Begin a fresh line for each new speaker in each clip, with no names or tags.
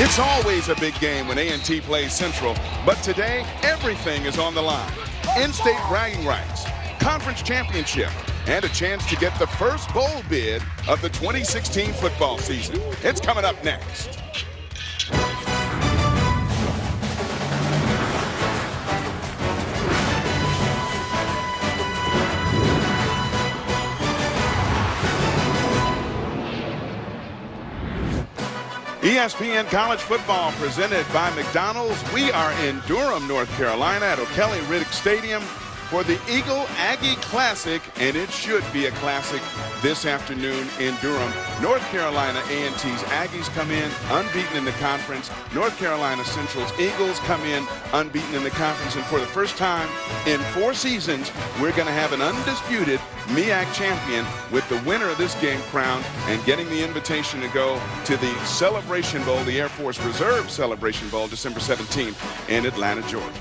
It's always a big game when A&T plays Central, but today everything is on the line. In-state bragging rights, conference championship, and a chance to get the first bowl bid of the 2016 football season. It's coming up next. ESPN College Football presented by McDonald's. We are in Durham, North Carolina at O'Kelly Riddick Stadium for the Aggie Classic, and it should be a classic this afternoon in Durham. North Carolina A&T's Aggies come in unbeaten in the conference. North Carolina Central's Eagles come in unbeaten in the conference, and for the first time in 4 seasons, we're going to have an undisputed MEAC champion with the winner of this game crowned and getting the invitation to go to the Celebration Bowl, the Air Force Reserve Celebration Bowl, December 17th in Atlanta, Georgia.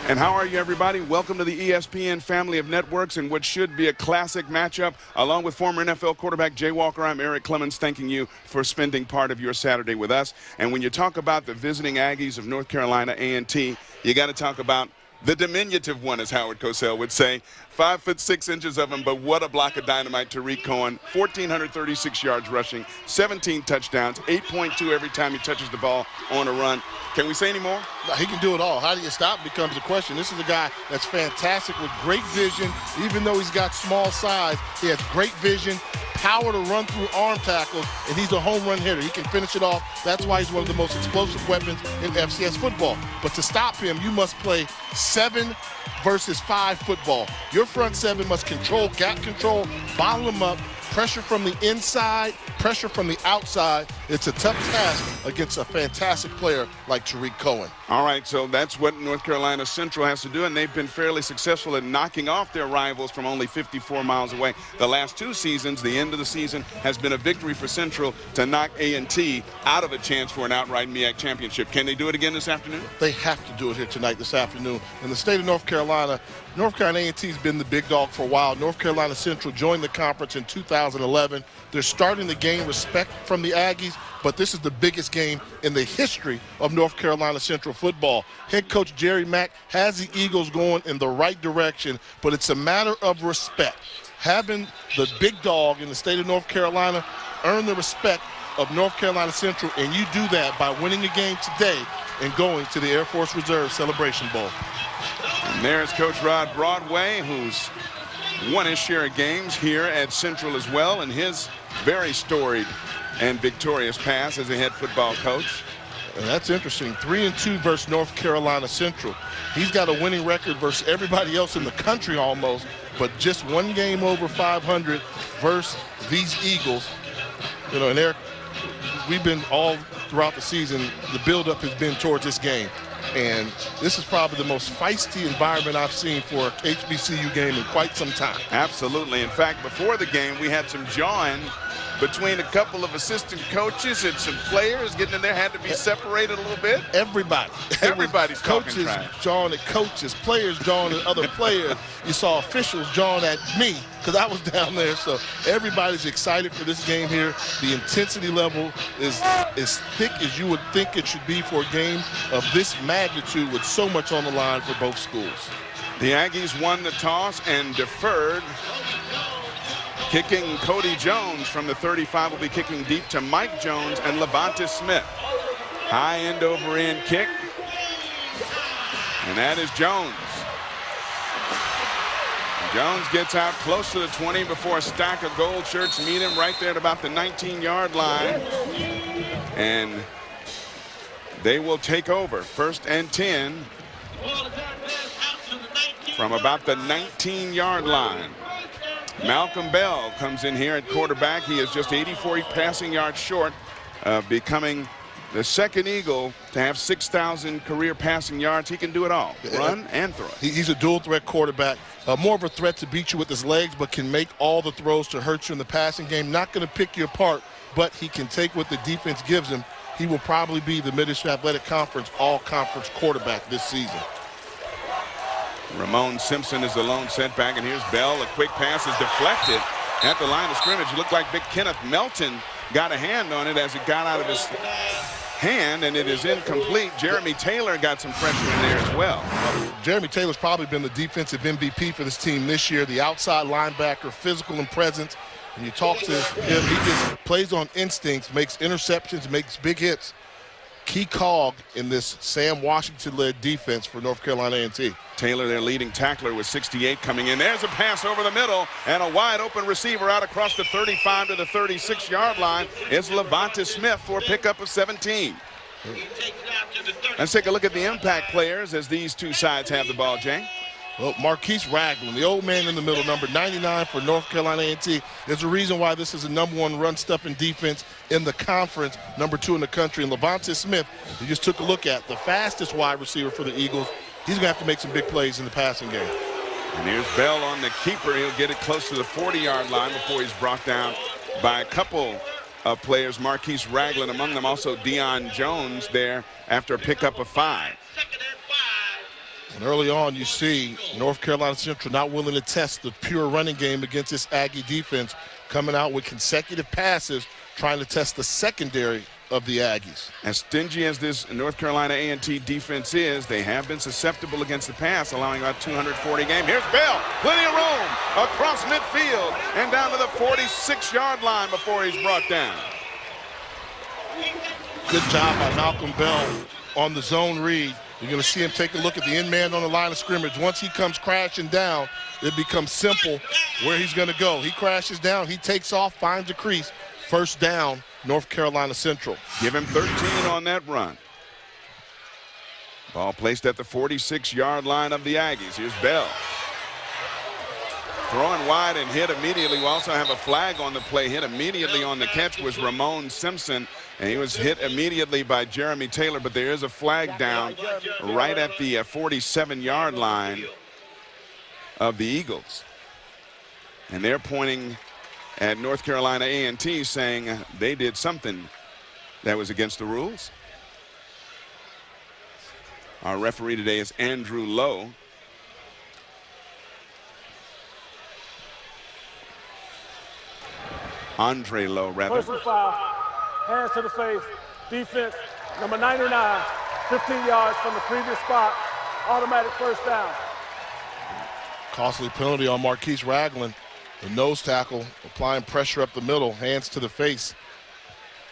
And how are you, everybody? Welcome to the ESPN family of networks in what should be a classic matchup. Along with former NFL quarterback Jay Walker, I'm Eric Clemens, thanking you for spending part of your Saturday with us. And when you talk about the visiting Aggies of North Carolina A&T, you got to talk about the diminutive one, as Howard Cosell would say. 5 foot 6 inches of him, but what a block of dynamite. Tariq Cohen, 1,436 yards rushing, 17 touchdowns, 8.2 every time he touches the ball on a run. Can we say any more?
No, he can do it all. How do you stop becomes the question. This is a guy that's fantastic with great vision. Even though he's got small size, he has great vision, power to run through arm tackles, and he's a home run hitter. He can finish it off. That's why he's one of the most explosive weapons in FCS football. But to stop him, you must play 7 versus 5 football. Your front 7 must control, gap control, bottle them up, pressure from the inside, pressure from the outside. It's a tough task against a fantastic player like Tariq Cohen.
All right, so that's what North Carolina Central has to do, and they've been fairly successful at knocking off their rivals from only 54 miles away. The last 2 seasons, the end of the season, has been a victory for Central to knock A&T out of a chance for an outright MEAC championship. Can they do it again this afternoon?
They have to do it here tonight, this afternoon. In the state of North Carolina A&T has been the big dog for a while. North Carolina Central joined the conference in 2011. They're starting to gain respect from the Aggies, but this is the biggest game in the history of North Carolina Central football. Head coach Jerry Mack has the Eagles going in the right direction, but it's a matter of respect. Having the big dog in the state of North Carolina earn the respect of North Carolina Central, and you do that by winning the game today and going to the Air Force Reserve Celebration Bowl.
And there's Coach Rod Broadway, who's won his share of games here at Central as well, and his very storied and victorious past as a head football coach.
And that's interesting. 3-2 versus North Carolina Central. He's got a winning record versus everybody else in the country almost, but just 1 game over 500 versus these Eagles. You know, and Eric, we've been all throughout the season, the buildup has been towards this game. And this is probably the most feisty environment I've seen for a HBCU game in quite some time.
Absolutely. In fact, before the game, we had some jawing between a couple of assistant coaches and some players getting in there. Had to be separated a little bit. Everybody's
coaches jawing at coaches, players jawing at other players. You saw officials jawing at me because I was down there. So everybody's excited for this game here. The intensity level is as thick as you would think it should be for a game of this magnitude with so much on the line for both schools.
The Aggies won the toss and deferred. Kicking Cody Jones from the 35 will be kicking deep to Mike Jones and Levante Smith. High end over end kick. And that is Jones. Jones gets out close to the 20 before a stack of gold shirts meet him right there at about the 19-yard line. And they will take over 1st and 10 from about the 19-yard line. Malcolm Bell comes in here at quarterback. He is just 84 passing yards short of becoming the second Eagle to have 6,000 career passing yards. He can do it all, run and throw.
He's a dual threat quarterback, more of a threat to beat you with his legs, but can make all the throws to hurt you in the passing game. Not going to pick you apart, but he can take what the defense gives him. He will probably be the Mid-Atlantic Athletic Conference all-conference quarterback this season.
Ramon Simpson is the lone setback, and here's Bell. A quick pass is deflected at the line of scrimmage. It looked like Big Kenneth Melton got a hand on it as it got out of his hand, and it is incomplete. Jeremy Taylor got some pressure in there as well.
Jeremy Taylor's probably been the defensive MVP for this team this year. The outside linebacker, physical and presence. When you talk to him, he just plays on instincts, makes interceptions, makes big hits. Key cog in this Sam Washington-led defense for North Carolina A&T.
Taylor, their leading tackler, with 68 coming in. There's a pass over the middle, and a wide open receiver out across the 35 to the 36-yard line is Levante Smith for a pickup of 17. Let's take a look at the impact players as these two sides have the ball, Jay.
Well, Marquise Ragland, the old man in the middle, number 99 for North Carolina A&T. There's a reason why this is a #1 run-stuffing defense in the conference, #2 in the country. And Levante Smith, you just took a look at, the fastest wide receiver for the Eagles. He's going to have to make some big plays in the passing game.
And here's Bell on the keeper. He'll get it close to the 40-yard line before he's brought down by a couple of players. Marquise Ragland among them, also Deion Jones there after a pickup of 5.
And early on, you see North Carolina Central not willing to test the pure running game against this Aggie defense, coming out with consecutive passes, trying to test the secondary of the Aggies.
As stingy as this North Carolina A&T defense is, they have been susceptible against the pass, allowing about 240 a game. Here's Bell, plenty of room across midfield and down to the 46-yard line before he's brought down.
Good job by Malcolm Bell on the zone read. You're going to see him take a look at the end man on the line of scrimmage. Once he comes crashing down, it becomes simple where he's going to go. He crashes down, he takes off, finds a crease. First down, North Carolina Central.
Give him 13 on that run. Ball placed at the 46-yard line of the Aggies. Here's Bell. Throwing wide and hit immediately. We also have a flag on the play. Hit immediately on the catch was Ramon Simpson, and he was hit immediately by Jeremy Taylor, but there is a flag down right at the 47-yard line of the Eagles. And they're pointing at North Carolina A&T saying they did something that was against the rules. Our referee today is Andrew Lowe. Andre Lowe, rather.
Personal foul, hands to the face, defense, number 99, 15 yards from the previous spot, automatic first down.
Costly penalty on Marquise Ragland, the nose tackle, applying pressure up the middle, hands to the face.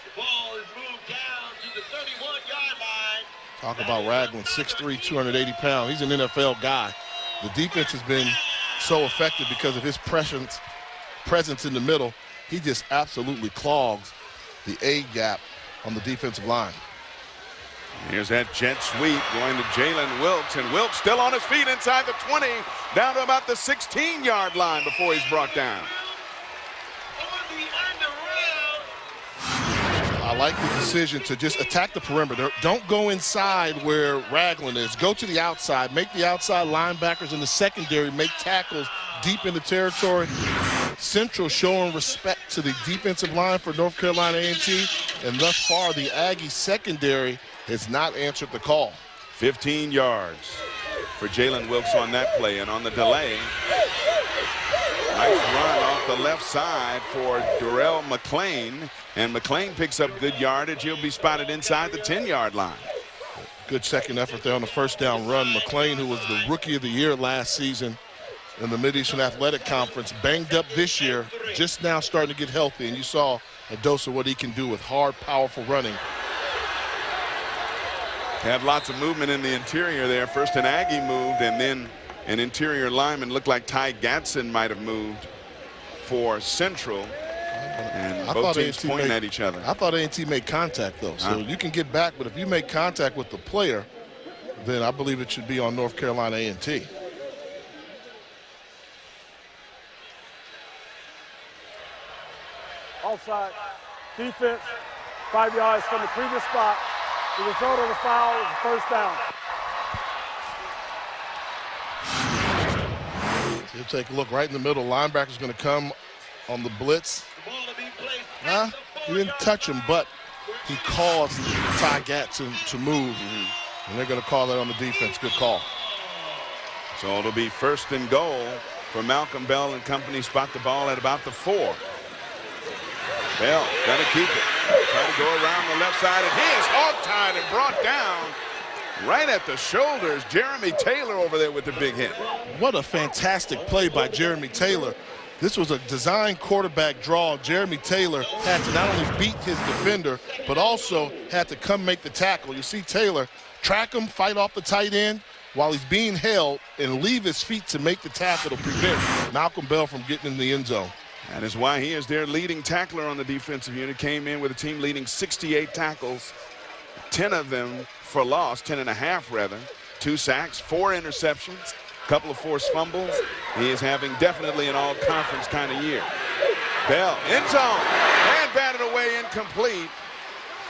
The ball is moved down to the 31-yard line.
Talk about Ragland, 6'3", 280 pounds. He's an NFL guy. The defense has been so effective because of his presence in the middle. He just absolutely clogs the A gap on the defensive line.
Here's that jet sweep going to Jalen Wilkes, and Wilkes still on his feet inside the 20, down to about the 16-yard line before he's brought down.
I like the decision to just attack the perimeter. Don't go inside where Ragland is. Go to the outside. Make the outside linebackers in the secondary make tackles deep in the territory. Central showing respect to the defensive line for North Carolina A&T, and thus far the Aggie secondary has not answered the call.
15 yards for Jalen Wilkes on that play, and on the delay, nice run off the left side for Durrell McClain, and McClain picks up good yardage. He'll be spotted inside the 10-yard line.
Good second effort there on the first down run. McClain, who was the Rookie of the Year last season in the Mideastern Athletic Conference, banged up this year, just now starting to get healthy, and you saw a dose of what he can do with hard, powerful running.
Had lots of movement in the interior there. First an Aggie moved, and then an interior lineman, looked like Ty Gatson might have moved for Central, and both teams pointing at each other.
I thought A&T made contact, though, so you can get back, but if you make contact with the player, then I believe it should be on North Carolina A&T.
Offside, defense, 5 yards from the previous spot. The result of the foul is a first down.
He'll take a look right in the middle. Linebacker's going to come on the blitz. He didn't touch him, but he caused Ty Gatson to move, and they're going to call that on the defense. Good call.
So it'll be first and goal for Malcolm Bell and company. Spot the ball at about the 4. Bell gonna keep it. Trying to go around the left side, and he is hog-tied and brought down right at the shoulders. Jeremy Taylor over there with the big hit.
What a fantastic play by Jeremy Taylor. This was a design quarterback draw. Jeremy Taylor had to not only beat his defender, but also had to come make the tackle. You see Taylor track him, fight off the tight end while he's being held, and leave his feet to make the tackle to prevent Malcolm Bell from getting in the end zone.
That is why he is their leading tackler on the defensive unit. Came in with a team leading 68 tackles, 10 of them for loss, 10 and a half rather, 2 sacks, 4 interceptions, a couple of forced fumbles. He is having definitely an all-conference kind of year. Bell, end zone, and batted away, incomplete.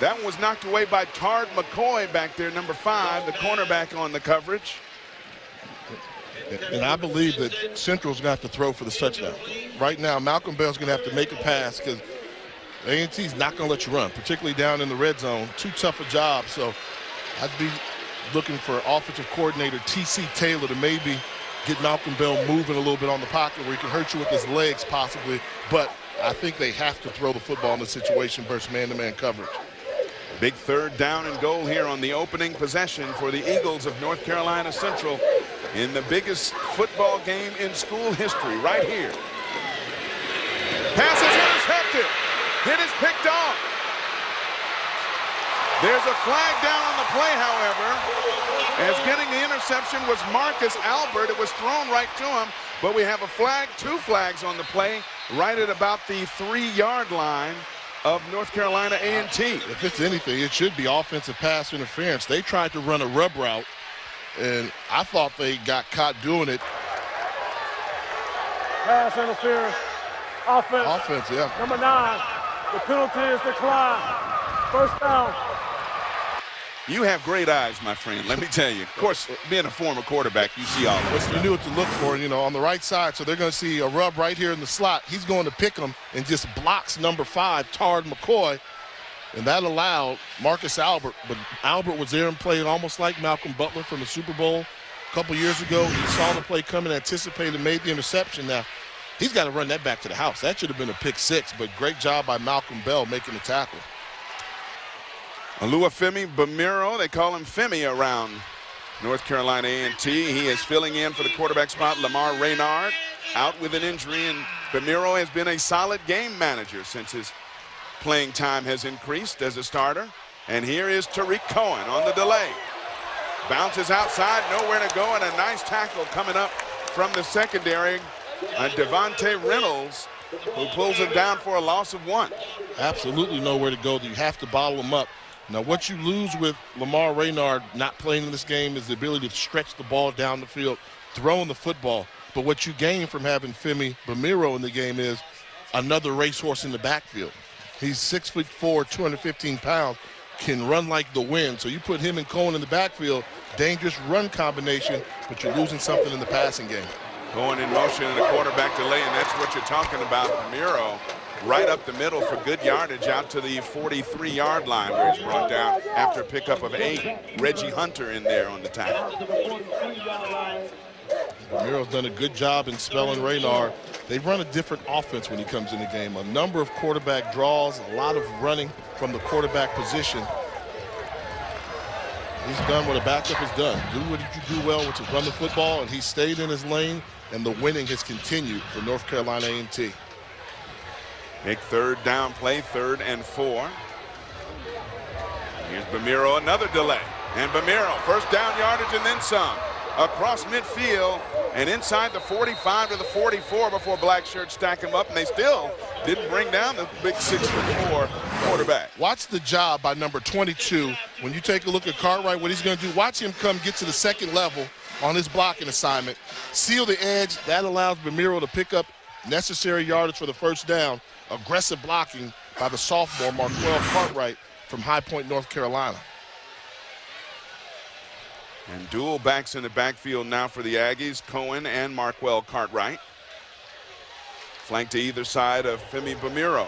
That one was knocked away by Tard McCoy back there, number 5, the cornerback on the coverage.
And I believe that Central's going to have to throw for the touchdown. Right now, Malcolm Bell's going to have to make a pass because A&T's not going to let you run, particularly down in the red zone. Too tough a job. So I'd be looking for offensive coordinator T.C. Taylor to maybe get Malcolm Bell moving a little bit on the pocket where he can hurt you with his legs possibly. But I think they have to throw the football in the situation versus man-to-man coverage.
Big 3rd down and goal here on the opening possession for the Eagles of North Carolina Central in the biggest football game in school history right here. Pass is intercepted. Hit is picked off. There's a flag down on the play, however, as getting the interception was Marcus Albert. It was thrown right to him, but we have a flag, 2 flags on the play, right at about the 3-yard line of North Carolina A&T.
If it's anything, it should be offensive pass interference. They tried to run a rub route, and I thought they got caught doing it.
Pass interference. Offense,
yeah.
Number 9, the penalty is declined. 1st down.
You have great eyes, my friend, let me tell you. Of course, being a former quarterback, you see all of this.
You knew what to look for, you know, on the right side. So they're going to see a rub right here in the slot. He's going to pick him and just blocks number 5, Tard McCoy. And that allowed Marcus Albert. But Albert was there and played almost like Malcolm Butler from the Super Bowl a couple years ago. He saw the play coming, anticipated, made the interception. Now, he's got to run that back to the house. That should have been a pick 6, but great job by Malcolm Bell making the tackle.
Oluwafemi Bamiro, they call him Femi around North Carolina A&T. He is filling in for the quarterback spot. Lamar Raynard out with an injury, and Bamiro has been a solid game manager since his playing time has increased as a starter. And here is Tariq Cohen on the delay. Bounces outside, nowhere to go, and a nice tackle coming up from the secondary. Devontae Reynolds, who pulls him down for a loss of 1.
Absolutely nowhere to go. You have to bottle him up. Now, what you lose with Lamar Raynard not playing in this game is the ability to stretch the ball down the field, throwing the football. But what you gain from having Femi Bamiro in the game is another racehorse in the backfield. He's 6'4", 215 pounds, can run like the wind. So you put him and Cohen in the backfield, dangerous run combination, but you're losing something in the passing game.
Going in motion and a quarterback delay, and that's what you're talking about. Bamiro right up the middle for good yardage out to the 43-yard line where he's brought down after a pickup of 8. Reggie Hunter in there on the tackle.
Bamiro's done a good job in spelling Raynard. They run a different offense when he comes in the game. A number of quarterback draws, a lot of running from the quarterback position. He's done what a backup has done. Do what you do well, which is run the football, and he stayed in his lane, and the winning has continued for North Carolina A&T.
Big 3rd down play, 3rd and 4. Here's Bamiro, another delay. And Bamiro, 1st down yardage and then some. Across midfield and inside the 45 to the 44 before black shirts stack him up, and they still didn't bring down the big 6'4" quarterback.
Watch the job by number 22. When you take a look at Cartwright, what he's going to do, watch him come get to the 2nd level on his blocking assignment, seal the edge. That allows Bamiro to pick up necessary yardage for the 1st down. Aggressive blocking by the sophomore Marquell Cartwright from High Point, North Carolina.
And dual backs in the backfield now for the Aggies, Cohen and Marquell Cartwright. Flanked to either side of Femi Bamiro.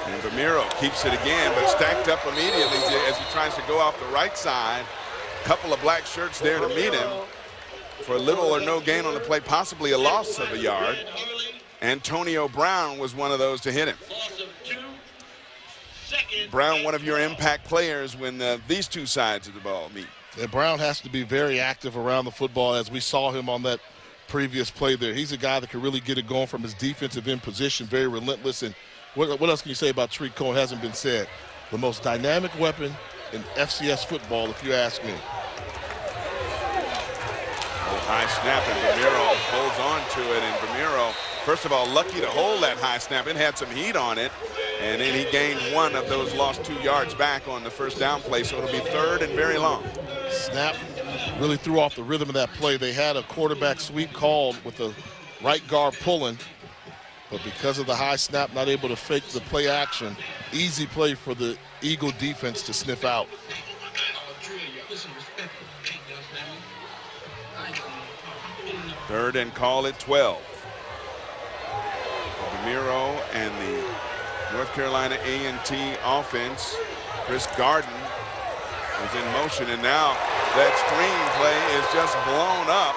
And Bamiro keeps it again, but stacked up immediately as he tries to go off the right side. Couple of black shirts there to meet him for little or no gain on the play, possibly a loss of a yard. Antonio Brown was one of those to hit him.
Loss of 2. Second.
Brown, one of your impact players when these two sides of the ball meet.
Yeah, Brown has to be very active around the football, as we saw him on that previous play there. He's a guy that can really get it going from his defensive end position, very relentless. And what else can you say about Tariq Cohen? Hasn't been said. The most dynamic weapon in FCS football, if you ask me.
High snap, and Ramiro holds on to it, and Ramiro, first of all, lucky to hold that high snap. It had some heat on it, and then he gained one of those lost 2 yards back on the first down play, so it'll be third and very long.
Snap really threw off the rhythm of that play. They had a quarterback sweep called with the right guard pulling, but because of the high snap, not able to fake the play action. Easy play for the Eagle defense to sniff out.
Third and call at 12. Ramiro and the North Carolina A&T offense. Chris Garden is in motion, and now that screen play is just blown up.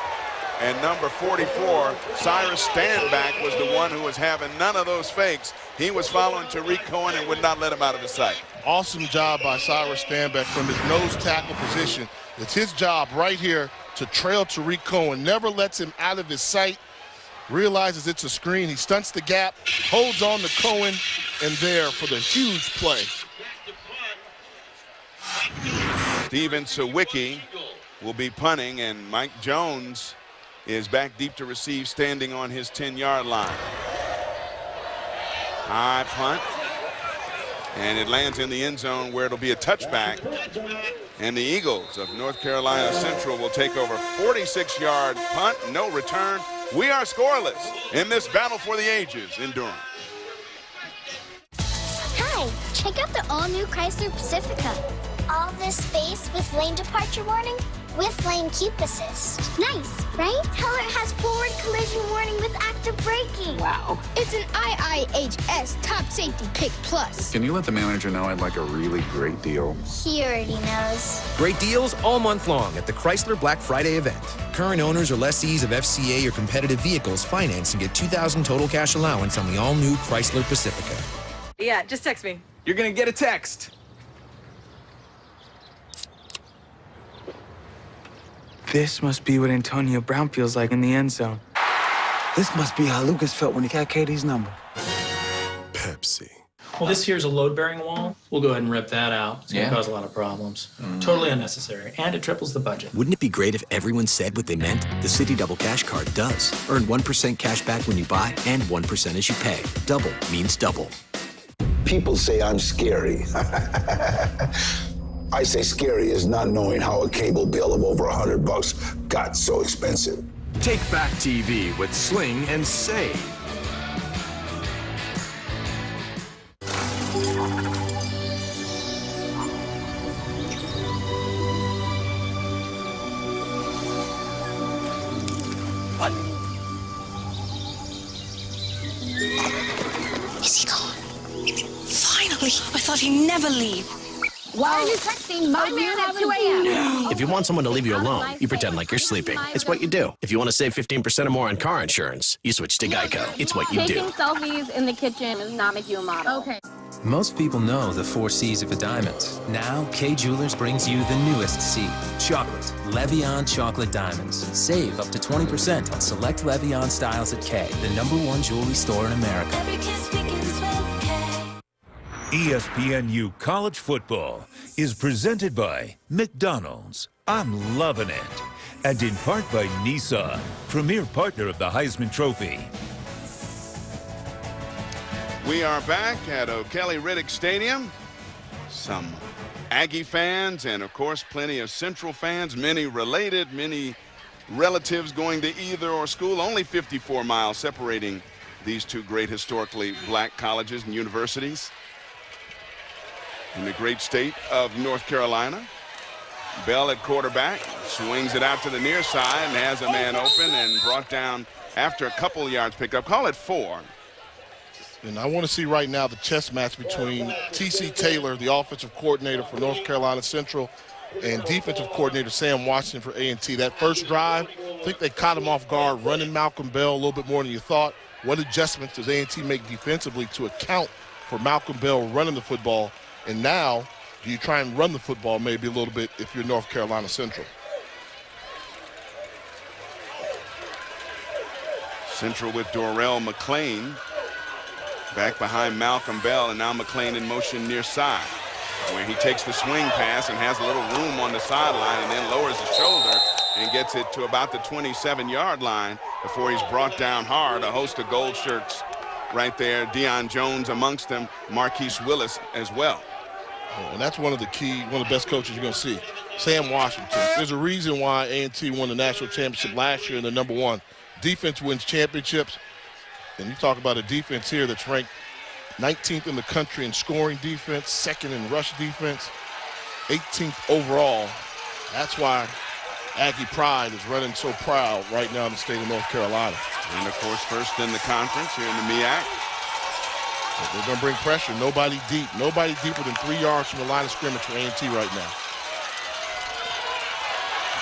And number 44, Cyrus Standback, was the one who was having none of those fakes. He was following Tariq Cohen and would not let him out of his sight.
Awesome job by Cyrus Standback from his nose tackle position. It's his job right here to trail Tariq Cohen, never lets him out of his sight, realizes it's a screen, he stunts the gap, holds on to Cohen, and there for the huge play.
Steven Sawicki will be punting, and Mike Jones is back deep to receive, standing on his 10-yard line. High punt, and it lands in the end zone where it'll be a touchback. And the Eagles of North Carolina Central will take over. 46-yard punt, no return. We are scoreless in this battle for the ages in Durham.
Hi, check out the all-new Chrysler Pacifica. All this space with lane departure warning, with lane keep assist. Nice, right? Tell her it has forward collision warning with active braking.
Wow.
It's an IIHS Top Safety Pick Plus.
Can you let the manager know I'd like a really great deal?
He already knows.
Great deals all month long at the Chrysler Black Friday event. Current owners or lessees of FCA or competitive vehicles finance and get $2,000 total cash allowance on the all-new Chrysler Pacifica.
Yeah, just text me.
You're gonna get a text. This must be what Antonio Brown feels like in the end zone.
This must be how Lucas felt when he got Katie's number.
Pepsi.
Well, this here's a load-bearing wall. We'll go ahead and rip that out. It's going to cause a lot of problems. Totally unnecessary, and it triples the budget.
Wouldn't it be great if everyone said what they meant? The Citi Double Cash Card does. Earn 1% cash back when you buy and 1% as you pay. Double means double.
People say I'm scary. I say scary is not knowing how a cable bill of over $100 got so expensive.
Take back TV with Sling and Save.
What?
Is he gone? Finally! I thought he'd never leave.
Why are you texting my man at 2 a.m.?
If you want someone to leave you alone, you pretend like you're sleeping. It's what you do. If you want to save 15% or more on car insurance, you switch to Geico. It's what you do.
Taking selfies in the kitchen does not make you a model. Okay.
Most people know the 4 C's of a diamond. Now, Kay Jewelers brings you the newest C, chocolate. Levion Chocolate Diamonds. Save up to 20% on select Levion styles at Kay, the #1 jewelry store in America.
ESPNU College Football is presented by McDonald's. I'm loving it. And in part by Nissan, premier partner of the Heisman Trophy.
We are back at O'Kelly Riddick Stadium. Some Aggie fans and, of course, plenty of Central fans, many related, many relatives going to either or school. Only 54 miles separating these two great historically black colleges and universities in the great state of North Carolina. Bell at quarterback, swings it out to the near side and has a man open and brought down after a couple yards picked up. Call it 4.
And I want to see right now the chess match between T.C. Taylor, the offensive coordinator for North Carolina Central, and defensive coordinator Sam Washington for A&T. That first drive, I think they caught him off guard, running Malcolm Bell a little bit more than you thought. what adjustments does A&T make defensively to account for Malcolm Bell running the football? And now, do you try and run the football maybe a little bit if you're North Carolina Central?
Central with Dorrell McClain back behind Malcolm Bell, and now McClain in motion near side, where he takes the swing pass and has a little room on the sideline and then lowers his shoulder and gets it to about the 27-yard line before he's brought down hard. A host of gold shirts right there. Deion Jones amongst them, Marquise Willis as well.
And that's one of the best coaches you're going to see, Sam Washington. There's a reason why A&T won the national championship last year and they're number one. Defense wins championships. And you talk about a defense here that's ranked 19th in the country in scoring defense, second in rush defense, 18th overall. That's why Aggie pride is running so proud right now in the state of North Carolina.
And, of course, first in the conference here in the MEAC.
But they're going to bring pressure. Nobody deep. Nobody deeper than 3 yards from the line of scrimmage for A&T right now.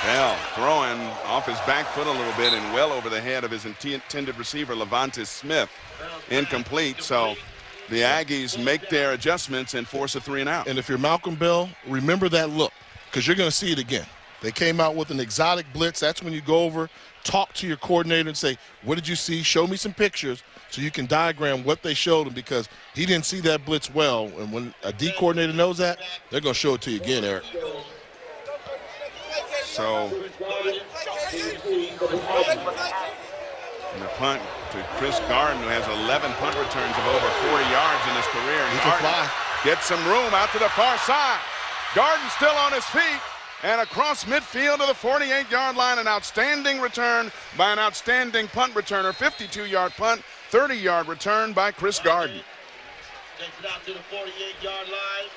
Bell throwing off his back foot a little bit and well over the head of his intended receiver, Levontis Smith. Incomplete, so the Aggies make their adjustments and force a 3-and-out.
And if you're Malcolm Bell, remember that look, because you're going to see it again. They came out with an exotic blitz. That's when you go over, talk to your coordinator and say, what did you see? Show me some pictures so you can diagram what they showed him, because he didn't see that blitz well. And when a D coordinator knows that, they're going to show it to you again, Eric.
So the punt to Chris Garden, who has 11 punt returns of over 40 yards in his career. And
he can fly.
Gets some room out to the far side. Garden still on his feet. And across midfield to the 48-yard line, an outstanding return by an outstanding punt returner. 52-yard punt, 30-yard return by Chris Garden.
Takes it out to the 48-yard line.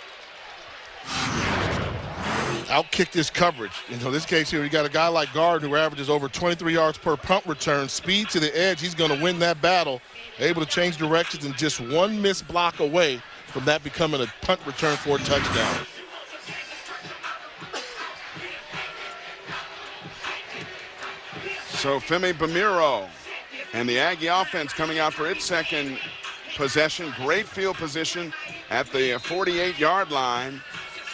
Outkick this coverage. In this case here, you got a guy like Garden who averages over 23 yards per punt return. Speed to the edge, he's going to win that battle. Able to change directions and just one missed block away from that becoming a punt return for a touchdown.
So Femi Bamiro and the Aggie offense coming out for its second possession. Great field position at the 48-yard line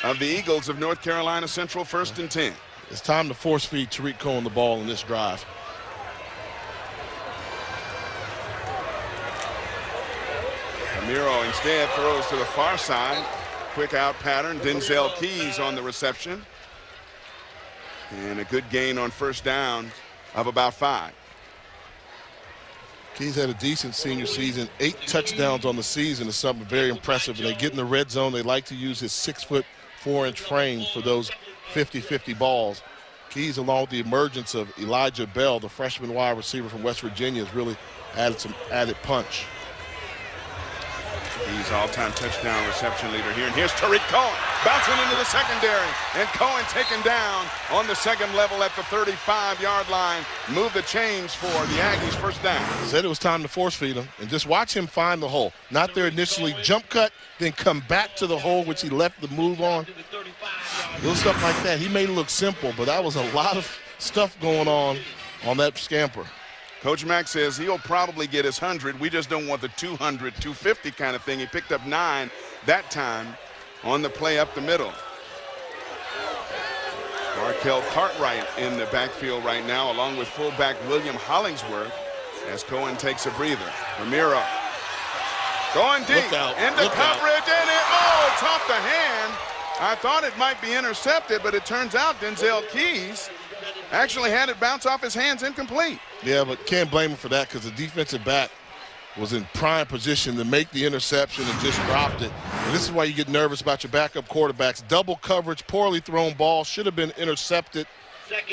of the Eagles of North Carolina Central, 1st and 10.
It's time to force feed Tariq Cohen the ball in this drive.
Bamiro instead throws to the far side. Quick out pattern. Denzel Keys on the reception. And a good gain on first down of about 5.
Keys had a decent senior season. 8 touchdowns on the season is something very impressive. When they get in the red zone, they like to use his 6'4" frame for those 50-50 balls. Keys, along with the emergence of Elijah Bell, the freshman wide receiver from West Virginia, has really added some added punch.
He's all-time touchdown reception leader here. And here's Tariq Cohen bouncing into the secondary. And Cohen taken down on the second level at the 35-yard line. Move the chains for the Aggies, first down.
Said it was time to force feed him. And just watch him find the hole. Not there initially, jump cut, then come back to the hole which he left the move on. Little stuff like that. He made it look simple, but that was a lot of stuff going on that scamper.
Coach Mack says he'll probably get his 100. We just don't want the 200, 250 kind of thing. He picked up 9 that time on the play up the middle. Markel Cartwright in the backfield right now, along with fullback William Hollingsworth, as Cohen takes a breather. Ramiro going deep into coverage, and it's off the hand. I thought it might be intercepted, but it turns out Denzel Keys actually had it bounce off his hands, incomplete.
Yeah, but can't blame him for that, because the defensive back was in prime position to make the interception and just dropped it. And this is why you get nervous about your backup quarterbacks. Double coverage, poorly thrown ball, should have been intercepted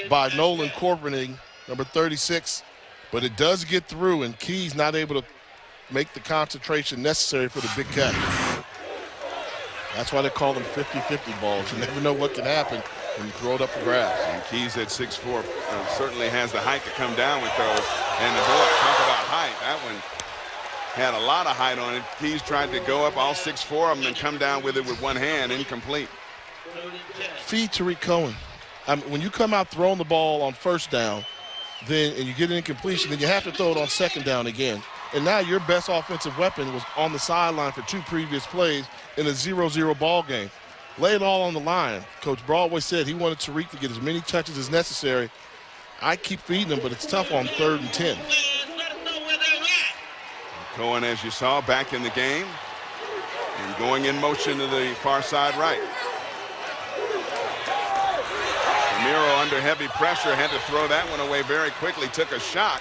by Nolan Corpening, number 36. But it does get through, and Keys not able to make the concentration necessary for the big catch. That's why they call them 50-50 balls. You never know what can happen when you throw it up for grabs.
And Keys at 6'4" certainly has the height to come down with those. And the boy, talk about height. That one had a lot of height on it. Keys tried to go up all 6'4" of them and come down with it with one hand, incomplete.
Feed Tariq Cohen. When you come out throwing the ball on first down, and you get an incompletion, then you have to throw it on second down again. and now your best offensive weapon was on the sideline for 2 previous plays in a 0-0 ball game. Lay it all on the line. Coach Broadway said he wanted Tariq to get as many touches as necessary. I keep feeding him, but it's tough on 3rd and 10.
Cohen, as you saw, back in the game and going in motion to the far side right. Ramiro under heavy pressure had to throw that one away very quickly. Took a shot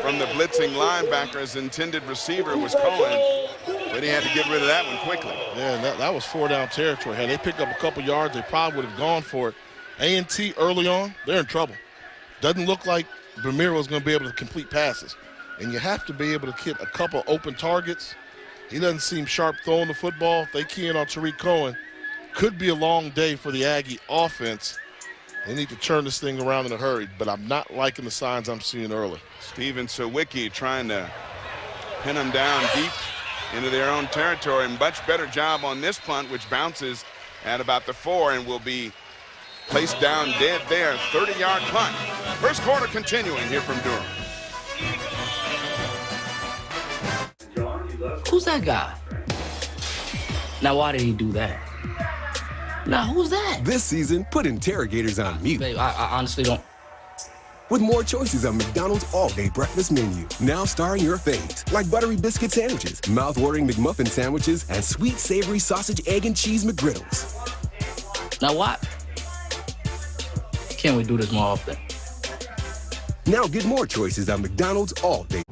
from the blitzing linebacker. His intended receiver was Cohen, but he had to get rid of that one quickly.
Yeah, and that was 4-down territory. Had they picked up a couple yards, they probably would have gone for it. A&T early on, they're in trouble. Doesn't look like Ramiro is going to be able to complete passes. And you have to be able to hit a couple open targets. He doesn't seem sharp throwing the football. If they key in on Tariq Cohen, could be a long day for the Aggie offense. They need to turn this thing around in a hurry, but I'm not liking the signs I'm seeing early.
Steven Sawicki trying to pin them down deep into their own territory. Much better job on this punt, which bounces at about the 4 and will be placed down dead there. 30-yard punt. First quarter continuing here from Durham.
Who's that guy? Now, why did he do that? Now, who's that?
This season, put interrogators on mute.
Babe, I honestly don't.
With more choices on McDonald's all-day breakfast menu. Now starring your faves, like buttery biscuit sandwiches, mouth-watering McMuffin sandwiches, and sweet savory sausage, egg, and cheese McGriddles.
Now what? Can't we do this more often?
Now get more choices on McDonald's all day.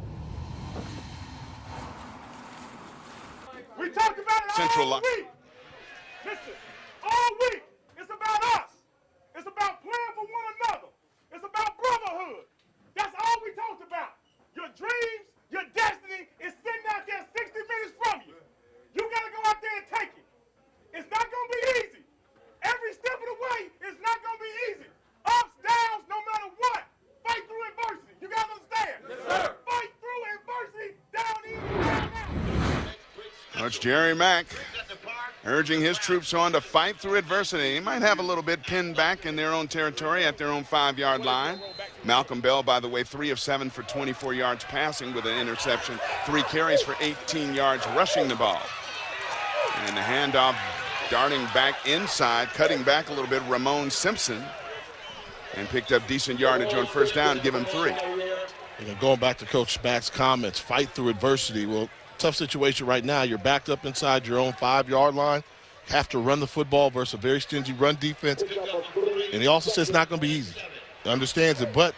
We talked about it
Central
all week. Listen, all week, it's about us. It's about playing for one another. It's about brotherhood. That's all we talked about. Your dreams, your destiny is sitting out there 60 minutes from you. You got to go out there and take it. It's not going to be easy. Every step of the way is not going to be easy. Ups, downs, no matter what. Fight through adversity. You got to understand. Yes, sir. Fight through adversity, down in, down out.
Coach Jerry Mack urging his troops on to fight through adversity. He might have a little bit pinned back in their own territory at their own 5-yard line. Malcolm Bell, by the way, 3 of 7 for 24 yards passing with an interception. 3 carries for 18 yards rushing the ball. And the handoff darting back inside, cutting back a little bit, Ramon Simpson. And picked up decent yardage on first down, give him 3.
And going back to Coach Mack's comments, fight through adversity. Well, tough situation right now. You're backed up inside your own 5-yard line. Have to run the football versus a very stingy run defense. And he also says it's not going to be easy. He understands it, but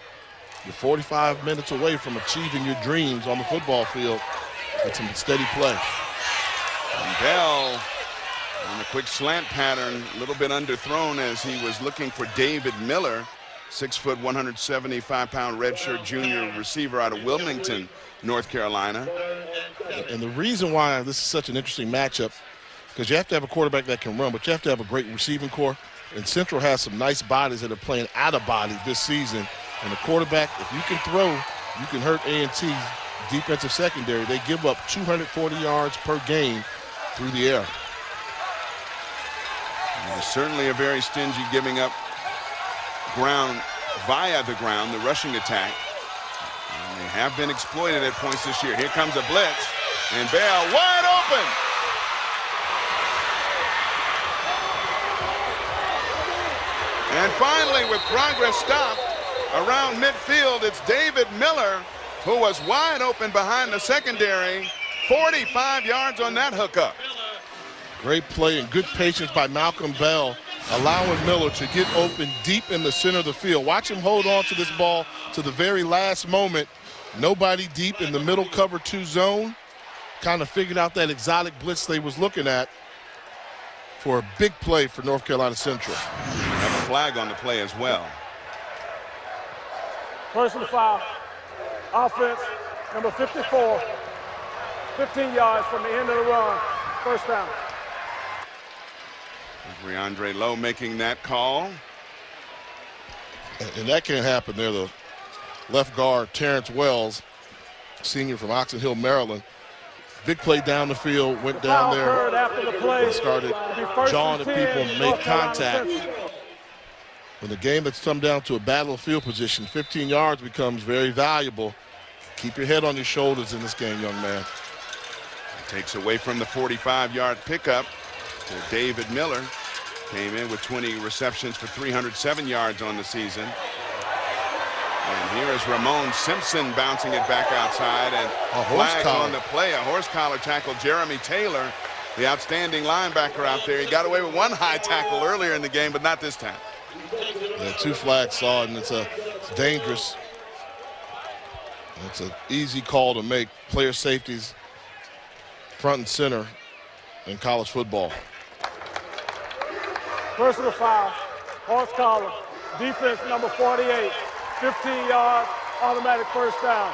you're 45 minutes away from achieving your dreams on the football field with some steady play.
And Bell on a quick slant pattern, a little bit underthrown as he was looking for David Miller, 6', 175-pound redshirt junior receiver out of Wilmington, North Carolina.
And the reason why this is such an interesting matchup, because you have to have a quarterback that can run, but you have to have a great receiving core. And Central has some nice bodies that are playing out of body this season. And the quarterback, if you can throw, you can hurt A&T's defensive secondary. They give up 240 yards per game through the air.
They're certainly a very stingy giving up ground via the ground, the rushing attack. And they have been exploited at points this year. Here comes a blitz, and Bell wide open. And finally, with progress stopped around midfield, it's David Miller, who was wide open behind the secondary. 45 yards on that hookup.
Great play and good patience by Malcolm Bell, allowing Miller to get open deep in the center of the field. Watch him hold on to this ball to the very last moment. Nobody deep in the middle cover 2 zone. Kind of figured out that exotic blitz they was looking at for a big play for North Carolina Central.
Have a flag on the play as well.
Personal foul. Offense, number 54. 15 yards from the end of the run. First down.
Andre Lowe making that call.
And that can't happen there. The left guard, Terrence Wells, senior from Oxon Hill, Maryland. Big play down the field, went down there,
after the play,
started jawing at people and made contact. When the game has come down to a battle of field position, 15 yards becomes very valuable. Keep your head on your shoulders in this game, young man.
Takes away from the 45-yard pickup to David Miller. Came in with 20 receptions for 307 yards on the season. And here is Ramon Simpson bouncing it back outside, and a flag on the play. A horse collar tackle. Jeremy Taylor, the outstanding linebacker out there. He got away with one high tackle earlier in the game, but not this time.
Yeah, 2 flags saw it, and it's dangerous. It's an easy call to make. Player safeties front and center in college football.
Personal foul, horse collar, defense number 48, 15 yards, automatic first down.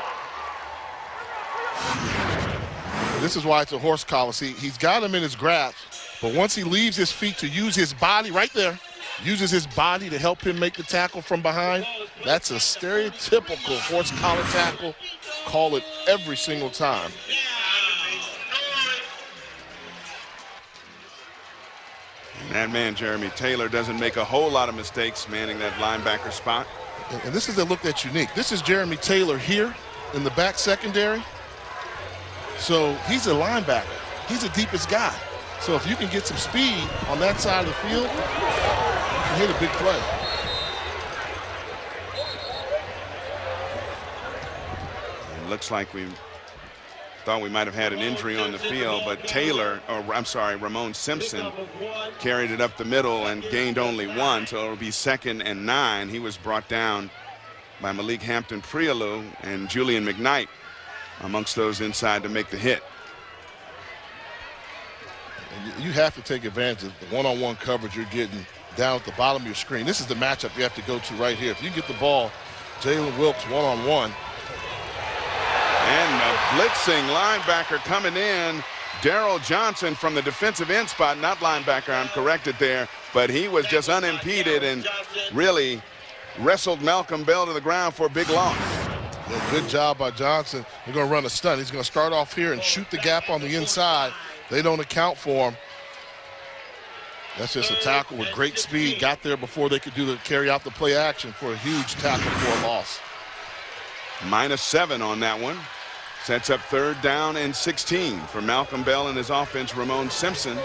This is why it's a horse collar. See, he's got him in his grasp, but once he leaves his feet to use his body right there, uses his body to help him make the tackle from behind, that's a stereotypical horse collar tackle. Call it every single time.
That man, Jeremy Taylor, doesn't make a whole lot of mistakes manning that linebacker spot.
And this is a look that's unique. This is Jeremy Taylor here in the back secondary. So he's a linebacker. He's the deepest guy. So if you can get some speed on that side of the field, you can hit a big play.
It looks like we thought we might have had an injury on the field, but Taylor, or I'm sorry, Ramon Simpson carried it up the middle and gained only 1, so it'll be 2nd and 9. He was brought down by Malik Hampton-Prialou and Julian McKnight amongst those inside to make the hit.
And you have to take advantage of the one-on-one coverage you're getting down at the bottom of your screen. This is the matchup you have to go to right here. If you get the ball, Jalen Wilkes one-on-one.
And a blitzing linebacker coming in. Darrell Johnson from the defensive end spot, not linebacker, I'm corrected there, but he was just unimpeded and really wrestled Malcolm Bell to the ground for a big loss.
Yeah, good job by Johnson. They're going to run a stunt. He's going to start off here and shoot the gap on the inside. They don't account for him. That's just a tackle with great speed. Got there before they could carry out the play action for a huge tackle for a loss.
-7 on that one. Sets up 3rd down and 16 for Malcolm Bell and his offense. Ramon Simpson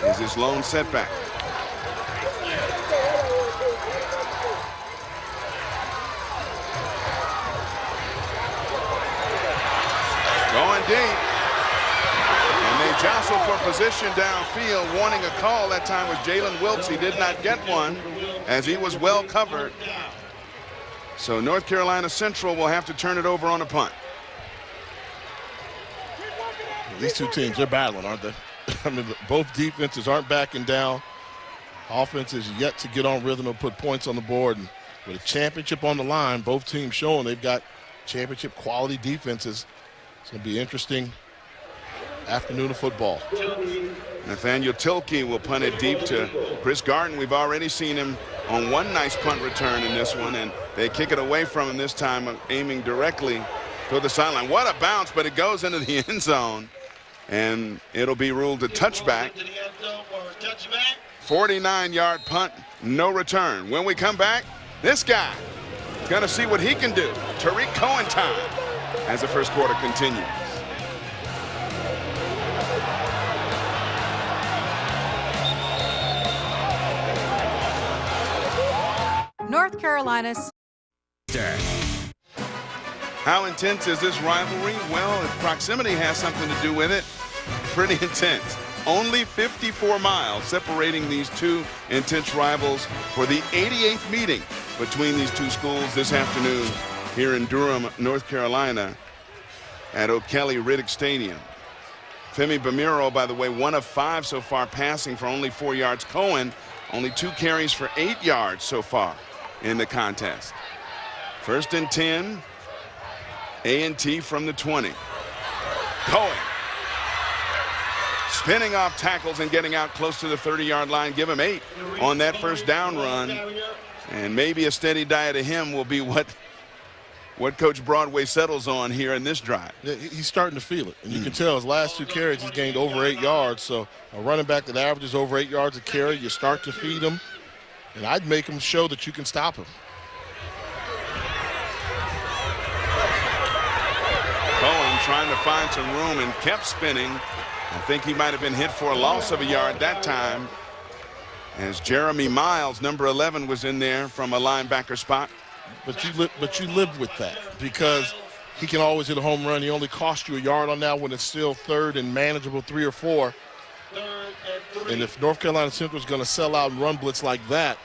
is his lone setback. Going deep. And they jostle for position downfield, wanting a call. That time was Jalen Wilkes. He did not get one as he was well covered. So North Carolina Central will have to turn it over on a punt.
These two teams, they're battling, aren't they? I mean, both defenses aren't backing down. Offense is yet to get on rhythm and put points on the board. And with a championship on the line, both teams showing they've got championship quality defenses. It's going to be an interesting afternoon of football.
Nathaniel Tilkey will punt it deep to Chris Garden. We've already seen him on one nice punt return in this one, and they kick it away from him this time, aiming directly toward the sideline. What a bounce, but it goes into the end zone, and it'll be ruled a touchback. 49-yard punt, no return. When we come back, this guy is going to see what he can do. Tariq Cohen time as the first quarter continues.
North Carolina's.
How intense is this rivalry? Well, if proximity has something to do with it, pretty intense. Only 54 miles separating these two intense rivals for the 88th meeting between these two schools this afternoon here in Durham, North Carolina at O'Kelly Riddick Stadium. Femi Bamiro, by the way, 1 of 5 so far, passing for only 4 yards. Cohen, only 2 carries for 8 yards so far in the contest. 1st and 10, A&T from the 20. Cohen spinning off tackles and getting out close to the 30-yard line. Give him 8 on that first down run. And maybe a steady diet of him will be what Coach Broadway settles on here in this drive.
Yeah, he's starting to feel it. And you can tell his last 2 carries, he's gained over 8 yards. So a running back that averages over 8 yards a carry, you start to feed him. And I'd make him show that you can stop him.
trying to find some room and kept spinning. I think he might have been hit for a loss of a yard that time, as Jeremy Miles, number 11, was in there from a linebacker spot.
But you live with that, because he can always hit a home run. He only cost you a yard on that when it's still third and manageable, 3 or 4. And if North Carolina Central is going to sell out and run blitz like that,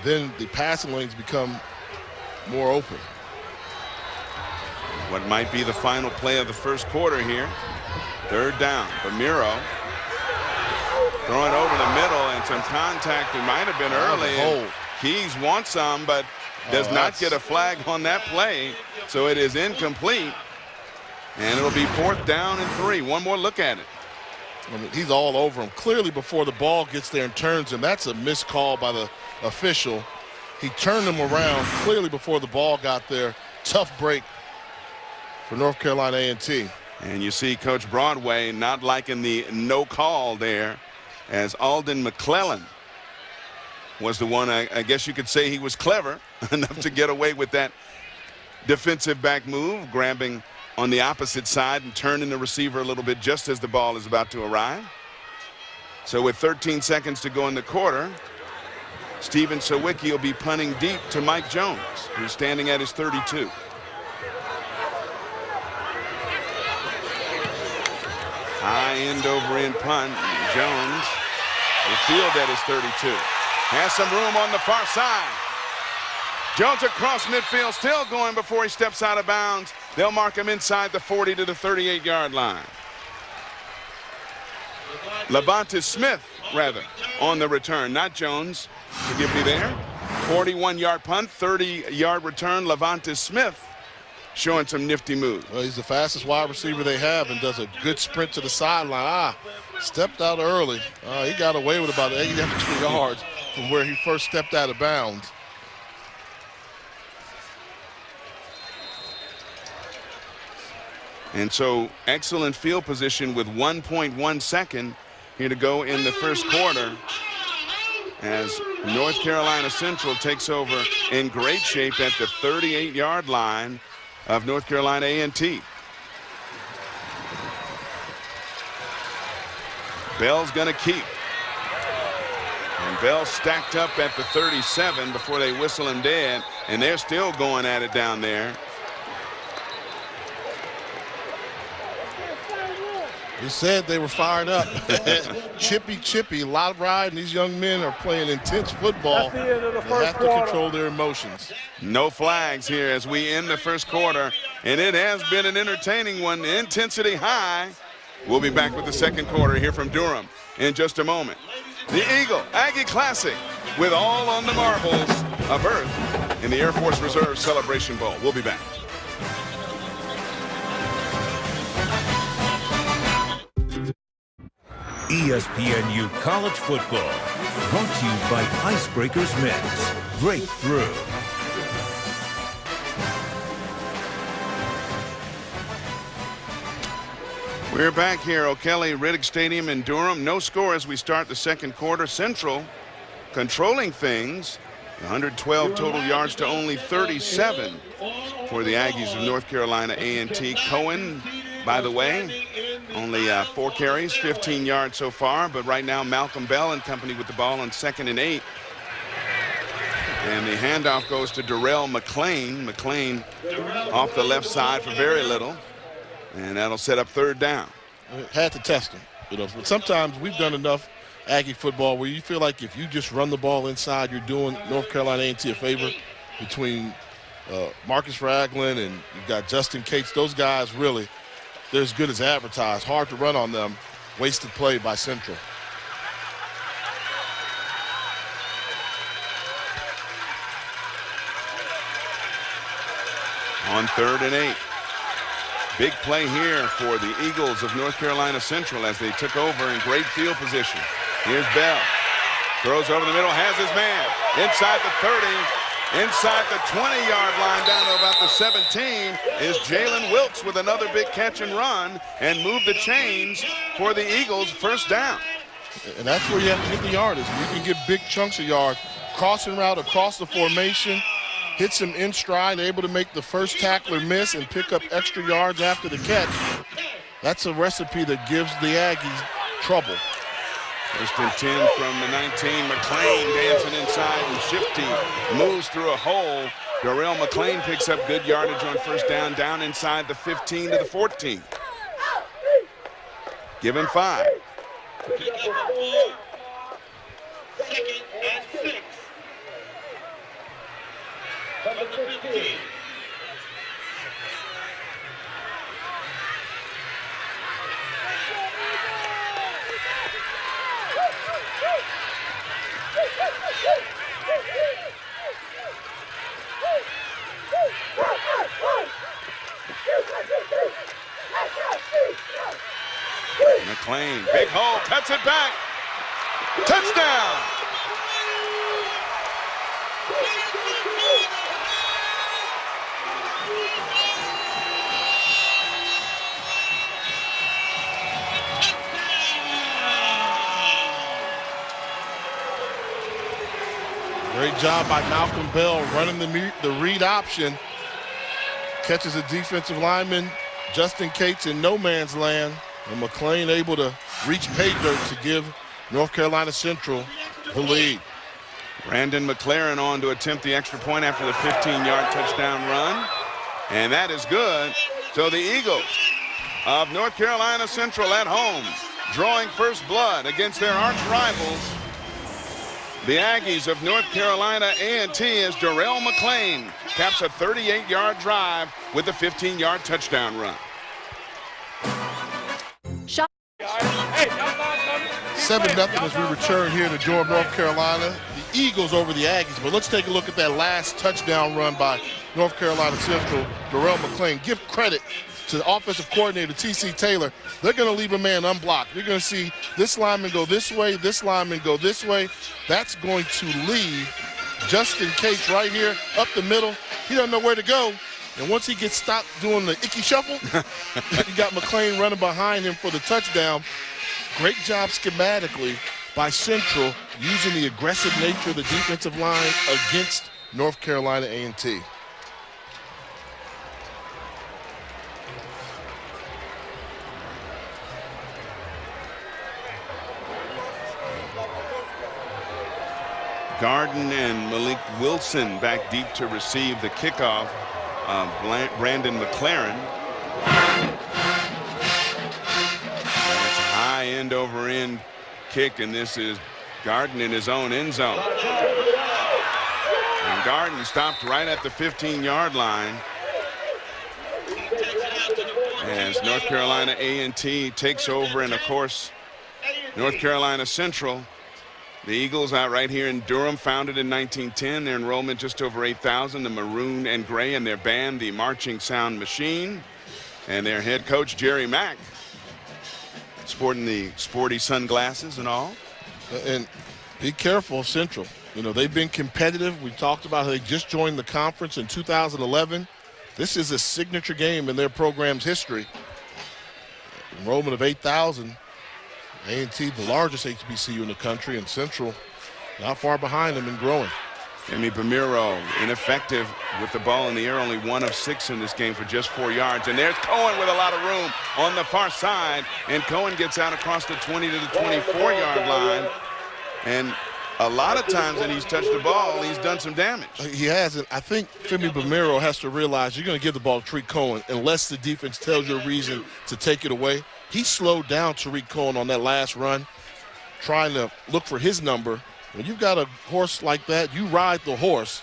then the passing lanes become more open.
What might be the final play of the first quarter here. 3rd down. Bamiro throwing over the middle, and some contact. It might have been early. Keys wants some, but does not get a flag on that play, so it is incomplete. And it'll be 4th down and 3. One more look at it.
I mean, he's all over him clearly before the ball gets there and turns him. That's a missed call by the official. He turned him around clearly before the ball got there. Tough break for North Carolina A&T.
And you see Coach Broadway not liking the no call there, as Alden McClellan was the one. I guess you could say he was clever enough to get away with that defensive back move, grabbing on the opposite side and turning the receiver a little bit just as the ball is about to arrive. So with 13 seconds to go in the quarter, Steven Sawicki will be punting deep to Mike Jones, who's standing at his 32. High end over end punt. Jones will field at his 32. Has some room on the far side. Jones across midfield, still going before he steps out of bounds. They'll mark him inside the 40 to the 38-yard line. Levante Smith, rather, on the return, not Jones. Forgive me there. 41-yard punt, 30-yard return. Levante Smith showing some nifty moves.
Well, he's the fastest wide receiver they have and does a good sprint to the sideline. Stepped out early. He got away with about 80 extra yards from where he first stepped out of bounds.
And so excellent field position with 1.1 second here to go in the first quarter, as North Carolina Central takes over in great shape at the 38-yard line of North Carolina A&T. Bell's going to keep. And Bell stacked up at the 37 before they whistle him dead, and they're still going at it down there.
He said they were fired up. Chippy, a lot of ride, and these young men are playing intense football. They have to control their emotions.
No flags here as we end the first quarter, and it has been an entertaining one. Intensity high. We'll be back with the second quarter here from Durham in just a moment. The Eagle Aggie Classic with all on the marbles of earth in the Air Force Reserve Celebration Bowl. We'll be back.
ESPNU College Football, brought to you by Icebreakers Men's. Breakthrough.
We're back here, O'Kelly Riddick Stadium in Durham. No score as we start the second quarter. Central controlling things. 112 total yards to only 37 for the Aggies of North Carolina A&T. Cohen, by the way, only 4 carries, 15 yards so far, but right now Malcolm Bell and company with the ball on 2nd and 8. And the handoff goes to Darrell McClain. McClain off the left side for very little, and that'll set up 3rd down.
Had to test him, but sometimes we've done enough Aggie football where you feel like if you just run the ball inside, you're doing North Carolina A&T a favor. Between Marcus Ragland and you've got Justin Cates, those guys really, they're as good as advertised. Hard to run on them. Wasted play by Central.
On 3rd and 8. Big play here for the Eagles of North Carolina Central as they took over in great field position. Here's Bell. Throws over the middle, has his man. Inside the 30, inside the 20-yard line down to about the 17 is Jalen Wilkes with another big catch and run and move the chains for the Eagles. 1st down.
And that's where you have to get the yardage. You can get big chunks of yard. Crossing route across the formation. hits him in stride, able to make the first tackler miss and pick up extra yards after the catch. That's a recipe that gives the Aggies trouble.
First and 10 from the 19. McLean dancing inside and shifty. Moves through a hole. Darrell McLean picks up good yardage on first down, down inside the 15 to the 14. Give him 5.
Second and 6. From the 15.
McLean, big hole, cuts it back. Touchdown!
Great job by Malcolm Bell running the read option. Catches a defensive lineman, Justin Cates, in no man's land. And McLean able to reach pay dirt to give North Carolina Central the lead.
Brandon McLaren on to attempt the extra point after the 15-yard touchdown run. And that is good. So the Eagles of North Carolina Central at home, drawing first blood against their arch rivals, the Aggies of North Carolina A&T, as Darrell McLean caps a 38-yard drive with a 15-yard touchdown run.
7-0 as we return here to Durham, North Carolina. The Eagles over the Aggies. But let's take a look at that last touchdown run by North Carolina Central, Darrell McLean. Give credit to the offensive coordinator, T.C. Taylor. They're going to leave a man unblocked. You're going to see this lineman go this way, this lineman go this way. That's going to leave Justin Cates right here up the middle. He doesn't know where to go. And once he gets stopped doing the icky shuffle, you got McLean running behind him for the touchdown. Great job schematically by Central using the aggressive nature of the defensive line against North Carolina A&T.
Garden and Malik Wilson back deep to receive the kickoff. Brandon McLaren. It's a high end over end kick, and this is Garden in his own end zone. And Garden stopped right at the 15-yard line as North Carolina A&T takes over, and of course North Carolina Central. The Eagles out right here in Durham, founded in 1910. Their enrollment just over 8,000. The maroon and gray, and their band, the Marching Sound Machine. And their head coach, Jerry Mack, sporting the sporty sunglasses and all.
And be careful of Central. You know, they've been competitive. We talked about how they just joined the conference in 2011. This is a signature game in their program's history. Enrollment of 8,000. A&T, the largest HBCU in the country, and Central not far behind them and growing.
Femi Bamiro ineffective with the ball in the air, only 1 of 6 in this game for just 4 yards. And there's Cohen with a lot of room on the far side, and Cohen gets out across the 20 to the 24-yard line. And a lot of times that he's touched the ball, he's done some damage.
He has, and I think Femi Bamiro has to realize you're going to give the ball to Tariq Cohen unless the defense tells you a reason to take it away. He slowed down Tariq Cohen on that last run, trying to look for his number. When you've got a horse like that, you ride the horse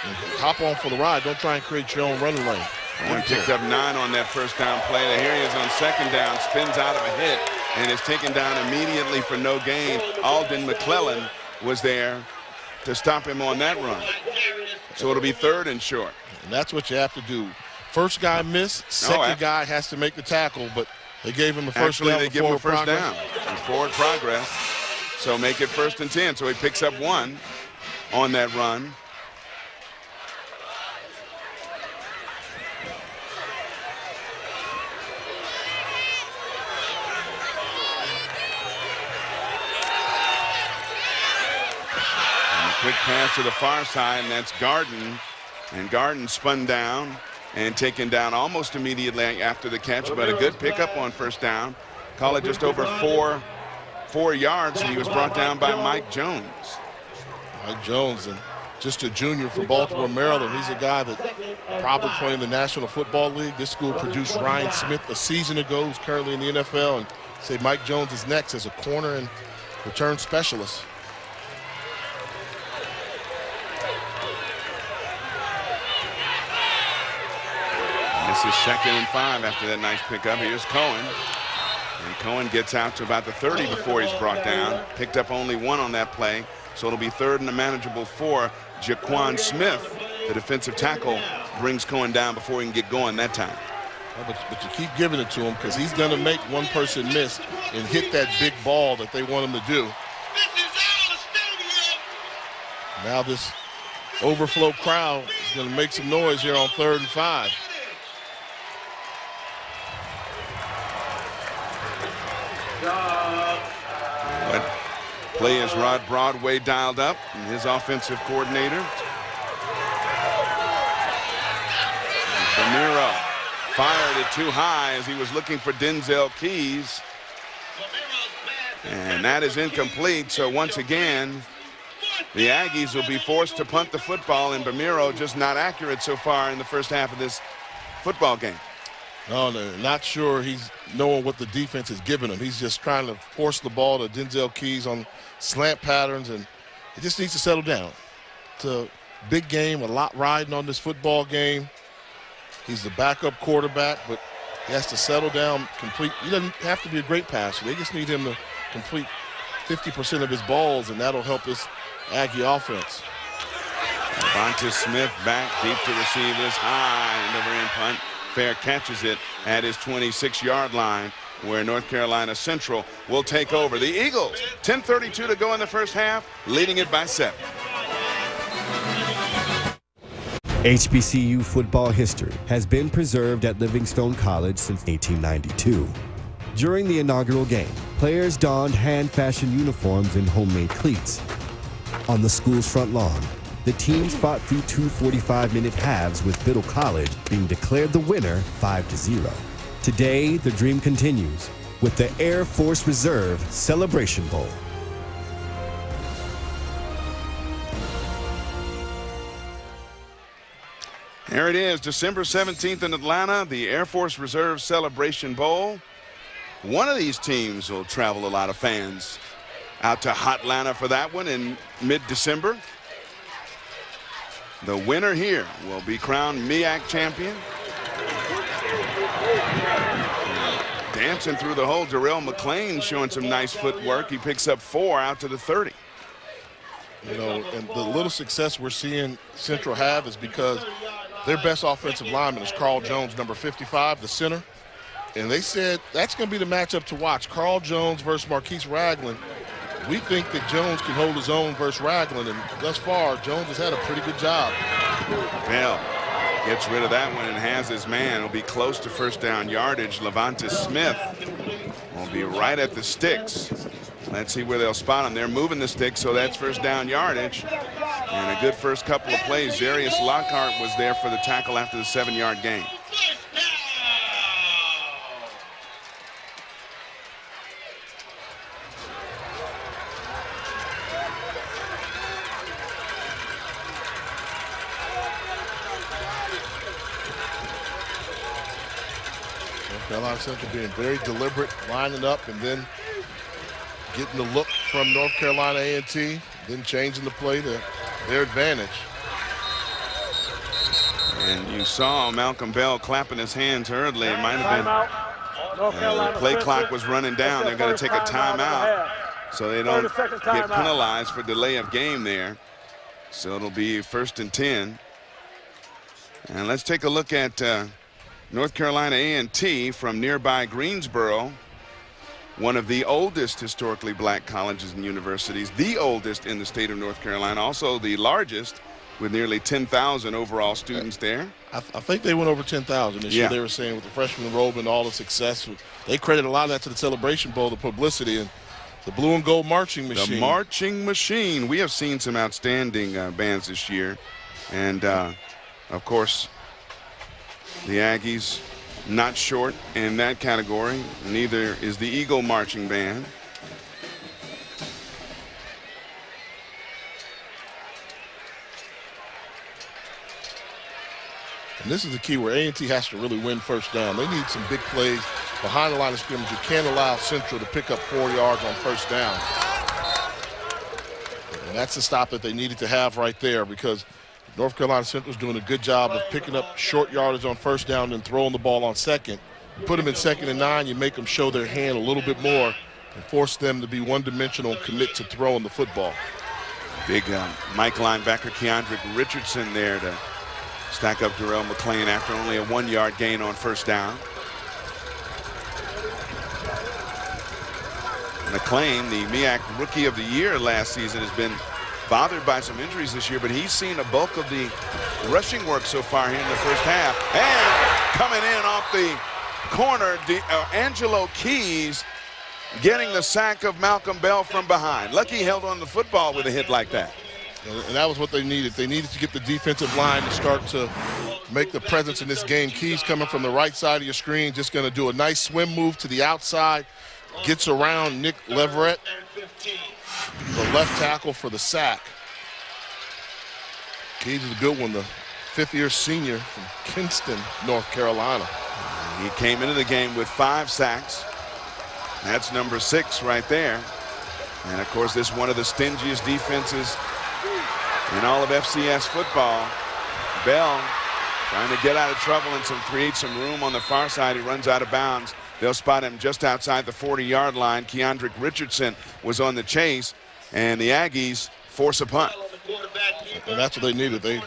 and hop on for the ride. Don't try and create your own running lane.
Cohen picked up 9 on that first down play. Here he is on second down, spins out of a hit, and is taken down immediately for no gain. Alden McClellan was there to stop him on that run. So it'll be 3rd and short.
And that's what you have to do. First guy missed, second guy has to make the tackle, but they gave him a first down.
They give him a first down. Forward progress. So make it 1st and 10. So he picks up 1 on that run. quick pass to the far side, and that's Garden. And Garden spun down and taken down almost immediately after the catch, but a good pickup on first down. Call it just over four yards, and he was brought down by Mike Jones.
Mike Jones, and just a junior from Baltimore, Maryland. He's a guy that probably playing in the National Football League. This school produced Ryan Smith a season ago, who's currently in the NFL, and say Mike Jones is next as a corner and return specialist.
This is 2nd and 5 after that nice pickup. Here's Cohen. And Cohen gets out to about the 30 before he's brought down. Picked up only 1 on that play. So it'll be 3rd and a manageable 4. Jaquan Smith, the defensive tackle, brings Cohen down before he can get going that time.
But you keep giving it to him because he's going to make one person miss and hit that big ball that they want him to do. Now this overflow crowd is going to make some noise here on 3rd and 5.
But play is Rod Broadway dialed up, and his offensive coordinator. Ramiro fired it too high as he was looking for Denzel Keys. And that is incomplete, so once again, the Aggies will be forced to punt the football, and Bamiro just not accurate so far in the first half of this football game.
No, not sure he's knowing what the defense is giving him. He's just trying to force the ball to Denzel Keys on slant patterns, and it just needs to settle down. It's a big game, a lot riding on this football game. He's the backup quarterback, but he has to settle down, complete. He doesn't have to be a great passer. They just need him to complete 50% of his balls, and that'll help this Aggie offense.
Devonta Smith back deep to receive this high never-end punt. Fair catches it at his 26-yard line, where North Carolina Central will take over. The Eagles, 10:32 to go in the first half, leading it by 7.
HBCU football history has been preserved at Livingstone College since 1892. During the inaugural game, players donned hand-fashioned uniforms and homemade cleats. On the school's front lawn, the teams fought through 2 45-minute halves, with Biddle College being declared the winner 5-0. Today, the dream continues with the Air Force Reserve Celebration Bowl.
There it is, December 17th in Atlanta, the Air Force Reserve Celebration Bowl. One of these teams will travel a lot of fans out to Hotlanta for that one in mid-December. The winner here will be crowned MEAC champion. Dancing through the hole, Darrell McClain showing some nice footwork. He picks up 4 out to the 30.
You know, and the little success we're seeing Central have is because their best offensive lineman is Carl Jones, number 55, the center. And they said that's going to be the matchup to watch. Carl Jones versus Marquise Ragland. We think that Jones can hold his own versus Ragland, and thus far, Jones has had a pretty good job.
Bell gets rid of that one and has his man. It'll be close to first down yardage. Levonta Smith will be right at the sticks. Let's see where they'll spot him. They're moving the sticks, so that's first down yardage. And a good first couple of plays. Zarius Lockhart was there for the tackle after the 7-yard gain.
Carolina Central being very deliberate, lining up, and then getting the look from North Carolina A&T, then changing the play to their advantage.
And you saw Malcolm Bell clapping his hands hurriedly. It might have been the play clock was running down. They're going to take a timeout so they don't get penalized for delay of game there. So it'll be 1st and 10. And let's take a look at North Carolina A&T from nearby Greensboro, one of the oldest historically black colleges and universities, the oldest in the state of North Carolina, also the largest with nearly 10,000 overall students there.
I think they went over 10,000 this year. They were saying with the freshman enrollment, all the success. They credit a lot of that to the Celebration Bowl, the publicity, and The blue and gold marching machine.
The marching machine. We have seen some outstanding bands this year. And, of course, the Aggies not short in that category. Neither is the Eagle Marching Band.
And this is the key where A&T has to really win first down. They need some big plays behind the line of scrimmage. You can't allow Central to pick up 4 yards on first down. And that's the stop that they needed to have right there, because North Carolina Central is doing a good job of picking up short yardage on first down and throwing the ball on second. You put them in 2nd and 9, you make them show their hand a little bit more and force them to be one-dimensional and commit to throwing the football.
Big Mike linebacker Keandrick Richardson there to stack up Darrell McClain after only a 1-yard gain on first down. McClain, the MEAC Rookie of the Year last season, has been bothered by some injuries this year, but he's seen a bulk of the rushing work so far here in the first half. And coming in off the corner, Angelo Keys getting the sack of Malcolm Bell from behind. Lucky he held on to the football with a hit like that.
And that was what they needed. They needed to get the defensive line to start to make the presence in this game. Keys coming from the right side of your screen, just going to do a nice swim move to the outside, gets around Nick Leverett, the left tackle, for the sack. Keys is a good one, the 5th-year senior from Kinston, North Carolina.
He came into the game with 5 sacks. That's number 6 right there. And, of course, this is one of the stingiest defenses in all of FCS football. Bell trying to get out of trouble and create some room on the far side. He runs out of bounds. They'll spot him just outside the 40-yard line. Keandrick Richardson was on the chase, and the Aggies force a punt.
And that's what they needed. They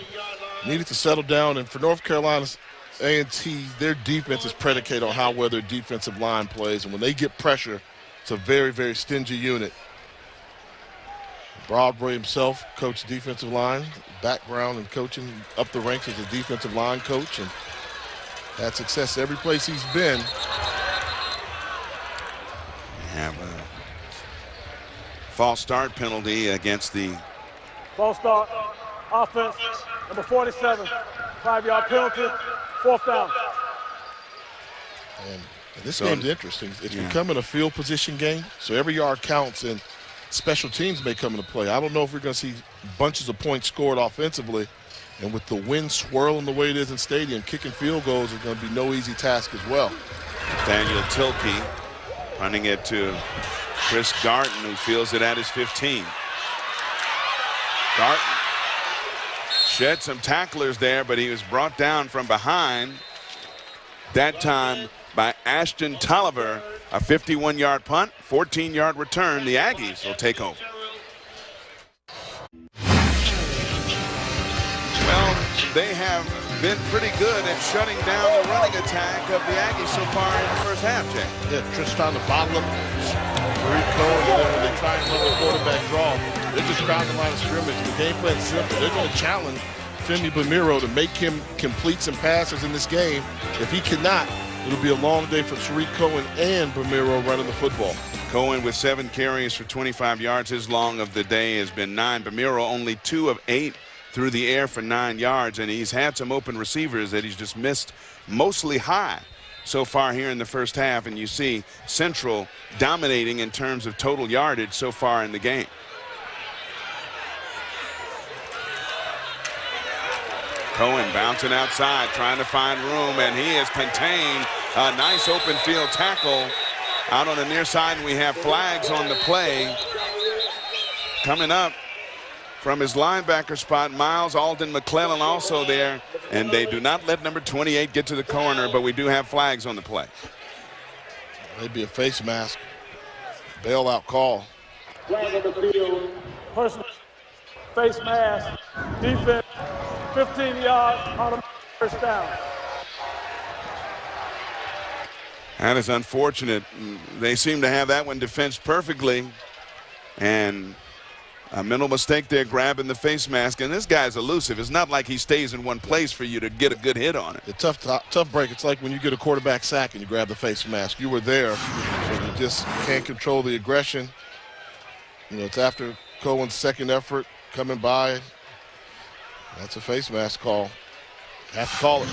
needed to settle down. And for North Carolina's A&T, their defense is predicated on how well their defensive line plays. And when they get pressure, it's a very, very stingy unit. Broadway himself coached defensive line, background in coaching up the ranks as a defensive line coach, and had success every place he's been.
Have a false start penalty against the
False start, offense, number 47, 5-yard penalty, 4th down.
And this game's interesting. It's becoming a field position game, so every yard counts, and special teams may come into play. I don't know if we're going to see bunches of points scored offensively, and with the wind swirling the way it is in stadium, kicking field goals is going to be no easy task as well.
Daniel Tilkey running it to Chris Garton, who fields it at his 15. Garton shed some tacklers there, but he was brought down from behind, that time by Ashton Tolliver. A 51-yard punt, 14-yard return. The Aggies will take over. Well, they have been pretty good at shutting down the running attack of the Aggies so far in the first half, Jay.
Yeah, Trish trying to bottle them. Marie Cohen, when they try and run the quarterback draw, they're just crowding the line of scrimmage. The game plan's simple. They're going to challenge Femi Bamiro to make him complete some passes in this game. If he cannot, it'll be a long day for Tariq Cohen and Bamiro running the football.
Cohen with 7 carries for 25 yards. His long of the day has been 9. Bamiro only 2 of 8 through the air for 9 yards, and he's had some open receivers that he's just missed mostly high so far here in the first half, and you see Central dominating in terms of total yardage so far in the game. Cohen bouncing outside, trying to find room, and he is contained. A nice open field tackle out on the near side, and we have flags on the play. Coming up from his linebacker spot, Miles Alden McClellan also there, and they do not let number 28 get to the corner, but we do have flags on the play.
Maybe a face mask. Bailout call.
Flag on the field, personal face mask, defense. 15 yards on a first down.
That is unfortunate. They seem to have that one defensed perfectly. And a mental mistake there, grabbing the face mask. And this guy's elusive. It's not like he stays in one place for you to get a good hit on it.
The tough break. It's like when you get a quarterback sack and you grab the face mask. You were there, so you just can't control the aggression. It's after Cohen's second effort coming by. That's a face mask call. Have to call it.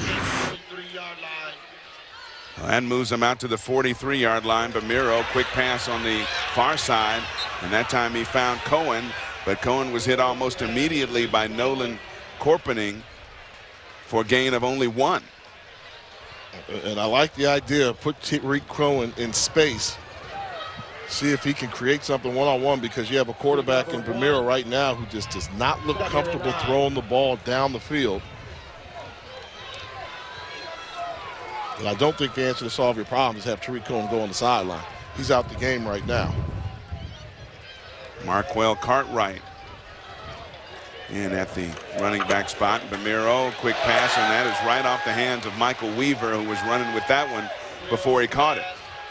Well, that moves him out to the 43-yard line. Bamiro, quick pass on the far side, and that time he found Cohen, but Cohen was hit almost immediately by Nolan Corpening for a gain of only 1.
And I like the idea of put Tariq Cohen in space. See if he can create something one-on-one, because you have a quarterback in Bamiro right now who just does not look comfortable throwing the ball down the field. And I don't think the answer to solve your problem is have Tariq Cohen go on the sideline. He's out the game right now.
Marquell Cartwright in at the running back spot. Bamiro, quick pass, and that is right off the hands of Michael Weaver, who was running with that one before he caught it.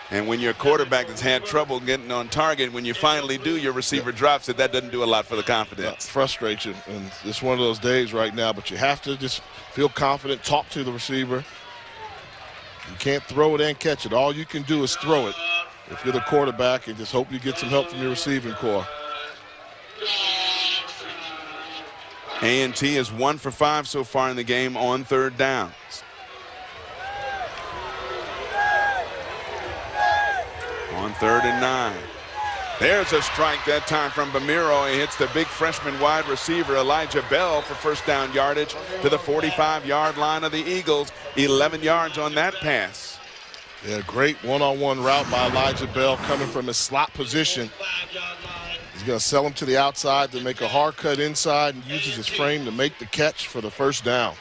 And when you're a quarterback that's had trouble getting on target, when you finally do, your receiver drops it. That doesn't do a lot for the confidence.
Frustrates you, and it's one of those days right now, but you have to just feel confident, talk to the receiver. You can't throw it and catch it. All you can do is throw it if you're the quarterback, and just hope you get some help from your receiving core.
A&T is 1 for 5 so far in the game on third downs. On 3rd and 9. There's a strike that time from Bamiro. He hits the big freshman wide receiver Elijah Bell for first down yardage to the 45-yard line of the Eagles. 11 yards on that pass.
Yeah, great one-on-one route by Elijah Bell coming from his slot position. He's going to sell him to the outside to make a hard cut inside and uses his frame to make the catch for the first down.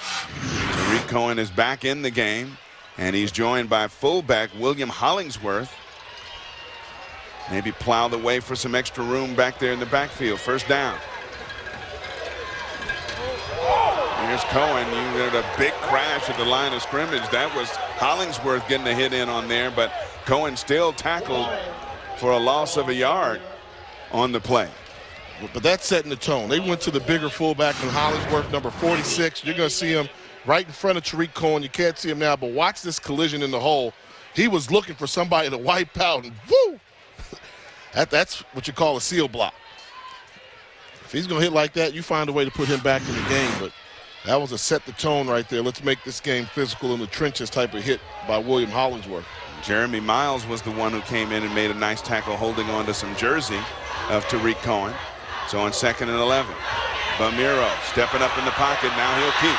Tariq Cohen is back in the game, and he's joined by fullback William Hollingsworth. Maybe plow the way for some extra room back there in the backfield. First down. Here's Cohen. You had a big crash at the line of scrimmage. That was Hollingsworth getting a hit in on there, but Cohen still tackled for a loss of a yard on the play.
But that's setting the tone. They went to the bigger fullback in Hollingsworth, number 46. You're going to see him right in front of Tariq Cohen. You can't see him now, but watch this collision in the hole. He was looking for somebody to wipe out, and woo! That's what you call a seal block. If he's going to hit like that, you find a way to put him back in the game, but that was a set the tone right there. Let's make this game physical in the trenches type of hit by William Hollingsworth.
Jeremy Miles was the one who came in and made a nice tackle holding on to some jersey of Tariq Cohen. So on 2nd and 11, Bamiro stepping up in the pocket. Now he'll keep.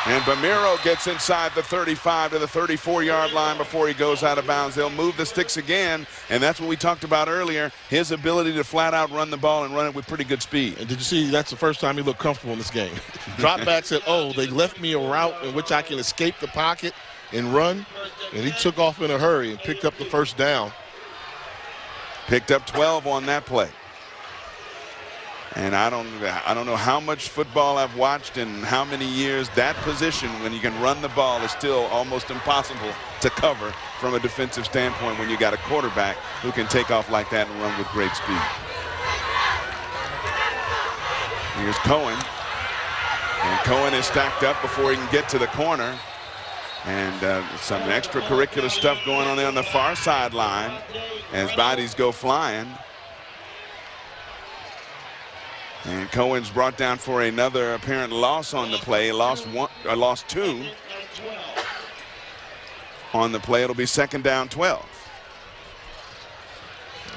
And Bamiro gets inside the 35 to the 34-yard line before he goes out of bounds. They'll move the sticks again, and that's what we talked about earlier, his ability to flat out run the ball and run it with pretty good speed.
And did you see that's the first time he looked comfortable in this game? Drop back, said, oh, they left me a route in which I can escape the pocket and run, and he took off in a hurry and picked up the first down.
Picked up 12 on that play. And I don't know how much football I've watched and how many years that position, when you can run the ball, is still almost impossible to cover from a defensive standpoint when you got a quarterback who can take off like that and run with great speed. Here's Cohen. And Cohen is stacked up before he can get to the corner. And some extracurricular stuff going on there on the far sideline as bodies go flying. And Cohen's brought down for another apparent loss on the play. Lost 2 on the play. It'll be 2nd down 12.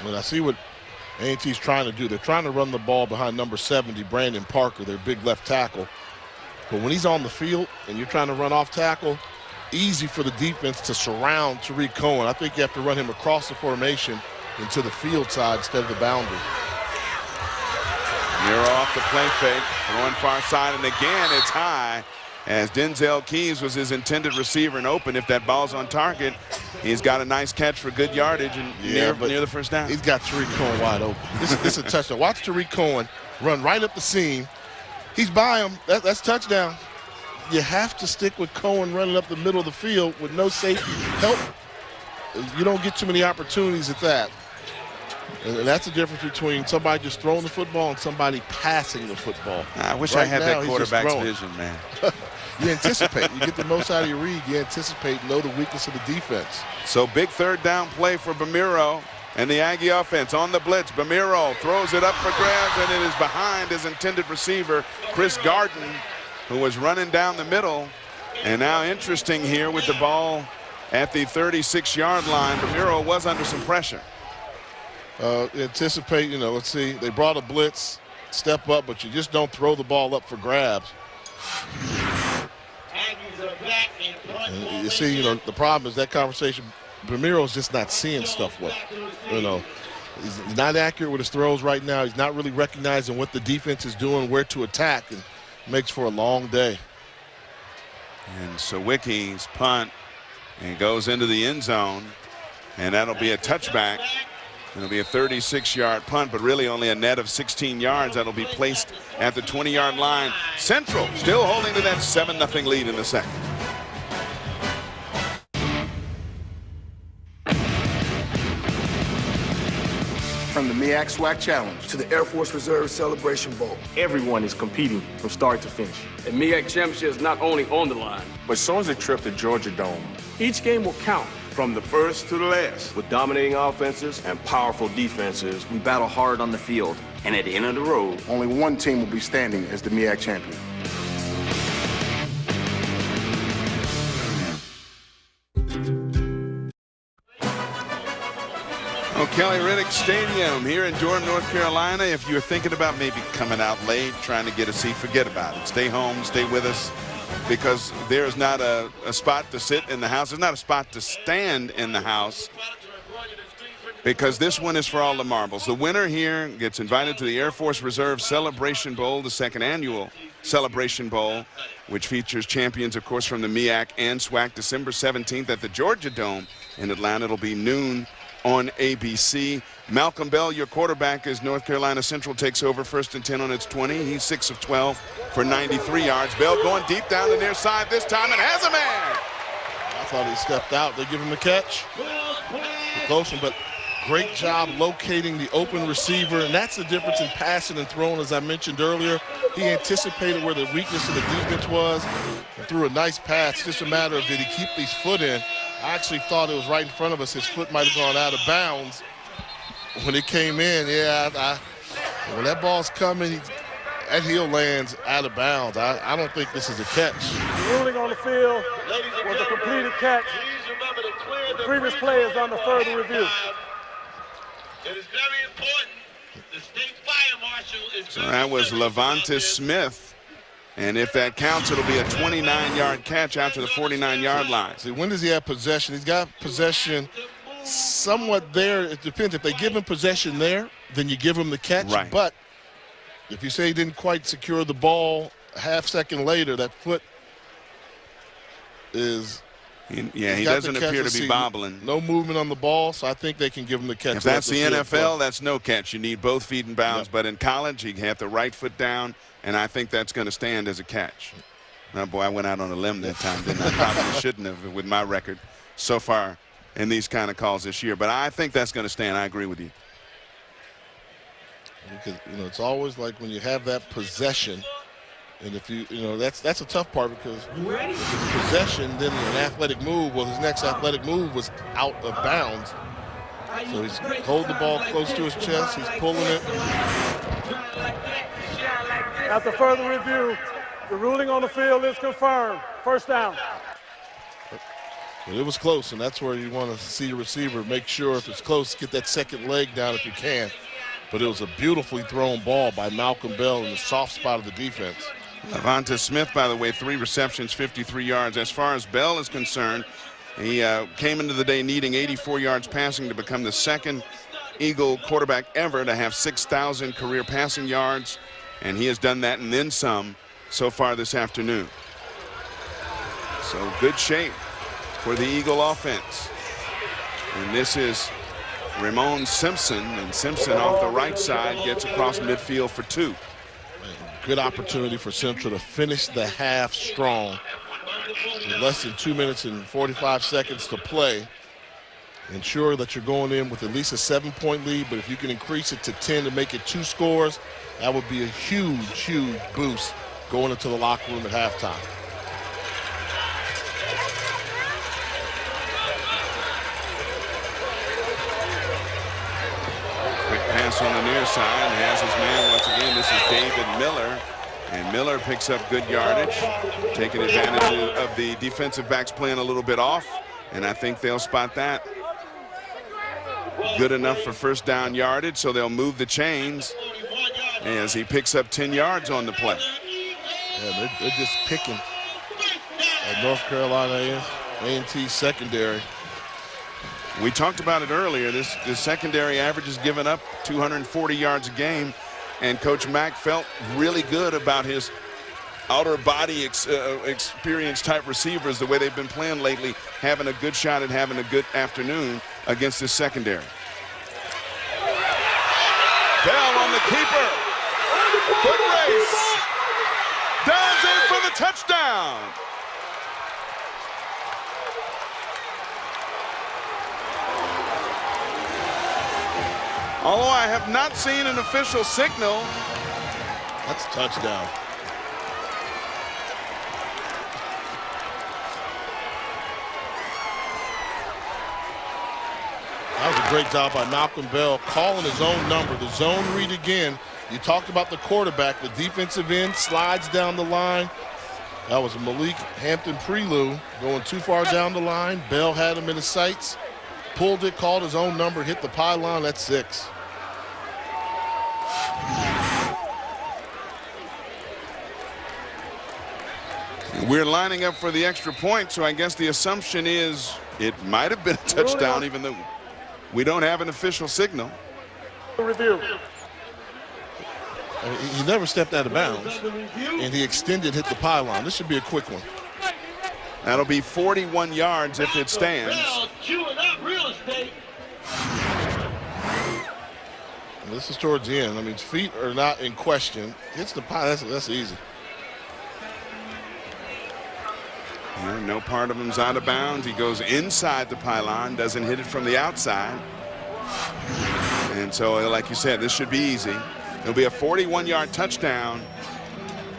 Well, I see what A&T's trying to do. They're trying to run the ball behind number 70, Brandon Parker, their big left tackle. But when he's on the field and you're trying to run off tackle, easy for the defense to surround Tariq Cohen. I think you have to run him across the formation into the field side instead of the boundary.
You're off the play fake, throwing far side, and again it's high as Denzel Keys was his intended receiver and open. If that ball's on target, he's got a nice catch for good yardage and near the first down.
He's got Tariq Cohen wide open. This is a touchdown. Watch Tariq Cohen run right up the seam. He's by him. That's touchdown. You have to stick with Cohen running up the middle of the field with no safety help. You don't get too many opportunities at that. And that's the difference between somebody just throwing the football and somebody passing the football.
I wish I had that quarterback's vision, man.
You anticipate. You get the most out of your read. You anticipate, know the weakness of the defense.
So big third down play for Bamiro and the Aggie offense on the blitz. Bamiro throws it up for grabs, and it is behind his intended receiver, Chris Garden, who was running down the middle. And now interesting here with the ball at the 36-yard line. Bamiro was under some pressure.
Anticipate, let's see. They brought a blitz, step up, but you just don't throw the ball up for grabs. And you see, the problem is that conversation, Bamiro's just not seeing stuff well. He's not accurate with his throws right now. He's not really recognizing what the defense is doing, where to attack, and makes for a long day.
And Sawicki's punt and goes into the end zone, and that'll be a touchback. It'll be a 36-yard punt, but really only a net of 16 yards. That'll be placed at the 20-yard line. Central still holding to that 7-0 lead in the second.
From the MEAC SWAC Challenge to the Air Force Reserve Celebration Bowl, everyone is competing from start to finish.
The MEAC Championship is not only on the line,
but so is a trip to Georgia Dome.
Each game will count.
From the first to the last. With dominating offenses and powerful defenses,
we battle hard on the field.
And at the end of the road,
only one team will be standing as the MEAC champion.
O'Kelly Riddick Stadium here in Durham, North Carolina. If you're thinking about maybe coming out late, trying to get a seat, forget about it. Stay home, stay with us. Because there's not a spot to sit in the house. There's not a spot to stand in the house, because this one is for all the marbles. The winner here gets invited to the Air Force Reserve Celebration Bowl, the second annual Celebration Bowl, which features champions, of course, from the MEAC and SWAC, December 17th at the Georgia Dome in Atlanta. It'll be noon on ABC. Malcolm Bell, your quarterback, as North Carolina Central takes over 1st and 10 on its 20. He's 6 of 12 for 93 yards. Bell going deep down the near side this time and has a man.
I thought he stepped out. They give him the catch. Close one, but great job locating the open receiver, and that's the difference in passing and throwing, as I mentioned earlier. He anticipated where the weakness of the defense was and threw a nice pass. Just a matter of, did he keep his foot in? I actually thought it was right in front of us. His foot might have gone out of bounds when it came in. When that ball's coming, that heel lands out of bounds. I don't think this is a catch.
The ruling on the field was a completed catch. The previous play is under further review.
It is very important. The state fire marshal is.
So that was Levantis Smith. And if that counts, it'll be a 29-yard catch out to the 49-yard line.
See, when does he have possession? He's got possession somewhat there. It depends. If they give him possession there, then you give him the catch.
Right.
But if you say he didn't quite secure the ball a half second later, that foot is...
he doesn't appear to be bobbling.
No movement on the ball, so I think they can give him the catch.
If that's the NFL, that's no catch. You need both feet in bounds. Yep. But in college, he had the right foot down, and I think that's going to stand as a catch. Oh, boy, I went out on a limb that time, didn't I? Probably shouldn't have with my record so far in these kind of calls this year. But I think that's going to stand. I agree with you.
Because, it's always like when you have that possession, and if that's a tough part, because possession, then an athletic move. Well, his next athletic move was out of bounds. So he's holding the ball close to his chest. He's pulling it.
After further review, the ruling on the field is confirmed. First down.
But it was close, and that's where you want to see your receiver make sure if it's close, get that second leg down if you can. But it was a beautifully thrown ball by Malcolm Bell in the soft spot of the defense.
Levantis Smith, by the way, 3 receptions, 53 yards. As far as Bell is concerned, he came into the day needing 84 yards passing to become the second Eagle quarterback ever to have 6,000 career passing yards, and he has done that and then some so far this afternoon. So good shape for the Eagle offense. And this is Ramon Simpson, and Simpson off the right side gets across midfield for 2.
Good opportunity for Central to finish the half strong. With less than 2 minutes and 45 seconds to play. Ensure that you're going in with at least a 7-point lead, but if you can increase it to 10 to make it 2 scores, that would be a huge, huge boost going into the locker room at halftime.
the near side, has his man once again. This is David Miller. And Miller picks up good yardage, taking advantage of the defensive backs playing a little bit off. And I think they'll spot that. Good enough for first down yardage, so they'll move the chains as he picks up 10 yards on the play.
Yeah, they're just picking at North Carolina A&T secondary.
We talked about it earlier. This secondary average is giving up 240 yards a game, and Coach Mack felt really good about his outer body experience type receivers, the way they've been playing lately, having a good shot at having a good afternoon against this secondary. Bell on the keeper. Foot race. Dives in for the touchdown. Although I have not seen an official signal.
That's a touchdown. That was a great job by Malcolm Bell, calling his own number. The zone read again. You talked about the quarterback. The defensive end slides down the line. That was Malik Hampton-Prelue going too far down the line. Bell had him in his sights, pulled it, called his own number, hit the pylon. That's 6.
We're lining up for the extra point, so I guess the assumption is it might have been a touchdown, even though we don't have an official signal.
Review.
He never stepped out of bounds, and he extended, hit the pylon. This should be a quick one.
That'll be 41 yards if it stands.
This is towards the end. I mean, feet are not in question. Hits the pylon. That's easy.
No part of him's out of bounds. He goes inside the pylon, doesn't hit it from the outside. And so, like you said, this should be easy. It'll be a 41-yard touchdown.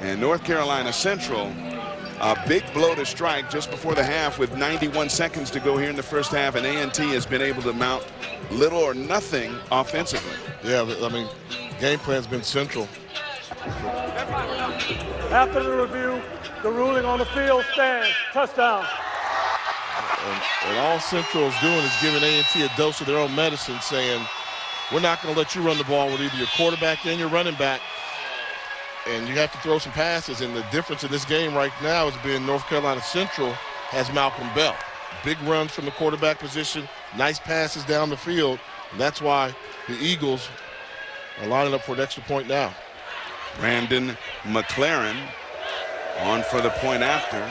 And North Carolina Central, a big blow to strike just before the half with 91 seconds to go here in the first half. And A&T has been able to mount little or nothing offensively.
Yeah, I mean, the game plan's been Central.
After the review, the ruling on the field stands. Touchdown.
And all Central is doing is giving A&T a dose of their own medicine, saying, we're not going to let you run the ball with either your quarterback and your running back. And you have to throw some passes. And the difference in this game right now has been North Carolina Central has Malcolm Bell. Big runs from the quarterback position, nice passes down the field. And that's why the Eagles are lining up for an extra point now.
Brandon McLaren on for the point after.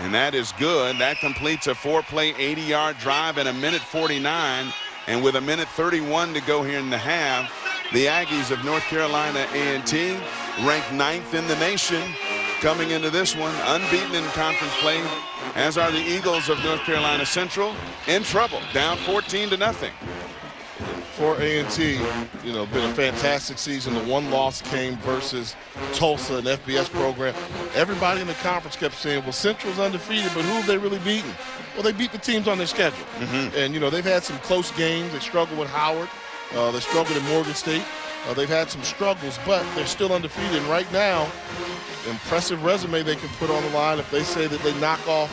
And that is good. That completes a 4-play, 80-yard drive in 1:49. And with 1:31 to go here in the half, the Aggies of North Carolina A&T ranked 9th in the nation coming into this one, unbeaten in conference play, as are the Eagles of North Carolina Central, in trouble, down 14-0.
For A&T, been a fantastic season. The one loss came versus Tulsa, an FBS program. Everybody in the conference kept saying, well, Central's undefeated, but who have they really beaten? Well, they beat the teams on their schedule. And, they've had some close games. They struggled with Howard. They struggled at Morgan State. They've had some struggles, but they're still undefeated. And right now, impressive resume they can put on the line if they say that they knock off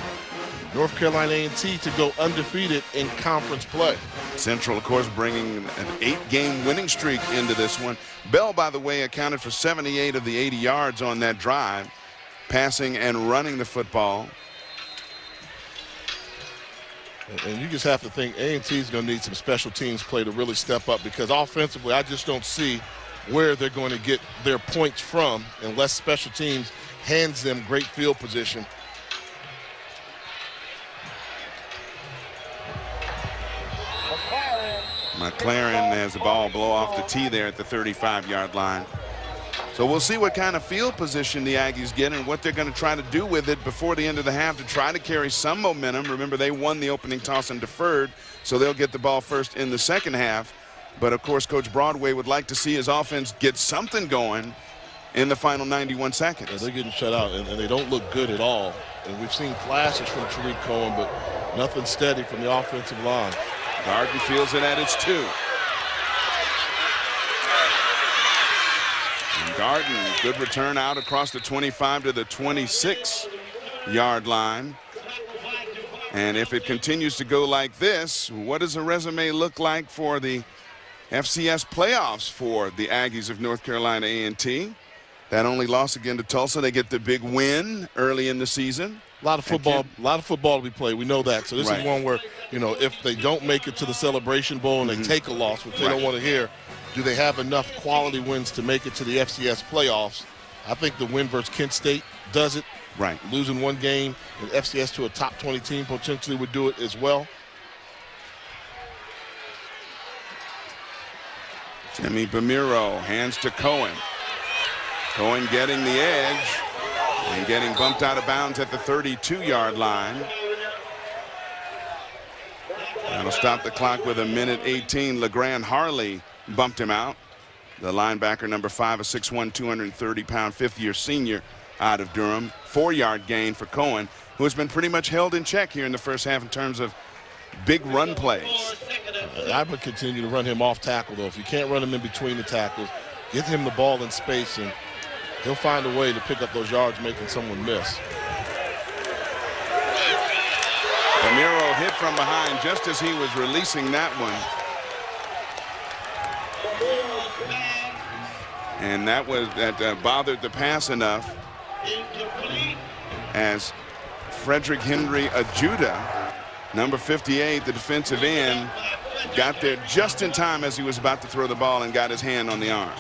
North Carolina A&T to go undefeated in conference play.
Central, of course, bringing an 8-game winning streak into this one. Bell, by the way, accounted for 78 of the 80 yards on that drive, passing and running the football.
And you just have to think A&T is going to need some special teams play to really step up, because offensively, I just don't see where they're going to get their points from unless special teams hands them great field position.
McLaren has the ball blow off the tee there at the 35-yard line. So we'll see what kind of field position the Aggies get and what they're going to try to do with it before the end of the half to try to carry some momentum. Remember, they won the opening toss and deferred, so they'll get the ball first in the second half. But, of course, Coach Broadway would like to see his offense get something going in the final 91 seconds.
Yeah, they're getting shut out, and they don't look good at all. And we've seen flashes from Tariq Cohen, but nothing steady from the offensive line.
Garden feels it at its 2. Garden, good return out across the 25 to the 26-yard line. And if it continues to go like this, what does the resume look like for the FCS playoffs for the Aggies of North Carolina A&T? That only loss again to Tulsa. They get the big win early in the season.
A lot of football to be played. We know that. So this is one where, you know, if they don't make it to the Celebration Bowl and they take a loss, which they don't want to hear, do they have enough quality wins to make it to the FCS playoffs? I think the win versus Kent State does it.
Right.
Losing one game in FCS to a top 20 team potentially would do it as well.
Timmy Bamiro hands to Cohen. Cohen getting the edge and getting bumped out of bounds at the 32-yard line. That'll stop the clock with 1:18. LeGrand Harley bumped him out. The linebacker, number 5, a 6'1", 230-pound fifth-year senior out of Durham. 4-yard gain for Cohen, who has been pretty much held in check here in the first half in terms of big run plays.
I would continue to run him off tackle, though. If you can't run him in between the tackles, get him the ball in space, and he'll find a way to pick up those yards, making someone miss.
Ramiro hit from behind just as he was releasing that one. And that bothered the pass enough as Frederick Henry Ajuda, number 58, the defensive end, got there just in time as he was about to throw the ball and got his hand on the arm.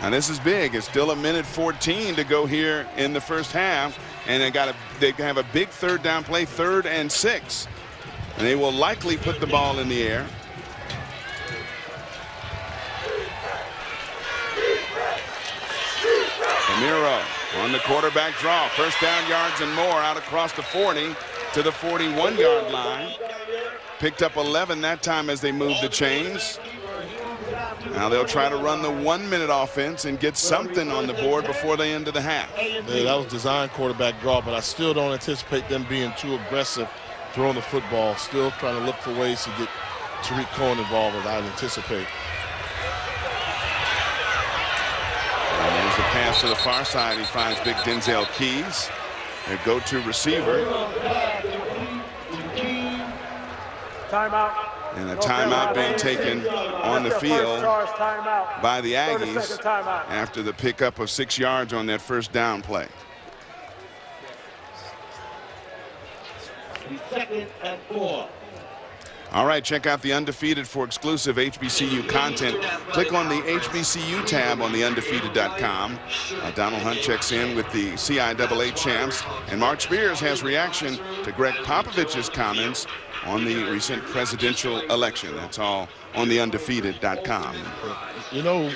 Now this is big. It's still 1:14 to go here in the first half, and they have a big third down play, 3rd and 6, and they will likely put the ball in the air. Ramiro on the quarterback draw. First down yards and more out across the 40 to the 41-yard line. Picked up 11 that time as they moved the chains. Now they'll try to run the 1-minute offense and get something on the board before they end of the half.
Yeah, that was design quarterback draw, but I still don't anticipate them being too aggressive throwing the football. Still trying to look for ways to get Tariq Cohen involved, as I'd anticipate.
And there's the pass to the far side. He finds big Denzel Keys, their go-to receiver.
Timeout.
And a timeout being taken on the field by the Aggies after the pickup of 6 yards on that first down play.
2nd and 4.
All right, check out The Undefeated for exclusive HBCU content. Click on the HBCU tab on theundefeated.com. Donald Hunt checks in with the CIAA champs, and Mark Spears has reaction to Greg Popovich's comments on the recent presidential election. That's all on theundefeated.com.
You know,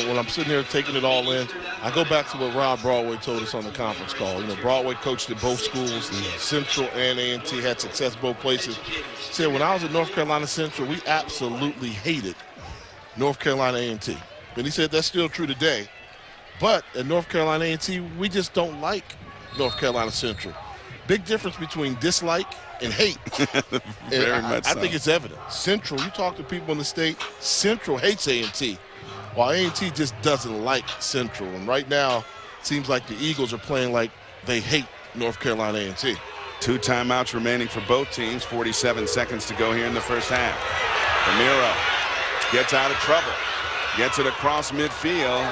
when I'm sitting here taking it all in, I go back to what Rob Broadway told us on the conference call. You know, Broadway coached at both schools, Central and A&T, had success both places. He said, when I was at North Carolina Central, we absolutely hated North Carolina A&T. And he said that's still true today. But at North Carolina A&T, we just don't like North Carolina Central. Big difference between dislike and hate.
Very much so.
I think it's evident. Central, you talk to people in the state, Central hates A&T, while A&T just doesn't like Central. And right now, it seems like the Eagles are playing like they hate North Carolina A&T.
2 timeouts remaining for both teams. 47 seconds to go here in the first half. Ramiro gets out of trouble, gets it across midfield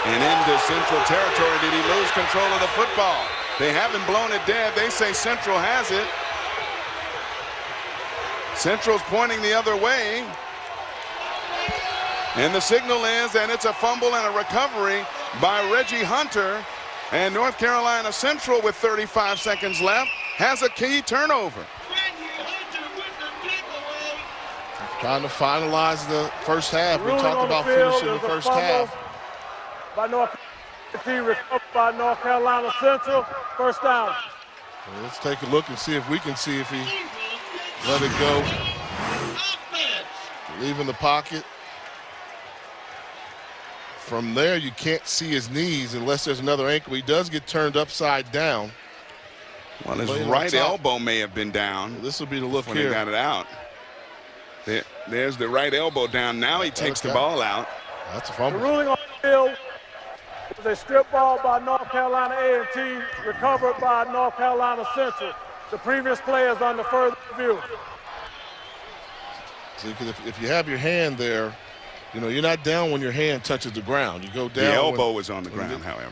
and into Central territory. Did he lose control of the football? They haven't blown it dead. They say Central has it. Central's pointing the other way. And the signal is that it's a fumble and a recovery by Reggie Hunter. And North Carolina Central, with 35 seconds left, has a key turnover.
Trying to finalize the first half. We talked about finishing the first half.
By North by North Carolina Central, first down.
Well, let's take a look and see if we can see if he let it go. Leaving the pocket. From there, you can't see his knees unless there's another ankle. He does get turned upside down.
Well, his right elbow may have been down.
This will be the look
when
here.
They got it out. There's the right elbow down. Now he takes the ball out.
That's a
The
fumble.
ruling on the field was a strip ball by North Carolina A&T, recovered by North Carolina Central. The previous play is under further review.
See, 'cause if you have your hand there, you know, you're not down when your hand touches the ground. You go down.
The elbow was on the ground, however.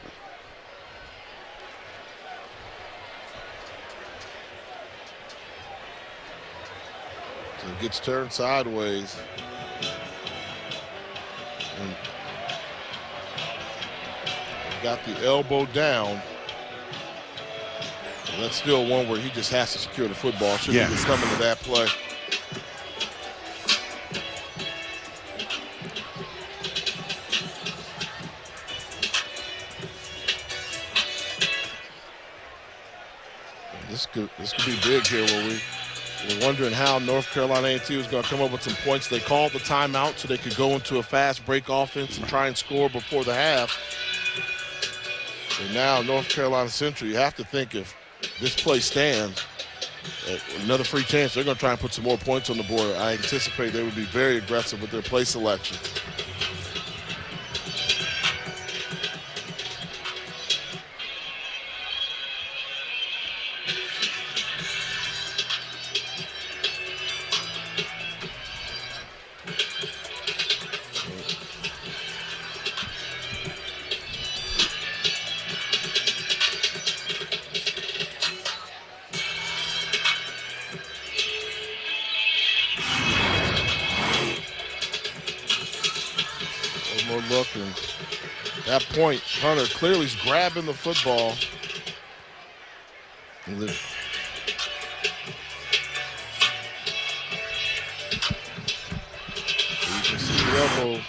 So it gets turned sideways. And got the elbow down. And that's still one where he just has to secure the football. Shouldn't even come into that play. This could be big here where we're wondering how North Carolina A&T was going to come up with some points. They called the timeout so they could go into a fast break offense and try and score before the half. And now North Carolina Central, you have to think if this play stands, another free chance, they're going to try and put some more points on the board. I anticipate they would be very aggressive with their play selection. Look, and at that point, Hunter clearly is grabbing the football. And you can see the elbow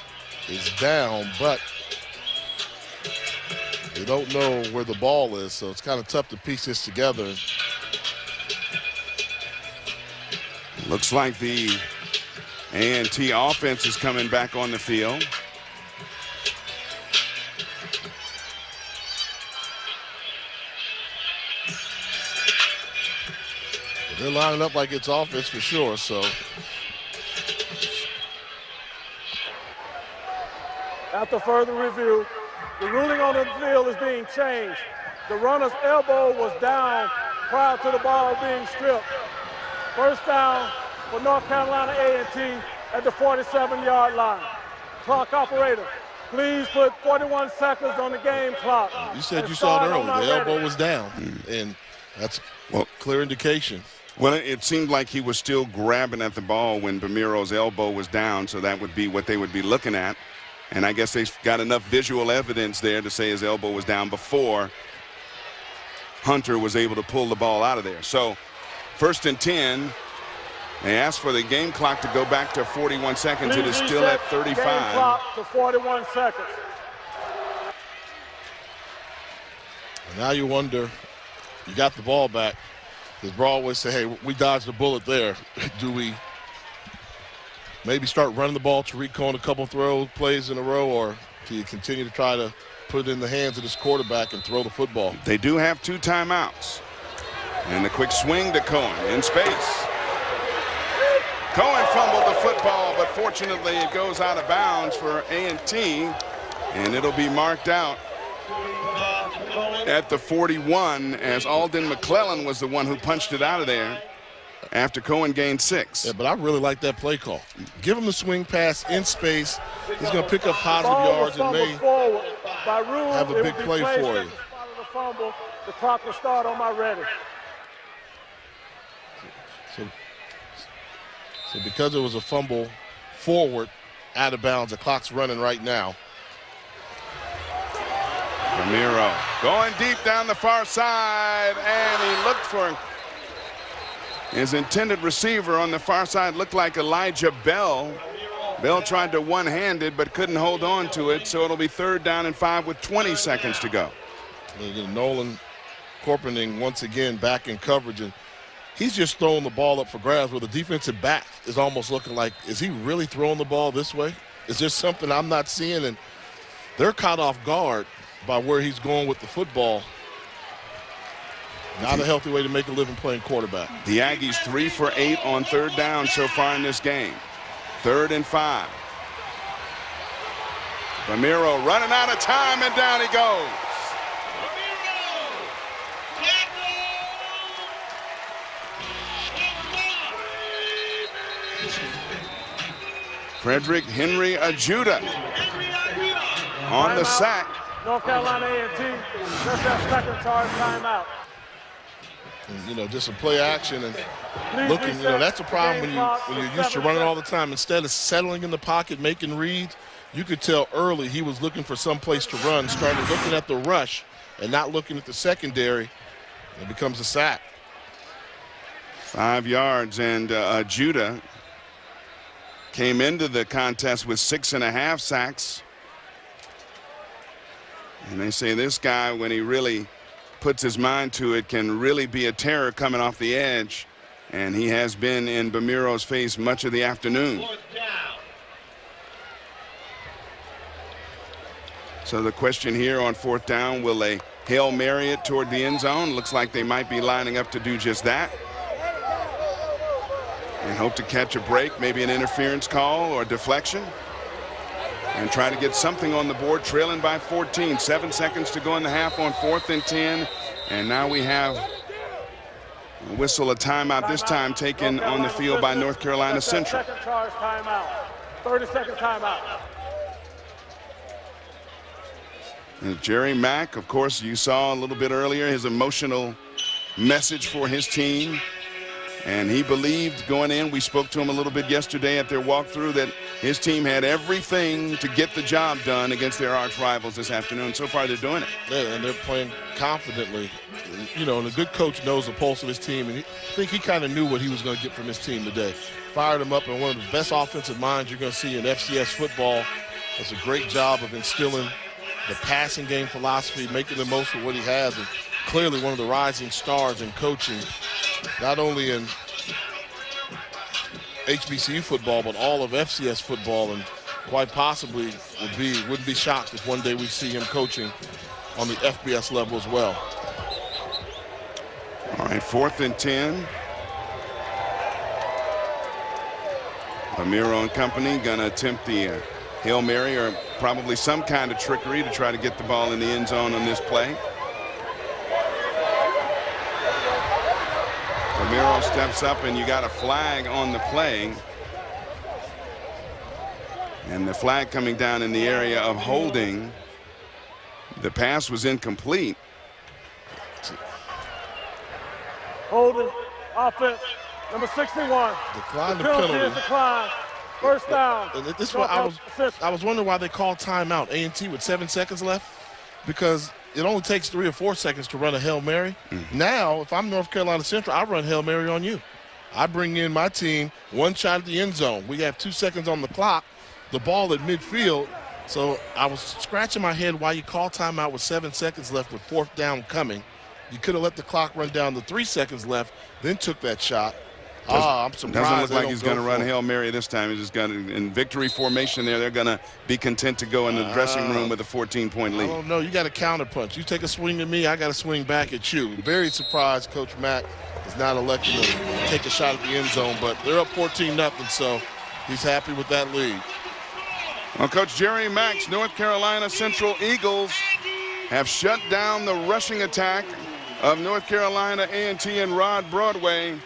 is down, but they don't know where the ball is, so it's kind of tough to piece this together.
Looks like the A&T offense is coming back on the field.
They're lining up like it's offense for sure, so.
After further review, the ruling on the field is being changed. The runner's elbow was down prior to the ball being stripped. First down for North Carolina A&T at the 47-yard line. Clock operator, please put 41 seconds on the game clock.
You said you saw it earlier. The elbow was down, and that's a clear indication.
Well, it seemed like he was still grabbing at the ball when Bamiro's elbow was down, so that would be what they would be looking at. And I guess they've got enough visual evidence there to say his elbow was down before Hunter was able to pull the ball out of there. So 1st and 10. They asked for the game clock to go back to 41 seconds. It is still at 35.
Game clock to 41 seconds.
And now you wonder, you got the ball back. Because Bro always say, hey, we dodged a bullet there. Do we maybe start running the ball to Tariq Cohen a couple plays in a row, or do you continue to try to put it in the hands of this quarterback and throw the football?
They do have 2 timeouts. And the quick swing to Cohen in space. Cohen fumbled the football, but fortunately it goes out of bounds for A&T, and it'll be marked out at the 41 as Alden McClellan was the one who punched it out of there after Cohen gained 6.
Yeah, but I really like that play call. Give him the swing pass in space. He's going to pick up positive yards and may have a big play for you.
The clock will start on my ready.
So because it was a fumble forward, out of bounds, the clock's running right now.
Bamiro going deep down the far side, and he looked for his intended receiver on the far side. Looked like Elijah Bell. Bell tried to one-handed but couldn't hold on to it, so it'll be 3rd down and 5 with 20 seconds to go.
Nolan Corpening once again back in coverage, and he's just throwing the ball up for grabs where the defensive back is almost looking like, is he really throwing the ball this way? Is there something I'm not seeing? And they're caught off guard by where he's going with the football. Not a healthy way to make a living playing quarterback.
The Aggies 3 for 8 on 3rd down so far in this game. 3rd and 5. Ramiro running out of time, and down he goes. Frederick Henry Ajuda on the sack.
North Carolina A&T, just that second charge timeout.
You know, just a play action and looking, you know, that's a problem when you're used to running all the time. Instead of settling in the pocket, making reads, you could tell early he was looking for some place to run, started looking at the rush and not looking at the secondary. It becomes a sack.
5 yards, and Ajuda came into the contest with 6.5 sacks. And they say this guy, when he really puts his mind to it, can really be a terror coming off the edge. And he has been in Bamiro's face much of the afternoon. So the question here on 4th down, will they Hail Mary it toward the end zone? Looks like they might be lining up to do just that. And hope to catch a break, maybe an interference call or deflection. And try to get something on the board, trailing by 14. 7 seconds to go in the half on 4th and 10. And now we have a whistle, a timeout, this time taken on the field by North Carolina Central.
Second charge timeout. 30-second timeout.
And Jerry Mack, of course, you saw a little bit earlier his emotional message for his team. And he believed going in, we spoke to him a little bit yesterday at their walkthrough, that his team had everything to get the job done against their arch rivals this afternoon. So far, they're doing it.
Yeah, and they're playing confidently. You know, and a good coach knows the pulse of his team, and I think he kind of knew what he was going to get from his team today. Fired him up, and one of the best offensive minds you're going to see in FCS football. Does a great job of instilling the passing game philosophy, making the most of what he has, and clearly one of the rising stars in coaching, not only in HBCU football, but all of FCS football, and quite possibly wouldn't be shocked if one day we see him coaching on the FBS level as well.
All right, 4th and 10. Ramiro and company gonna attempt the Hail Mary or probably some kind of trickery to try to get the ball in the end zone on this play. Ramiro steps up, and you got a flag on the play. And the flag coming down in the area of holding. The pass was incomplete.
Holding, offense, number 61.
Decline the penalty.
Is decline. First down.
And this is what I was wondering why they called timeout. A&T with 7 seconds left, because it only takes 3 or 4 seconds to run a Hail Mary. Now, if I'm North Carolina Central, I run Hail Mary on you. I bring in my team, one shot at the end zone. We have 2 seconds on the clock, the ball at midfield. So I was scratching my head why you call timeout with 7 seconds left with 4th down coming. You could have let the clock run down to 3 seconds left, then took that shot. I'm surprised.
Doesn't look like he's going to run Hail Mary this time. He's just got in victory formation there. They're going to be content to go in the dressing room with a 14-point lead.
I don't know. You got to counter punch. You take a swing at me, I got to swing back at you. Very surprised Coach Mack is not electing to take a shot at the end zone, but they're up 14-0, so he's happy with that lead.
Well, Coach Jerry Mack's North Carolina Central Eagles have shut down the rushing attack of North Carolina A&T and Rod Broadway.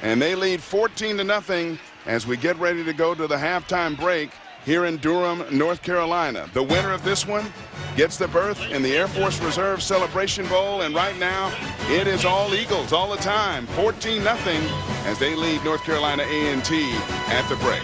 And they lead 14-0 as we get ready to go to the halftime break here in Durham, North Carolina. The winner of this one gets the berth in the Air Force Reserve Celebration Bowl. And right now, it is all Eagles all the time. 14-0 as they lead North Carolina A&T at the break.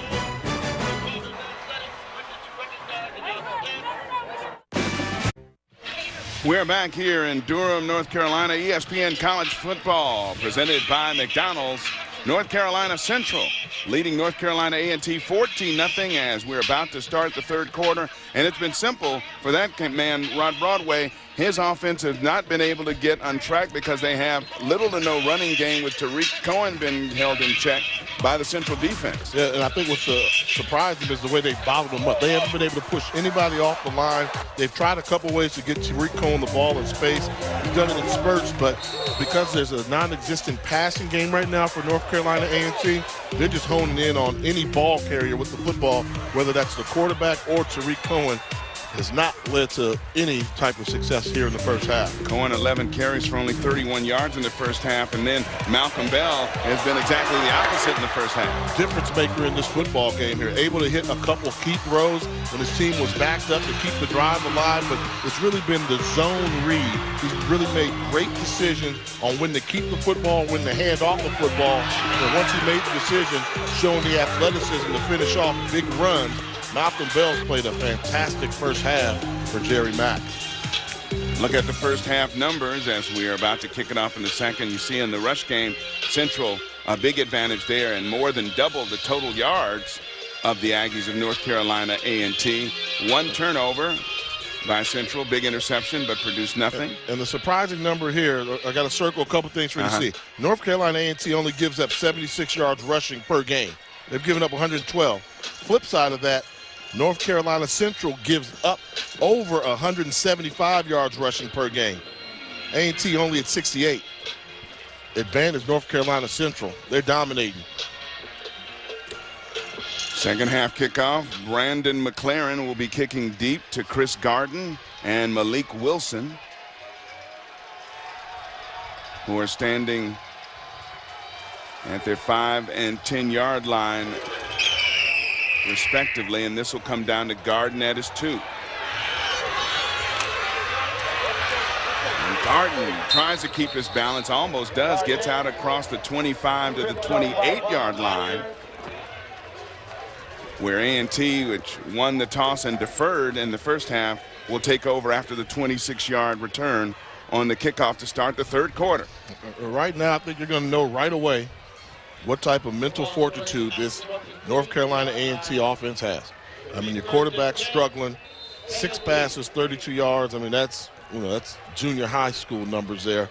We're back here in Durham, North Carolina. ESPN College Football presented by McDonald's. North Carolina Central leading North Carolina A&T 14-0 as we're about to start the 3rd quarter. And it's been simple for that man, Rod Broadway. his offense has not been able to get on track because they have little to no running game with Tariq Cohen been held in check by the Central defense.
Yeah, and I think what's surprising is the way they bottled them up. They haven't been able to push anybody off the line. They've tried a couple ways to get Tariq Cohen the ball in space. He's done it in spurts, but because there's a non-existent passing game right now for North Carolina A&T, they're just honing in on any ball carrier with the football, whether that's the quarterback or Tariq Cohen. Has not led to any type of success here in the first half.
Cohen 11 carries for only 31 yards in the first half, and then Malcolm Bell has been exactly the opposite in the first half.
Difference maker in this football game here, able to hit a couple key throws when his team was backed up to keep the drive alive, but it's really been the zone read. He's really made great decisions on when to keep the football, when to hand off the football, and once he made the decision, showing the athleticism to finish off big runs. Malcolm Bell's played a fantastic first half for Jerry Mack.
Look at the first half numbers as we are about to kick it off in the second. You see in the rush game, Central, a big advantage there and more than double the total yards of the Aggies of North Carolina A&T. One turnover by Central, big interception, but produced nothing.
And the surprising number here, I got to circle a couple things for you to see. North Carolina A&T only gives up 76 yards rushing per game. They've given up 112. Flip side of that, North Carolina Central gives up over 175 yards rushing per game. A&T only at 68. Advantage North Carolina Central. They're dominating.
Second half kickoff. Brandon McLaren will be kicking deep to Chris Garden and Malik Wilson, who are standing at their 5 and 10 yard line respectively, and this will come down to Garden at his 2. And Garden tries to keep his balance, almost does, gets out across the 25 to the 28 yard line, where A&T, which won the toss and deferred in the first half, will take over after the 26 yard return on the kickoff to start the third quarter.
Right now, I think you're going to know right away what type of mental fortitude this North Carolina A&T offense has. I mean, your quarterback's struggling, 6 passes, 32 yards. I mean, that's junior high school numbers there.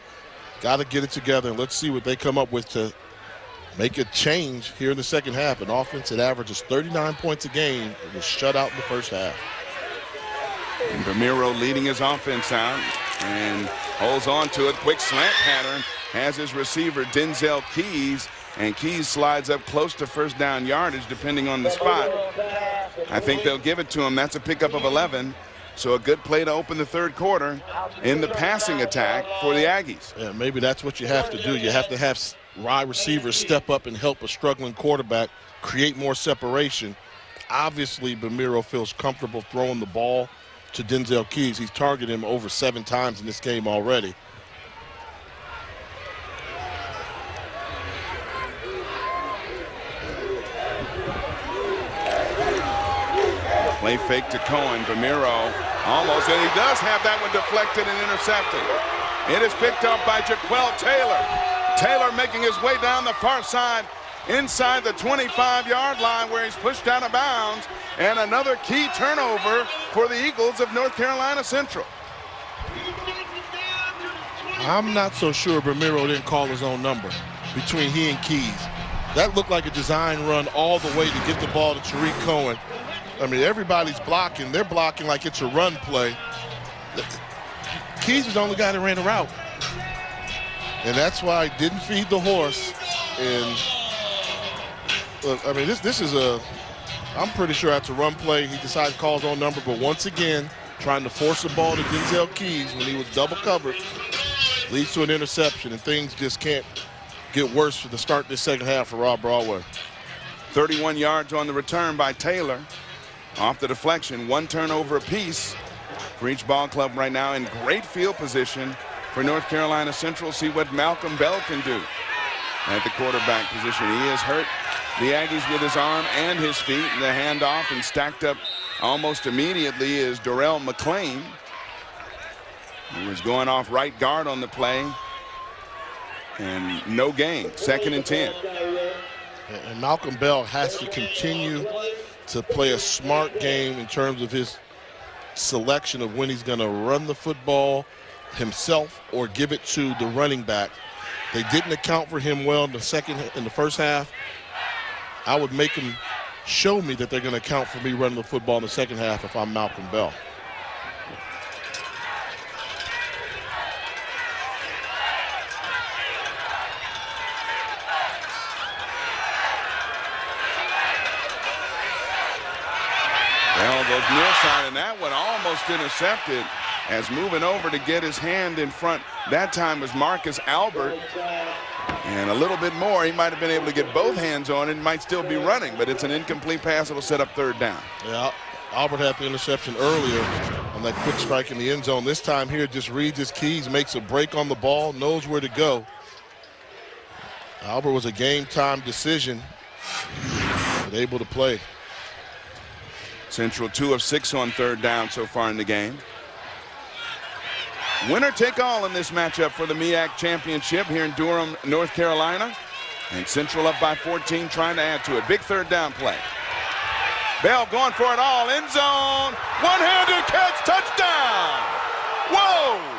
Got to get it together, and let's see what they come up with to make a change here in the second half. An offense that averages 39 points a game was shut out in the first half.
And Bamiro leading his offense out and holds on to it. Quick slant pattern, has his receiver Denzel Keys, and Keys slides up close to first down yardage depending on the spot. I think they'll give it to him. That's a pickup of 11. So a good play to open the third quarter in the passing attack for the Aggies.
Yeah, maybe that's what you have to do. You have to have wide receivers step up and help a struggling quarterback create more separation. Obviously, Bamiro feels comfortable throwing the ball to Denzel Keys. He's targeted him over 7 times in this game already.
Play fake to Cohen. Bamiro almost, and he does have that one deflected and intercepted. It is picked up by Jaquel Taylor. Taylor making his way down the far side inside the 25-yard line where he's pushed out of bounds, and another key turnover for the Eagles of North Carolina Central.
I'm not so sure Bamiro didn't call his own number between he and Keys. That looked like a design run all the way to get the ball to Tariq Cohen. I mean, everybody's blocking. They're blocking like it's a run play. Keys was the only guy that ran a route. And that's why he didn't feed the horse. And, look, I mean, this is I'm pretty sure that's a run play. He decided to call his own number. But once again, trying to force the ball to Denzel Keys when he was double covered leads to an interception. And things just can't get worse for the start of this second half for Rob Broadway.
31 yards on the return by Taylor. Off the deflection, 1 turnover apiece for each ball club right now, in great field position for North Carolina Central. See what Malcolm Bell can do at the quarterback position. He has hurt the Aggies with his arm and his feet. The handoff, and stacked up almost immediately is Darrell McClain, who was going off right guard on the play, and no gain. 2nd and 10.
And Malcolm Bell has to continue to play a smart game in terms of his selection of when he's going to run the football himself or give it to the running back. They didn't account for him well in the first half. I would make them show me that they're going to account for me running the football in the second half if I'm Malcolm Bell.
Well, goes near side, and that one almost intercepted as moving over to get his hand in front. That time was Marcus Albert. And a little bit more, he might have been able to get both hands on it and might still be running, but it's an incomplete pass that will set up third down.
Yeah, Albert had the interception earlier on that quick strike in the end zone. This time here, just reads his keys, makes a break on the ball, knows where to go. Albert was a game-time decision, but able to play.
Central 2 of 6 on third down so far in the game. Winner take all in this matchup for the MEAC championship here in Durham, North Carolina. And Central up by 14, trying to add to it. Big third down play. Bell going for it all, end zone. One-handed catch, touchdown. Whoa!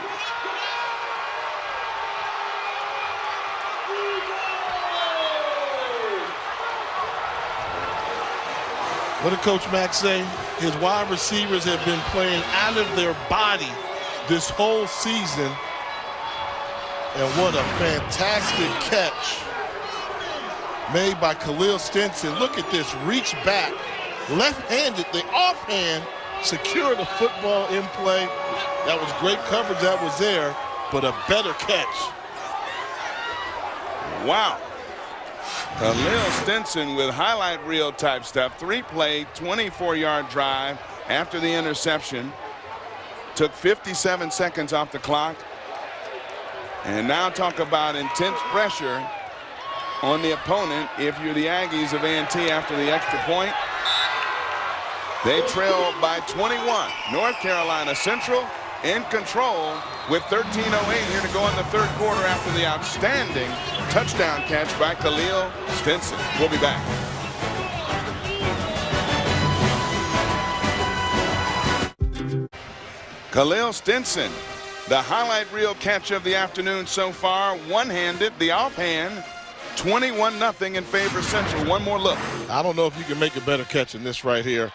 What did Coach Mack say? His wide receivers have been playing out of their body this whole season. And what a fantastic catch made by Khalil Stinson. Look at this, reach back, left-handed, the offhand, secure the football in play. That was great coverage that was there, but a better catch.
Wow. Khalil Stinson with highlight reel type stuff. 3-play, 24-yard drive after the interception. Took 57 seconds off the clock. And now talk about intense pressure on the opponent if you're the Aggies of A&T after the extra point. They trail by 21. North Carolina Central in control with 13:08 here to go in the third quarter after the outstanding touchdown catch by Khalil Stinson. We'll be back. Khalil Stinson, the highlight reel catch of the afternoon so far, one-handed, the offhand, 21-0 in favor of Central. One more look.
I don't know if you can make a better catch than this right here.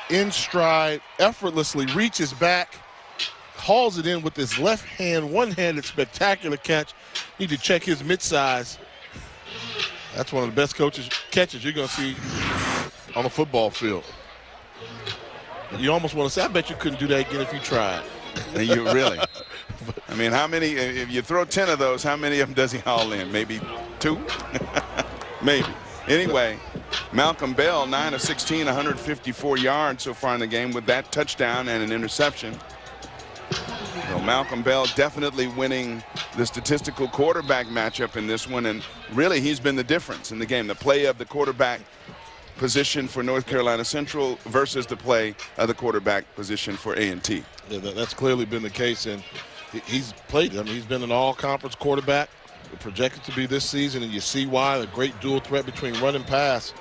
In stride, effortlessly reaches back, hauls it in with his left hand, one-handed spectacular catch. Need to check his mid-size. That's one of the best catches you're going to see on a football field. You almost want to say, I bet you couldn't do that again if you tried.
You really? I mean, how many, if you throw 10 of those, how many of them does he haul in? Maybe 2? Maybe. Anyway, Malcolm Bell, 9 of 16, 154 yards so far in the game with that touchdown and an interception. So Malcolm Bell definitely winning the statistical quarterback matchup in this one, and really he's been the difference in the game. The play of the quarterback position for North Carolina Central versus the play of the quarterback position for A&T.
Yeah, that's clearly been the case, and he's played. I mean, he's been an all-conference quarterback, projected to be this season, and you see why. A great dual threat between run and pass,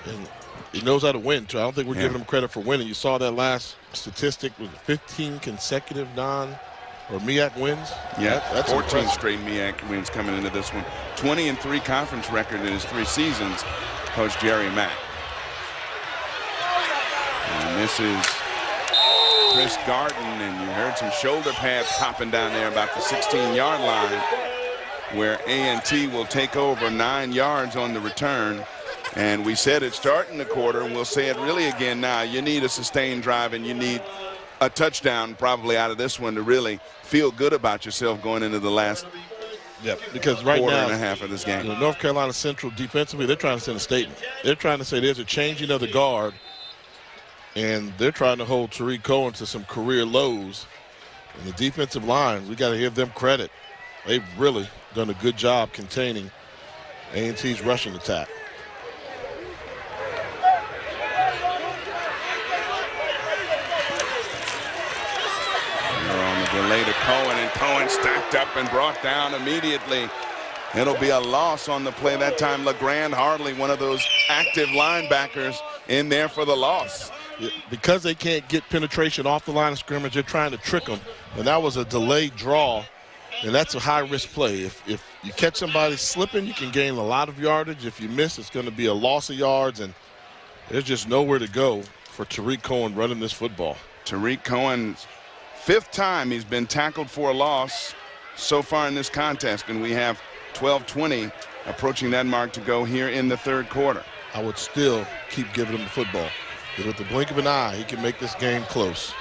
and he knows how to win too. I don't think we're giving him credit for winning. You saw that last statistic with 15 consecutive MEAC wins.
Yeah,
that's
14
impressive.
straight MEAC wins coming into this one. 20-3 conference record in his 3 seasons. Coach Jerry Mack. And this is Chris Garden, and you heard some shoulder pads popping down there about the 16-yard line, where A&T will take over 9 yards on the return. And we said it starting the quarter, and we'll say it really again now. You need a sustained drive, and you need a touchdown probably out of this one to really feel good about yourself going into the last
because right
quarter
now,
and a half of this game.
You know, North Carolina Central defensively, they're trying to send a statement. They're trying to say there's a changing of the guard, and they're trying to hold Tariq Cohen to some career lows. And the defensive line, we got to give them credit. They've really done a good job containing A&T's rushing attack.
Delay to Cohen, and Cohen stacked up and brought down immediately. It'll be a loss on the play. That time LeGrand Hardley, one of those active linebackers, in there for the loss.
because they can't get penetration off the line of scrimmage, they're trying to trick them. And that was a delayed draw, and that's a high-risk play. If you catch somebody slipping, you can gain a lot of yardage. If you miss, it's going to be a loss of yards, and there's just nowhere to go for Tariq Cohen running this football.
Tariq Cohen's 5th time he's been tackled for a loss so far in this contest, and we have 12-20 approaching that mark to go here in the 3rd quarter.
I would still keep giving him the football, because with the blink of an eye, he can make this game close.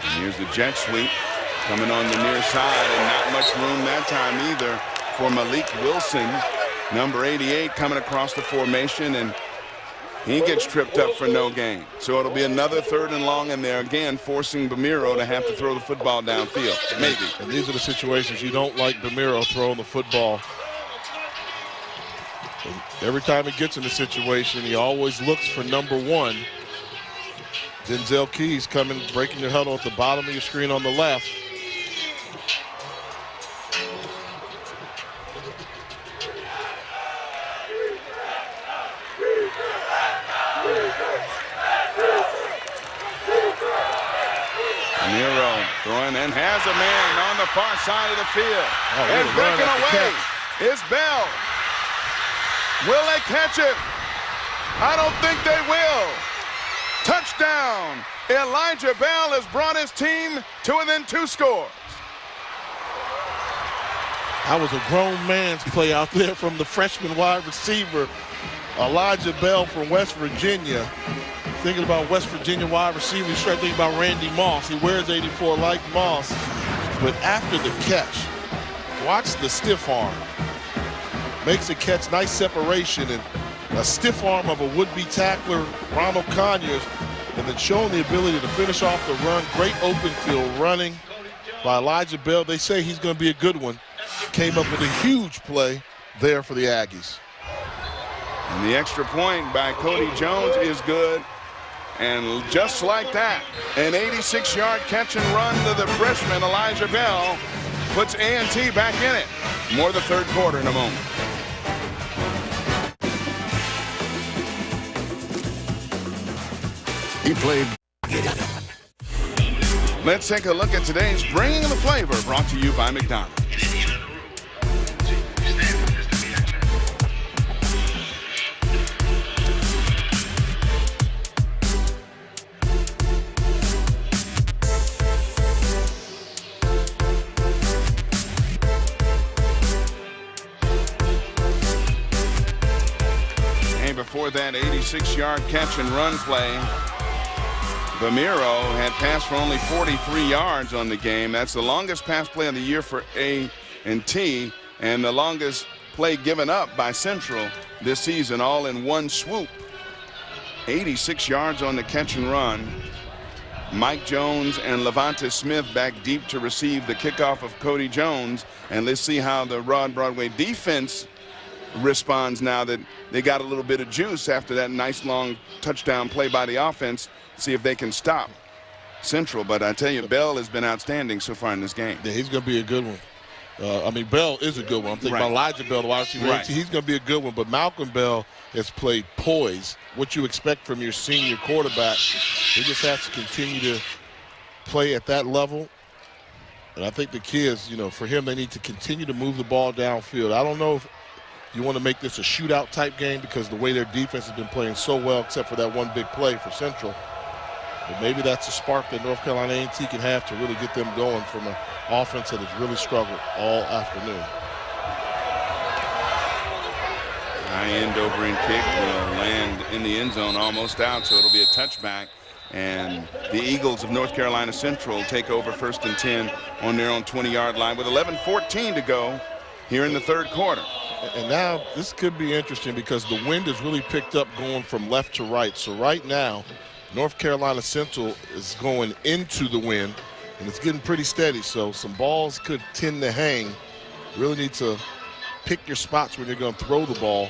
And here's the jet sweep coming on the near side, and not much room that time either for Malik Wilson, number 88, coming across the formation, and he gets tripped up for no gain. So it'll be another 3rd and long, and they're again forcing Bamiro to have to throw the football downfield. Maybe.
And these are the situations you don't like Bamiro throwing the football. And every time he gets in a situation, he always looks for number 1. Denzel Keys coming, breaking your huddle at the bottom of your screen on the left.
Bamiro throwing and has a man on the far side of the field. And breaking away is Bell. Will they catch it? I don't think they will. Touchdown. Elijah Bell has brought his team to within 2 scores.
That was a grown man's play out there from the freshman wide receiver, Elijah Bell from West Virginia. Thinking about West Virginia wide receiver, you start thinking about Randy Moss. He wears 84 like Moss. But after the catch, watch the stiff arm. Makes a catch, nice separation, and a stiff arm of a would-be tackler, Ronald Conyers, and then showing the ability to finish off the run. Great open field running by Elijah Bell. They say he's going to be a good one. Came up with a huge play there for the Aggies.
And the extra point by Cody Jones is good. And just like that, an 86-yard catch and run to the freshman Elijah Bell puts A&T back in it. More the 3rd quarter in a moment.
He played.
Let's take a look at today's Bringing the Flavor, brought to you by McDonald's. And before that 86-yard catch and run play, Bamiro had passed for only 43 yards on the game. That's the longest pass play of the year for A&T, and the longest play given up by Central this season, all in one swoop. 86 yards on the catch and run. Mike Jones and Levante Smith back deep to receive the kickoff of Cody Jones. And let's see how the Rod Broadway defense responds now that they got a little bit of juice after that nice long touchdown play by the offense. See if they can stop Central. But I tell you, Bell has been outstanding so far in this game.
Yeah, he's going to be a good one. I mean, Bell is a good one. I'm thinking about Elijah Bell, the wide receiver. Right. He's going to be a good one. But Malcolm Bell has played poise, what you expect from your senior quarterback. He just has to continue to play at that level. And I think the kids, you know, for him, they need to continue to move the ball downfield. I don't know if you want to make this a shootout type game because the way their defense has been playing so well, except for that one big play for Central. But maybe that's a spark that North Carolina A&T can have to really get them going from an offense that has really struggled all afternoon.
High end over and kick will land in the end zone, almost out, so it'll be a touchback. And the Eagles of North Carolina Central take over 1st and 10 on their own 20-yard line with 11:14 to go here in the 3rd quarter.
And now this could be interesting because the wind has really picked up going from left to right. So right now, North Carolina Central is going into the wind, and it's getting pretty steady. So some balls could tend to hang. Really need to pick your spots when you're going to throw the ball.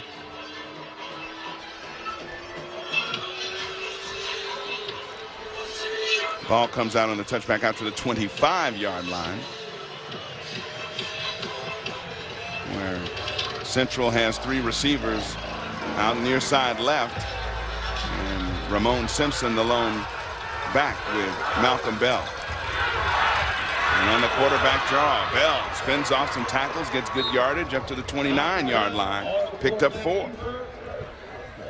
Ball comes out on the touchback out to the 25-yard line, where Central has 3 receivers out near side left. Ramon Simpson, the lone back with Malcolm Bell. And on the quarterback draw, Bell spins off some tackles, gets good yardage up to the 29-yard line, picked up 4.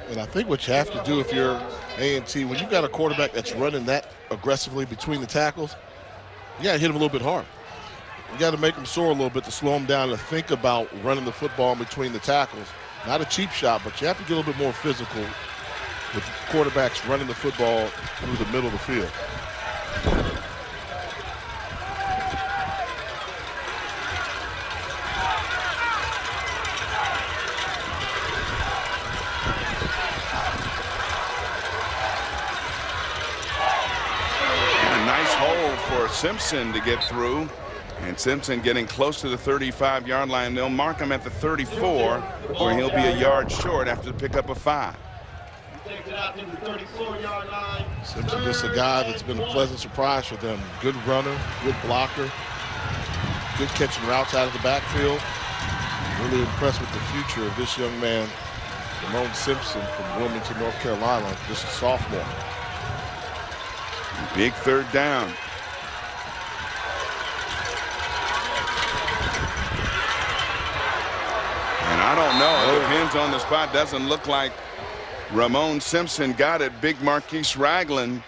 And I think what you have to do if you're A&T, when you've got a quarterback that's running that aggressively between the tackles, you got to hit him a little bit hard. You got to make him soar a little bit to slow him down and think about running the football in between the tackles. Not a cheap shot, but you have to get a little bit more physical with quarterbacks running the football through the middle of the field.
For Simpson to get through, and Simpson getting close to the 35-yard line. They'll mark him at the 34, where he'll be a yard short after the pickup of 5.
Simpson is a guy that's been a pleasant surprise for them. Good runner, good blocker, good catching routes out of the backfield. Really impressed with the future of this young man, Ramon Simpson from Wilmington, North Carolina, just a sophomore.
Big third down. And I don't know. It depends on the spot. Doesn't look like Ramon Simpson got it. Big Marquise Ragland,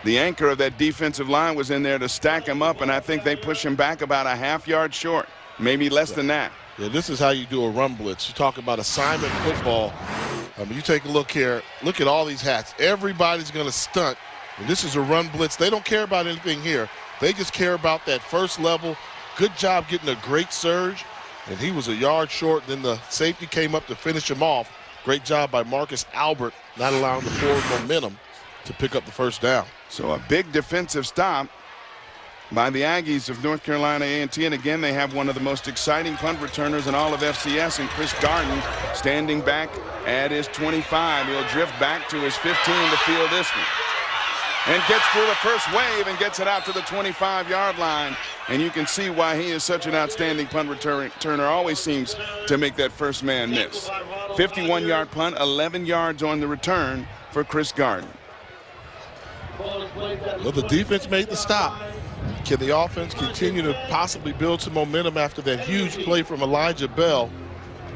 the anchor of that defensive line, was in there to stack him up, and I think they push him back about a half-yard short, maybe less than that.
Yeah, this is how you do a run blitz. You talk about assignment football. You take a look here. Look at all these hats. Everybody's going to stunt. And this is a run blitz. They don't care about anything here. They just care about that first level. Good job getting a great surge. And he was a yard short. Then the safety came up to finish him off. Great job by Marcus Albert, not allowing the forward momentum to pick up the first down.
So a big defensive stop by the Aggies of North Carolina A&T. And again, they have one of the most exciting punt returners in all of FCS, and Chris Garden standing back at his 25. He'll drift back to his 15 to field this one. And gets through the first wave and gets it out to the 25-yard line. And you can see why he is such an outstanding punt returner. Always seems to make that first man miss. 51-yard punt, 11 yards on the return for Chris Garden.
Well, the defense made the stop. Can the offense continue to possibly build some momentum after that huge play from Elijah Bell?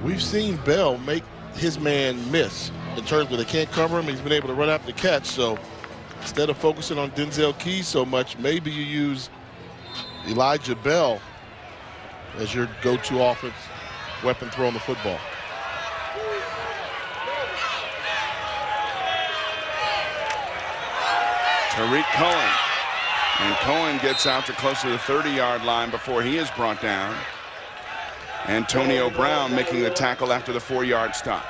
We've seen Bell make his man miss in terms of they can't cover him. He's been able to run after the catch. So instead of focusing on Denzel Keys so much, maybe you use Elijah Bell as your go-to offense weapon throwing the football.
Tariq Cohen. And Cohen gets out to close to the 30-yard line before he is brought down. Antonio Brown making the tackle after the 4-yard stop.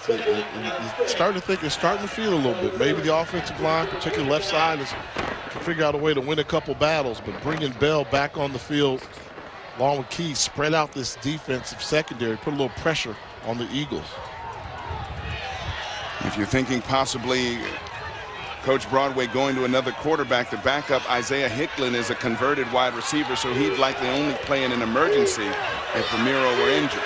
You're starting to think it's starting to feel a little bit. Maybe the offensive line, particularly left side, can figure out a way to win a couple battles, but bringing Bell back on the field along with Keys, spread out this defensive secondary, put a little pressure on the Eagles.
If you're thinking possibly Coach Broadway going to another quarterback, the backup Isaiah Hicklin is a converted wide receiver, so he'd likely only play in an emergency if Ramiro were injured.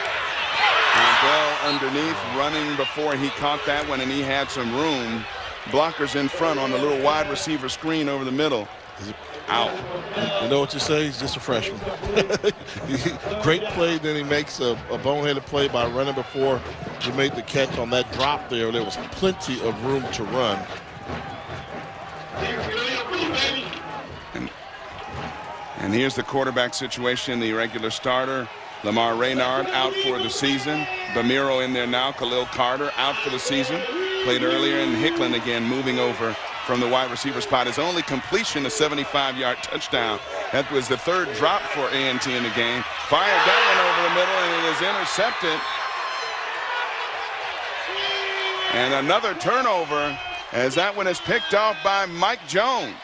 And Bell underneath, running before he caught that one, and he had some room. Blockers in front on the little wide receiver screen over the middle. Out.
You know what you say? He's just a freshman. Great play, then he makes a boneheaded play by running before he made the catch on that drop there. There was plenty of room to run.
And here's the quarterback situation, the regular starter. Lamar Raynard out for the season. Bamiro in there now. Khalil Carter out for the season. Played earlier, and Hicklin again moving over from the wide receiver spot. His only completion, a 75-yard touchdown. That was the third drop for A&T in the game. Fired that one over the middle, and it is intercepted. And another turnover, as that one is picked off by Mike Jones.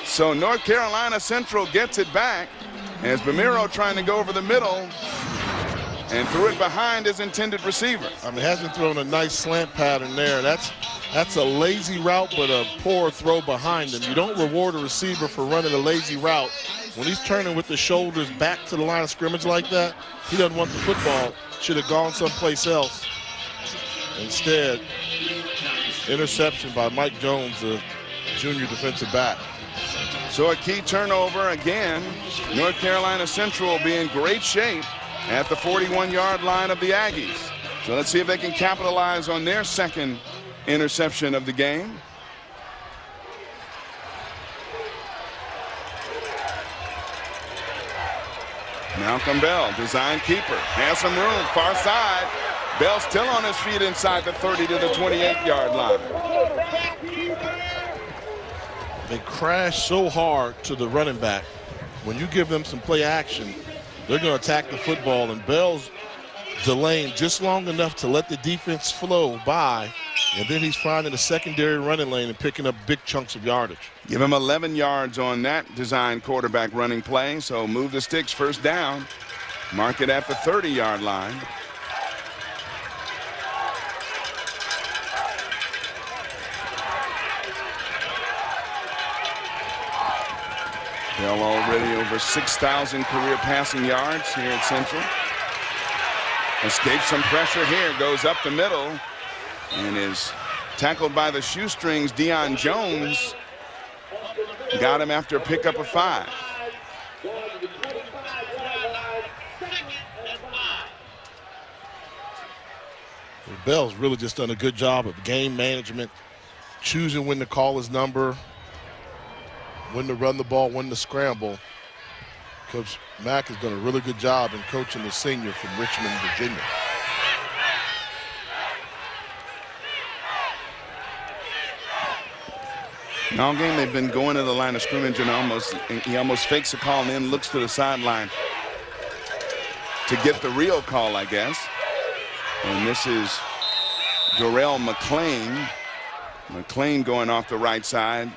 So North Carolina Central gets it back as Bamiro trying to go over the middle and threw it behind his intended receiver.
I mean, hasn't thrown a nice slant pattern there. That's a lazy route, but a poor throw behind him. You don't reward a receiver for running a lazy route When he's turning with the shoulders back to the line of scrimmage like that, he doesn't want the football. Should have gone someplace else. Instead, interception by Mike Jones, the junior defensive back.
So a key turnover again. North Carolina Central will be in great shape at the 41-yard line of the Aggies. So let's see if they can capitalize on their second interception of the game. Malcolm Bell, design keeper, has some room, far side. Bell still on his feet inside the 30 to the 28-yard line.
They crash so hard to the running back. When you give them some play action, they're going to attack the football, and Bell's delaying just long enough to let the defense flow by, and then he's finding a secondary running lane and picking up big chunks of yardage.
Give him 11 yards on that design quarterback running play, so move the sticks, first down. Mark it at the 30-yard line. Bell already over 6,000 career passing yards here at Central. Escapes some pressure here, goes up the middle, and is tackled by the shoestrings. Deion Jones got him after a pickup of 5.
Bell's really just done a good job of game management, choosing when to call his number, when to run the ball, when to scramble. Coach Mack has done a really good job in coaching the senior from Richmond, Virginia.
All game they've been going to the line of scrimmage, and he almost fakes a call and then looks to the sideline to get the real call, I guess. And this is Darrell McLean. McLean going off the right side.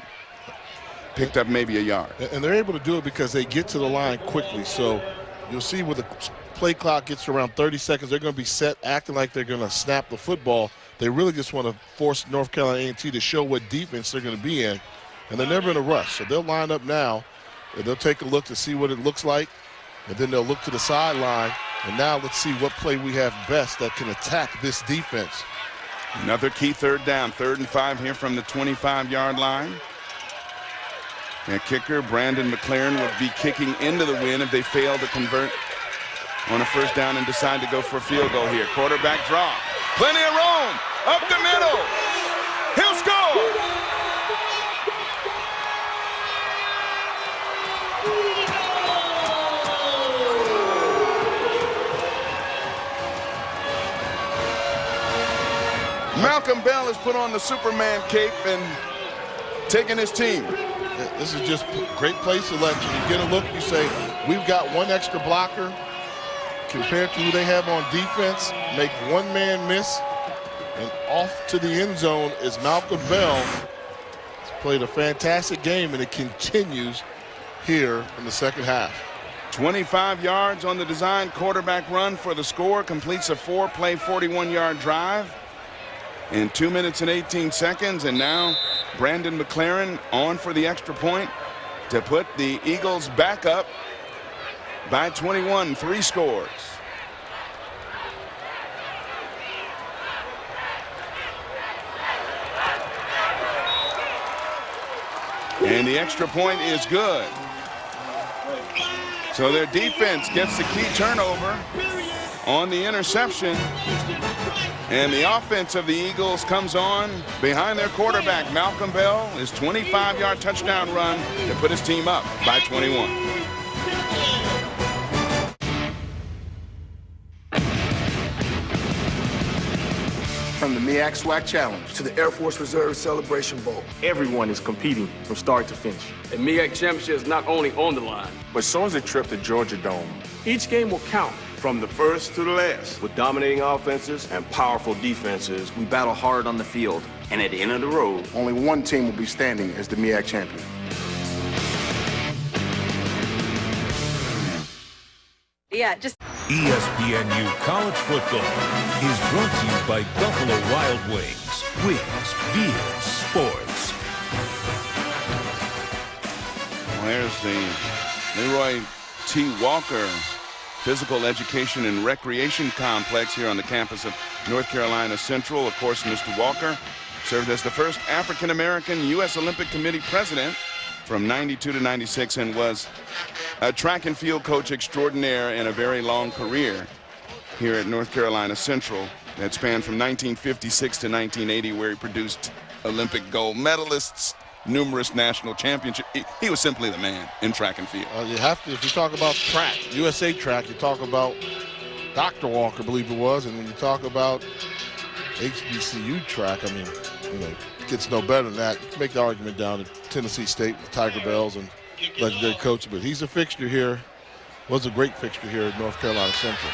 Picked up maybe a yard.
And they're able to do it because they get to the line quickly. So you'll see when the play clock gets to around 30 seconds, they're going to be set, acting like they're going to snap the football. They really just want to force North Carolina A&T to show what defense they're going to be in. And they're never in a rush. So they'll line up now, and they'll take a look to see what it looks like. And then they'll look to the sideline. And now let's see what play we have best that can attack this defense.
Another key third down, 3rd and 5 here from the 25-yard line. And kicker Brandon McLaren would be kicking into the wind if they fail to convert on a first down and decide to go for a field goal here. Quarterback draw. Plenty of room. Up the middle. He'll score. Malcolm Bell has put on the Superman cape and taken his team.
This is just great play selection. You get a look, you say, we've got one extra blocker compared to who they have on defense. Make one man miss, and off to the end zone is Malcolm Bell. He's played a fantastic game, and it continues here in the second half.
25 yards on the design quarterback run for the score. Completes a 4-play, 41-yard drive in 2 minutes and 18 seconds. And now Brandon McLaren on for the extra point to put the Eagles back up by 21, 3 scores. And the extra point is good. So their defense gets the key turnover on the interception. And the offense of the Eagles comes on behind their quarterback, Malcolm Bell, his 25-yard touchdown run to put his team up by 21.
From the MEAC SWAC Challenge
to the Air Force Reserve Celebration Bowl,
everyone is competing from start to finish.
A MEAC championship is not only on the line,
but so is a trip to Georgia Dome.
each game will count.
From the first to the last.
With dominating offenses and powerful defenses, we battle hard on the field.
And at the end of the road,
only one team will be standing as the MEAC champion.
Yeah, just
ESPNU College Football is brought to you by Buffalo Wild Wings. Wings, beer, sports.
Well, there's the Leroy T. Walker Physical Education and Recreation Complex here on the campus of North Carolina Central. Of course, Mr. Walker served as the first African-American U.S. Olympic Committee president from 92 to 96 and was a track and field coach extraordinaire in a very long career here at North Carolina Central that spanned from 1956 to 1980, where he produced Olympic gold medalists, numerous national championships. He was simply the man in track and field.
You have to, if you talk about track, USA track, you talk about Dr. Walker, I believe it was, and when you talk about HBCU track, I mean, you know, it gets no better than that. You can make the argument down at Tennessee State, the Tiger Bells, and legendary coach, but he's a fixture here, was a great fixture here at North Carolina Central.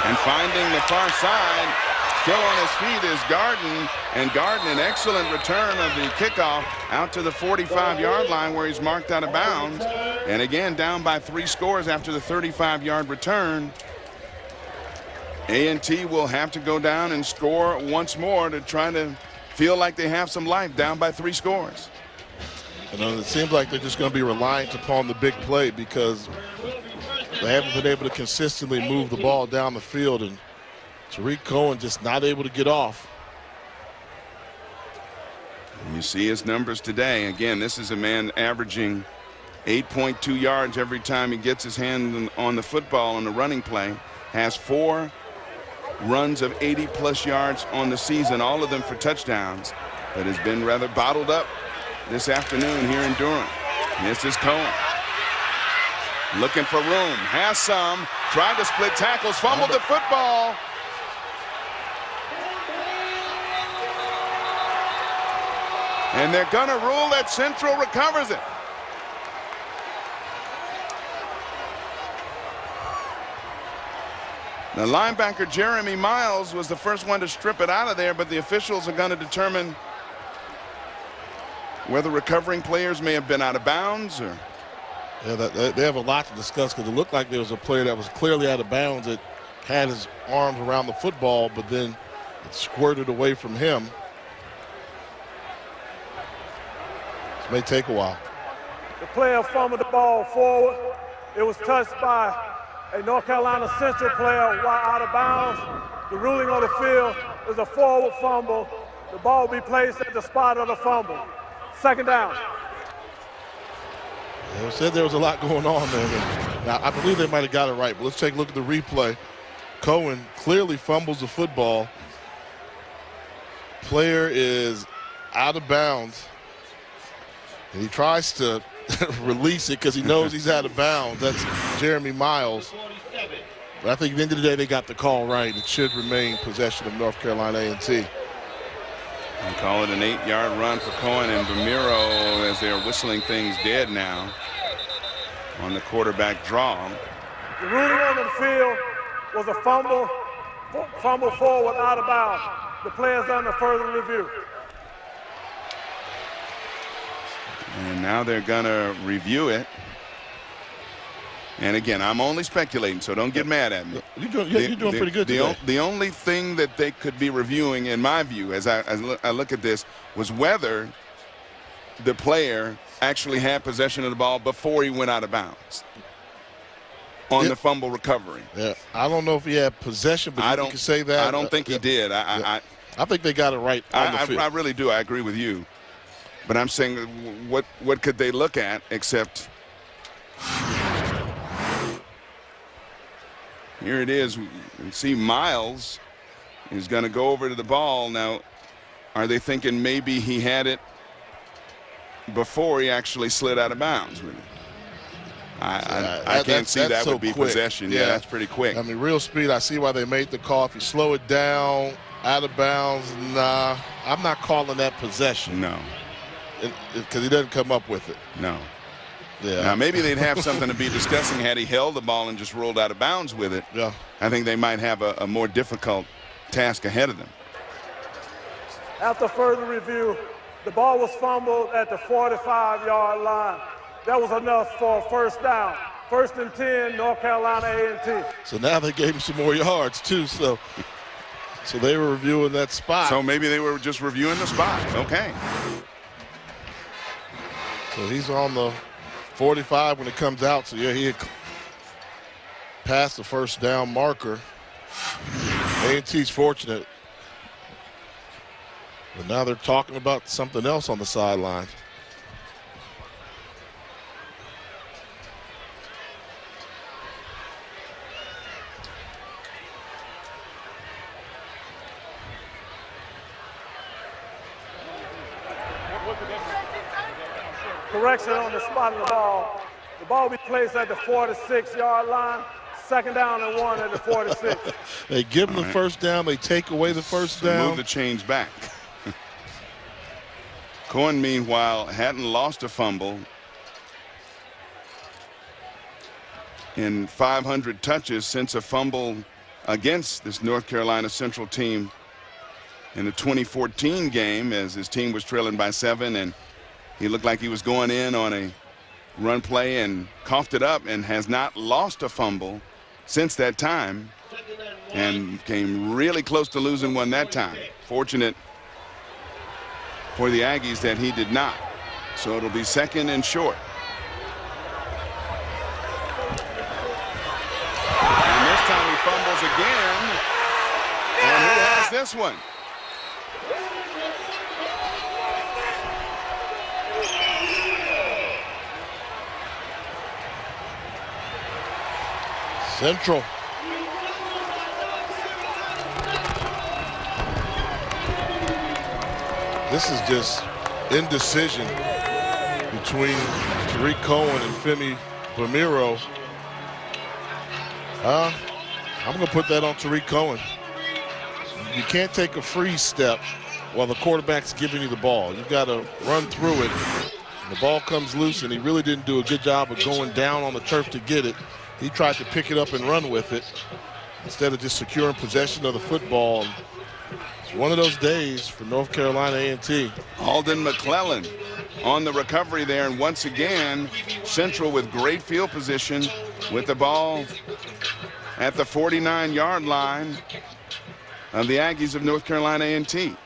And finding the far side, still on his feet is Garden, and Garden an excellent return of the kickoff out to the 45-yard line where he's marked out of bounds. And again, down by 3 scores after the 35-yard return. A&T will have to go down and score once more to try to feel like they have some life, down by 3 scores.
And it seems like they're just going to be reliant upon the big play because they haven't been able to consistently move the ball down the field, and Tariq Cohen just not able to get off.
You see his numbers today. Again, this is a man averaging 8.2 yards every time he gets his hand on the football on the running play. Has 4 runs of 80-plus yards on the season, all of them for touchdowns, but has been rather bottled up this afternoon here in Durham. This is Cohen. Looking for room, has some, tried to split tackles, fumbled the football. And they're gonna rule that Central recovers it. The linebacker Jeremy Miles was the first one to strip it out of there, but the officials are gonna determine whether recovering players may have been out of bounds or.
Yeah, they have a lot to discuss because it looked like there was a player that was clearly out of bounds that had his arms around the football, but then it squirted away from him. This may take a while.
The player fumbled the ball forward. It was touched by a North Carolina Central player while out of bounds. The ruling on the field is a forward fumble. The ball will be placed at the spot of the fumble. Second down.
They said there was a lot going on there. Now, I believe they might have got it right, but let's take a look at the replay. Cohen clearly fumbles the football. Player is out of bounds. And he tries to release it because he knows he's out of bounds. That's Jeremy Miles. But I think at the end of the day, they got the call right. It should remain possession of North Carolina A&T.
We call it an 8-yard run for Cohen and Bamiro as they're whistling things dead now on the quarterback draw.
The ruling on the field was a fumble forward out of bounds. The player's under further review.
And now they're gonna review it. And again, I'm only speculating, so don't get mad at me.
You're doing pretty good today.
The only thing that they could be reviewing, in my view, as I look at this, was whether the player actually had possession of the ball before he went out of bounds on the fumble recovery.
Yeah, I don't know if he had possession, but you can say that.
I don't think he did.
I think they got it right on the field.
I really do. I agree with you. But I'm saying, what could they look at except here it is. You can see Miles is going to go over to the ball. Now, are they thinking maybe he had it before he actually slid out of bounds with it? I can't see that would be possession. Yeah, that's pretty quick.
I mean, real speed, I see why they made the call. If you slow it down, out of bounds, nah, I'm not calling that possession.
No.
Because he doesn't come up with it.
No.
Yeah.
Now, maybe they'd have something to be discussing had he held the ball and just rolled out of bounds with it.
Yeah.
I think they might have a more difficult task ahead of them.
After further review, the ball was fumbled at the 45-yard line. That was enough for a first down. First and 10, North Carolina A&T.
So now they gave him some more yards, too. So they were reviewing that spot.
So maybe they were just reviewing the spot. Okay.
So he's on the 45 when it comes out. So yeah, he had passed the first down marker. A&T's fortunate. But now they're talking about something else on the sideline.
Correction on the spot of the ball. The ball will be placed at the 46-yard line. Second down and 1 at the 46.
They give them the first down. They take away the first down.
Move the chains back. Cohen, meanwhile, hadn't lost a fumble in 500 touches since a fumble against this North Carolina Central team in the 2014 game, as his team was trailing by 7, and he looked like he was going in on a run play and coughed it up, and has not lost a fumble since that time, and came really close to losing one that time. Fortunate for the Aggies that he did not. So it'll be second and short. And this time he fumbles again. And who has this one?
Central. This is just indecision between Tariq Cohen and Femi Bamiro. I'm going to put that on Tariq Cohen. You can't take a freeze step while the quarterback's giving you the ball. You've got to run through it. The ball comes loose, and he really didn't do a good job of going down on the turf to get it. He tried to pick it up and run with it instead of just securing possession of the football. It's one of those days for North Carolina A&T.
Alden McClellan on the recovery there, and once again, Central with great field position with the ball at the 49-yard line of the Aggies of North Carolina A&T.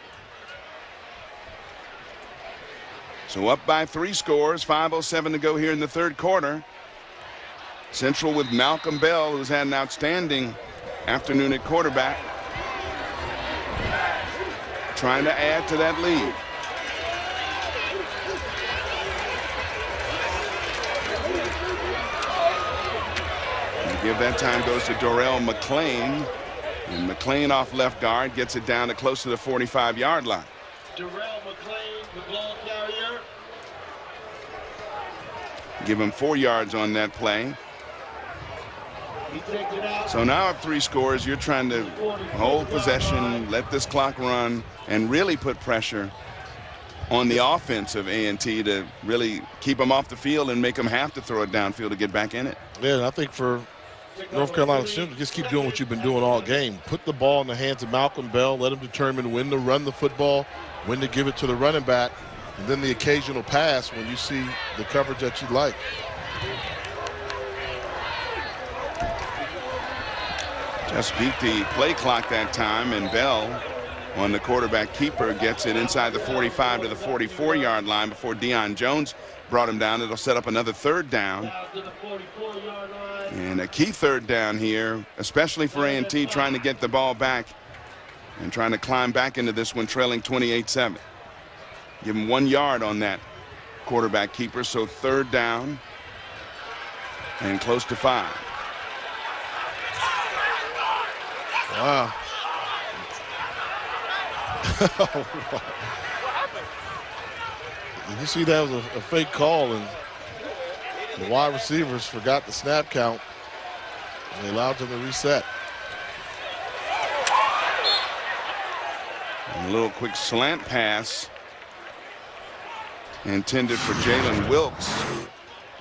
So up by 3 scores, 5:07 to go here in the third quarter. Central with Malcolm Bell, who's had an outstanding afternoon at quarterback, trying to add to that lead. And give that time goes to Dorrell McClain, and McClain off left guard gets it down to close to the 45-yard line.
Dorrell McClain, the ball carrier.
Give him 4 yards on that play. So now up 3 scores, you're trying to hold possession, let this clock run, and really put pressure on the offense of A&T to really keep them off the field and make them have to throw it downfield to get back in it.
Yeah, and I think for North Carolina Central, just keep doing what you've been doing all game. Put the ball in the hands of Malcolm Bell, let him determine when to run the football, when to give it to the running back, and then the occasional pass when you see the coverage that you like.
Just beat the play clock that time, and Bell on the quarterback keeper gets it inside the 45 to the 44-yard line before Deion Jones brought him down. It'll set up another third down. And a key third down here, especially for A&T, trying to get the ball back and trying to climb back into this one, trailing 28-7. Give him 1 yard on that quarterback keeper, so third down and close to 5.
Wow. You see that was a fake call, and the wide receivers forgot the snap count, and they allowed them to reset.
And a little quick slant pass intended for Jalen Wilkes.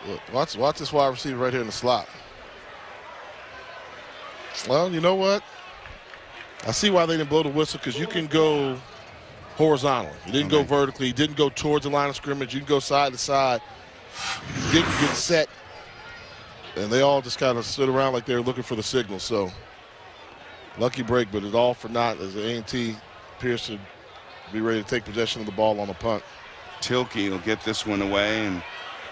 Look, watch this wide receiver right here in the slot. Well, you know what? I see why they didn't blow the whistle, because you can go horizontally. You didn't go vertically. You didn't go towards the line of scrimmage. You can go side to side. You didn't get set. And they all just kind of stood around like they were looking for the signal. So, lucky break, but it's all for naught as A&T appears to be ready to take possession of the ball on a punt.
Tilkey will get this one away, and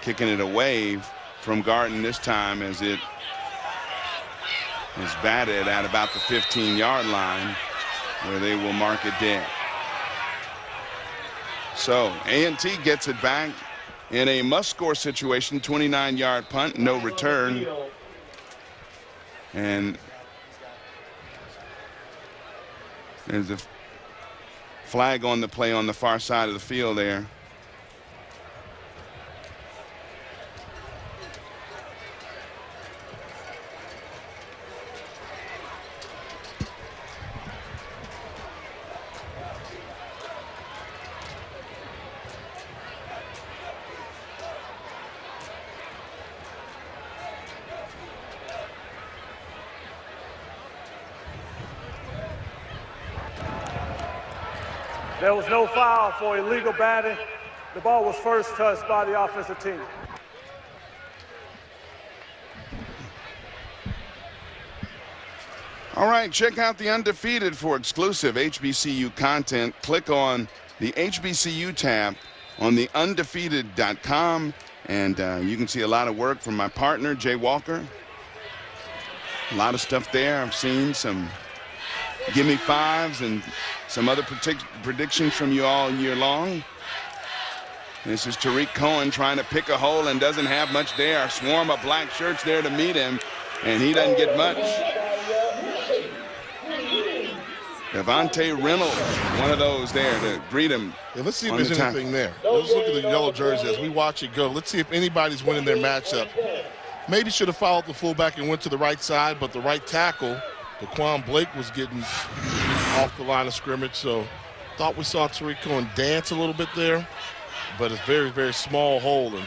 kicking it away from Garden this time as it is batted at about the 15-yard line, where they will mark it dead. So A&T gets it back in a must-score situation, 29-yard punt, no return. And there's a flag on the play on the far side of the field there.
There was no foul for illegal batting. The ball was first touched by the offensive team.
All right, check out the Undefeated for exclusive HBCU content. Click on the HBCU tab on the undefeated.com, and you can see a lot of work from my partner, Jay Walker. A lot of stuff there. I've seen some gimme fives and some other predictions from you all year long. This is Tariq Cohen trying to pick a hole and doesn't have much there. A swarm of black shirts there to meet him, and he doesn't get much. Devontae Reynolds, one of those there to greet him.
Yeah, let's see if there's anything there. Let's look at the yellow jersey as we watch it go. Let's see if anybody's winning their matchup. Maybe should have followed the fullback and went to the right side, but the right tackle, Daquan Blake, was getting off the line of scrimmage. So thought we saw Tariq Cohen dance a little bit there, but it's very, very small hole. And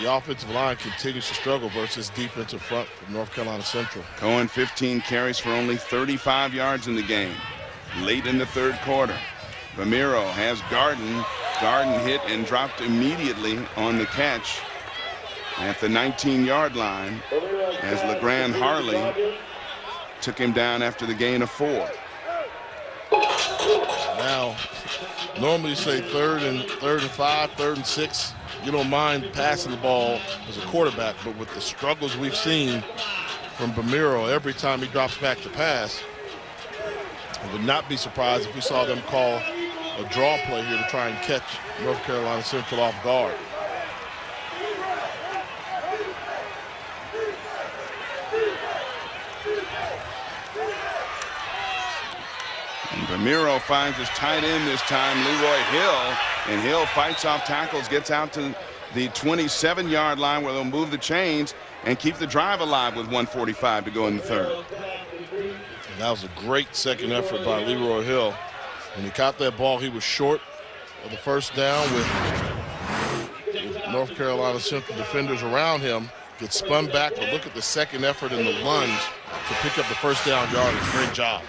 the offensive line continues to struggle versus defensive front from North Carolina Central.
Cohen 15 carries for only 35 yards in the game. Late in the third quarter, Ramiro has Garden. Garden hit and dropped immediately on the catch at the 19-yard line as LeGrand Harley took him down after the gain of 4.
Now, normally you say third and 5, third and 6. You don't mind passing the ball as a quarterback, but with the struggles we've seen from Ramiro every time he drops back to pass, I would not be surprised if we saw them call a draw play here to try and catch North Carolina Central off guard.
And Ramiro finds his tight end this time, Leroy Hill, and Hill fights off tackles, gets out to the 27-yard line where they'll move the chains and keep the drive alive with 1:45 to go in the third.
And that was a great second effort by Leroy Hill. When he caught that ball, he was short of the first down with North Carolina Central defenders around him. Gets spun back, but look at the second effort in the lunge to pick up the first down yardage. Great job.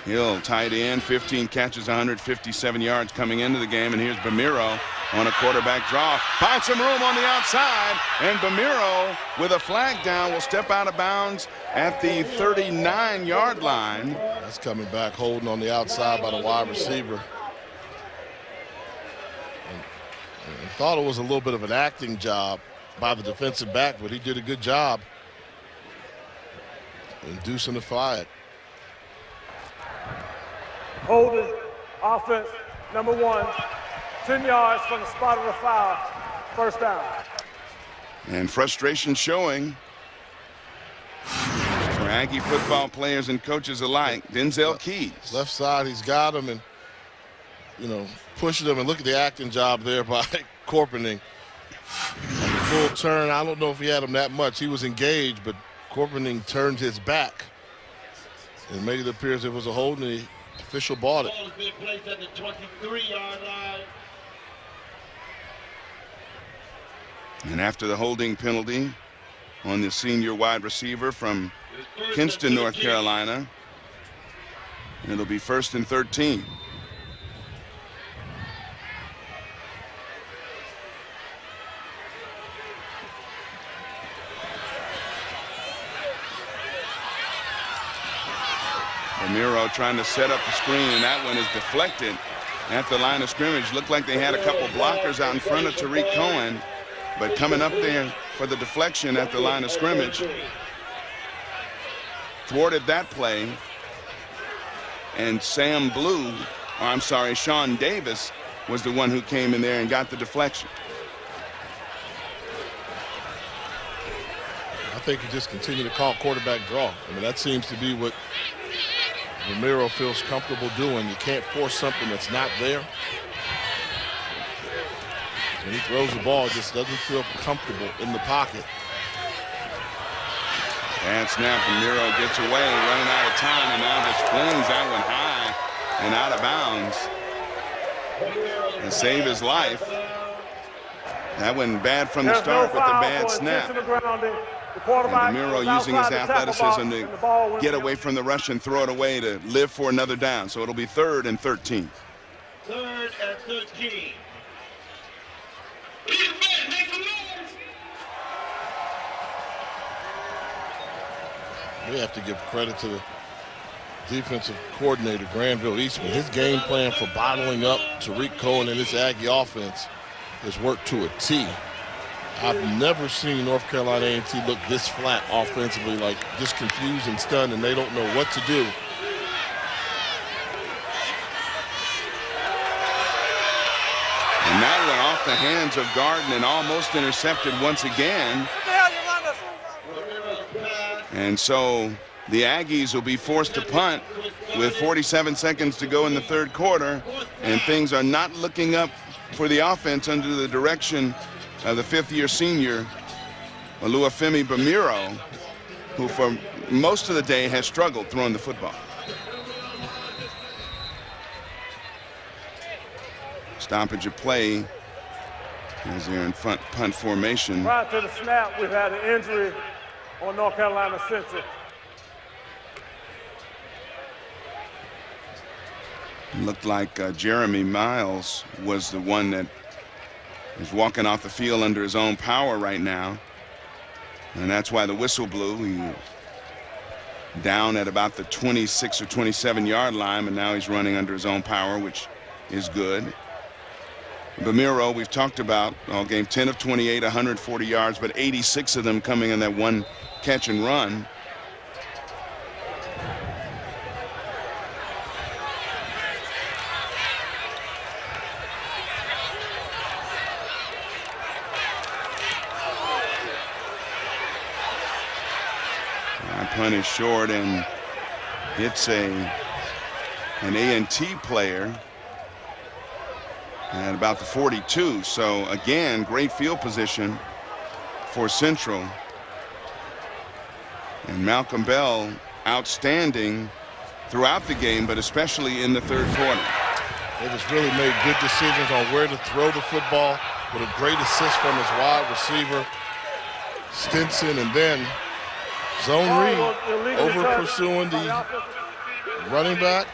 Hill, tight end, 15 catches, 157 yards coming into the game. And here's Ramiro on a quarterback draw. Finds some room on the outside. And Ramiro, with a flag down, will step out of bounds at the 39-yard line.
That's coming back, holding on the outside by the wide receiver. And thought it was a little bit of an acting job by the defensive back, but he did a good job inducing the flag.
Holding, offense, number 1, 10 yards from the spot of the foul, first down.
And frustration showing for Aggie football players and coaches alike. Denzel Keys.
Left side, he's got him and, pushing him. And look at the acting job there by Corpening. On the full turn, I don't know if he had him that much. He was engaged, but Corpening turned his back and made it appear as if it was a hold, and the official bought it.
Ball has been placed at the 23-yard line.
And after the holding penalty on the senior wide receiver from Kinston, North Carolina, it'll be 1st and 13. Ramiro trying to set up the screen, and that one is deflected at the line of scrimmage. Looked like they had a couple blockers out in front of Tariq Cohen. But coming up there for the deflection at the line of scrimmage, thwarted that play. And Sean Davis was the one who came in there and got the deflection.
I think you just continue to call quarterback draw. I mean, that seems to be what Romero feels comfortable doing. You can't force something that's not there. When he throws the ball, it just doesn't feel comfortable in the pocket.
Bad snap, Romero gets away, running out of time, and now just flings that one high and out of bounds and save his life. That went bad from the start with the bad snap. And Romero using his athleticism to get away from the rush and throw it away to live for another down. So it'll be 3rd and 13.
3rd and 13.
We have to give credit to the defensive coordinator, Granville Eastman. His game plan for bottling up Tariq Cohen and this Aggie offense has worked to a T. I've never seen North Carolina A&T look this flat offensively, like just confused and stunned, and they don't know what to do.
And that one off the hands of Garden and almost intercepted once again. And so the Aggies will be forced to punt with 47 seconds to go in the 3rd quarter, and things are not looking up for the offense under the direction of the 5th-year senior, Oluwafemi Bamiro, who for most of the day has struggled throwing the football. Stoppage of play as they're in front punt formation.
Prior to the snap, we've had an injury on North Carolina Central.
Looked like Jeremy Miles was the one that is walking off the field under his own power right now. And that's why the whistle blew. He down at about the 26 or 27 yard line, and now he's running under his own power, which is good. Bamiro, we've talked about all game, 10 of 28, 140 yards, but 86 of them coming in that one catch and run. Punt is short, and it's an A&T player at about the 42. So again, great field position for Central. And Malcolm Bell outstanding throughout the game, but especially in the 3rd quarter.
They just really made good decisions on where to throw the football, with a great assist from his wide receiver, Stinson, and then zone read over pursuing the running back.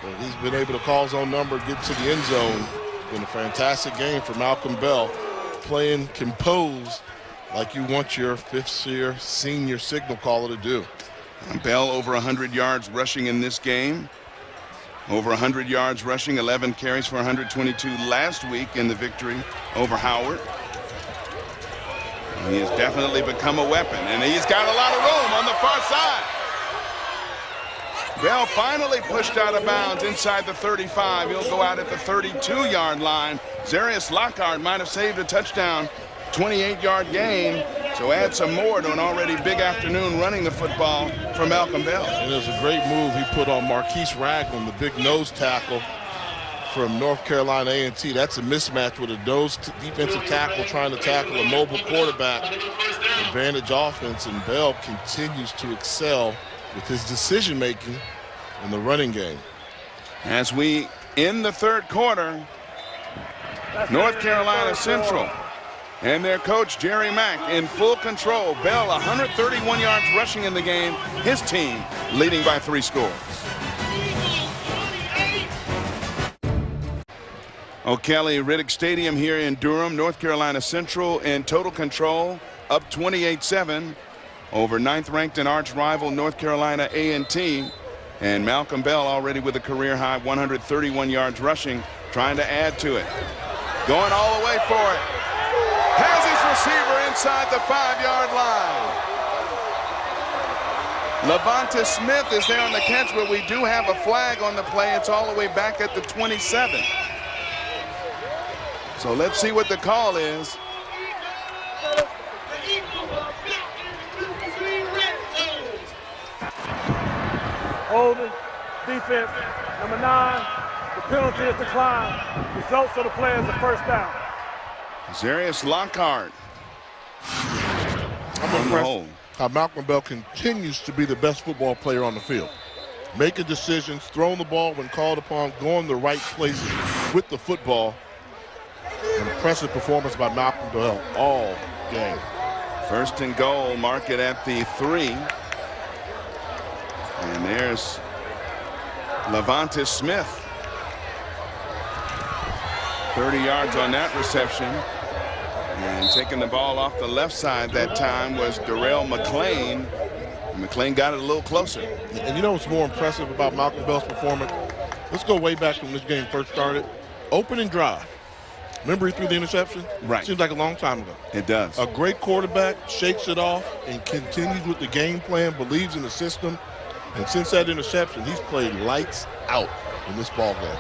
But he's been able to call zone number, get to the end zone. It's been a fantastic game for Malcolm Bell, playing composed like you want your 5th-year senior signal caller to do.
Bell over 100 yards rushing in this game. Over 100 yards rushing, 11 carries for 122 last week in the victory over Howard. He has definitely become a weapon, and he's got a lot of room on the far side. Bell finally pushed out of bounds inside the 35. He'll go out at the 32-yard line. Zarius Lockhart might have saved a touchdown, 28-yard gain. So add some more to an already big afternoon running the football for Malcolm Bell.
And it was a great move he put on Marquise Ragland, the big nose tackle from North Carolina A&T. That's a mismatch with a nose defensive tackle trying to tackle a mobile quarterback. Advantage offense, and Bell continues to excel with his decision-making in the running game.
As we end the 3rd quarter, North Carolina Central and their coach, Jerry MEAC, in full control. Bell, 131 yards rushing in the game. His team leading by 3 scores. O'Kelly Riddick Stadium here in Durham. North Carolina Central in total control, up 28-7 over 9th-ranked and arch rival North Carolina A&T. And Malcolm Bell already with a career-high 131 yards rushing, trying to add to it. Going all the way for it. receiver inside the 5-yard line. Levante Smith is there on the catch, but we do have a flag on the play. It's all the way back at the 27. So let's see what the call is.
Holding, defense, number 9. The penalty is declined. Results of the play is a first down.
Zarius Lockhart.
I'm impressed how Malcolm Bell continues to be the best football player on the field. Making decisions, throwing the ball when called upon, going the right places with the football. An impressive performance by Malcolm Bell all game.
First and goal, mark it at the 3. And there's Levante Smith. 30 yards on that reception. And taking the ball off the left side that time was Darrell McClain. McClain got it a little closer.
And you know what's more impressive about Malcolm Bell's performance? Let's go way back when this game first started. Opening drive. Remember he threw the interception?
Right.
Seems like a long time ago.
It does.
A great quarterback, shakes it off, and continues with the game plan, believes in the system. And since that interception, he's played lights out in this ball game.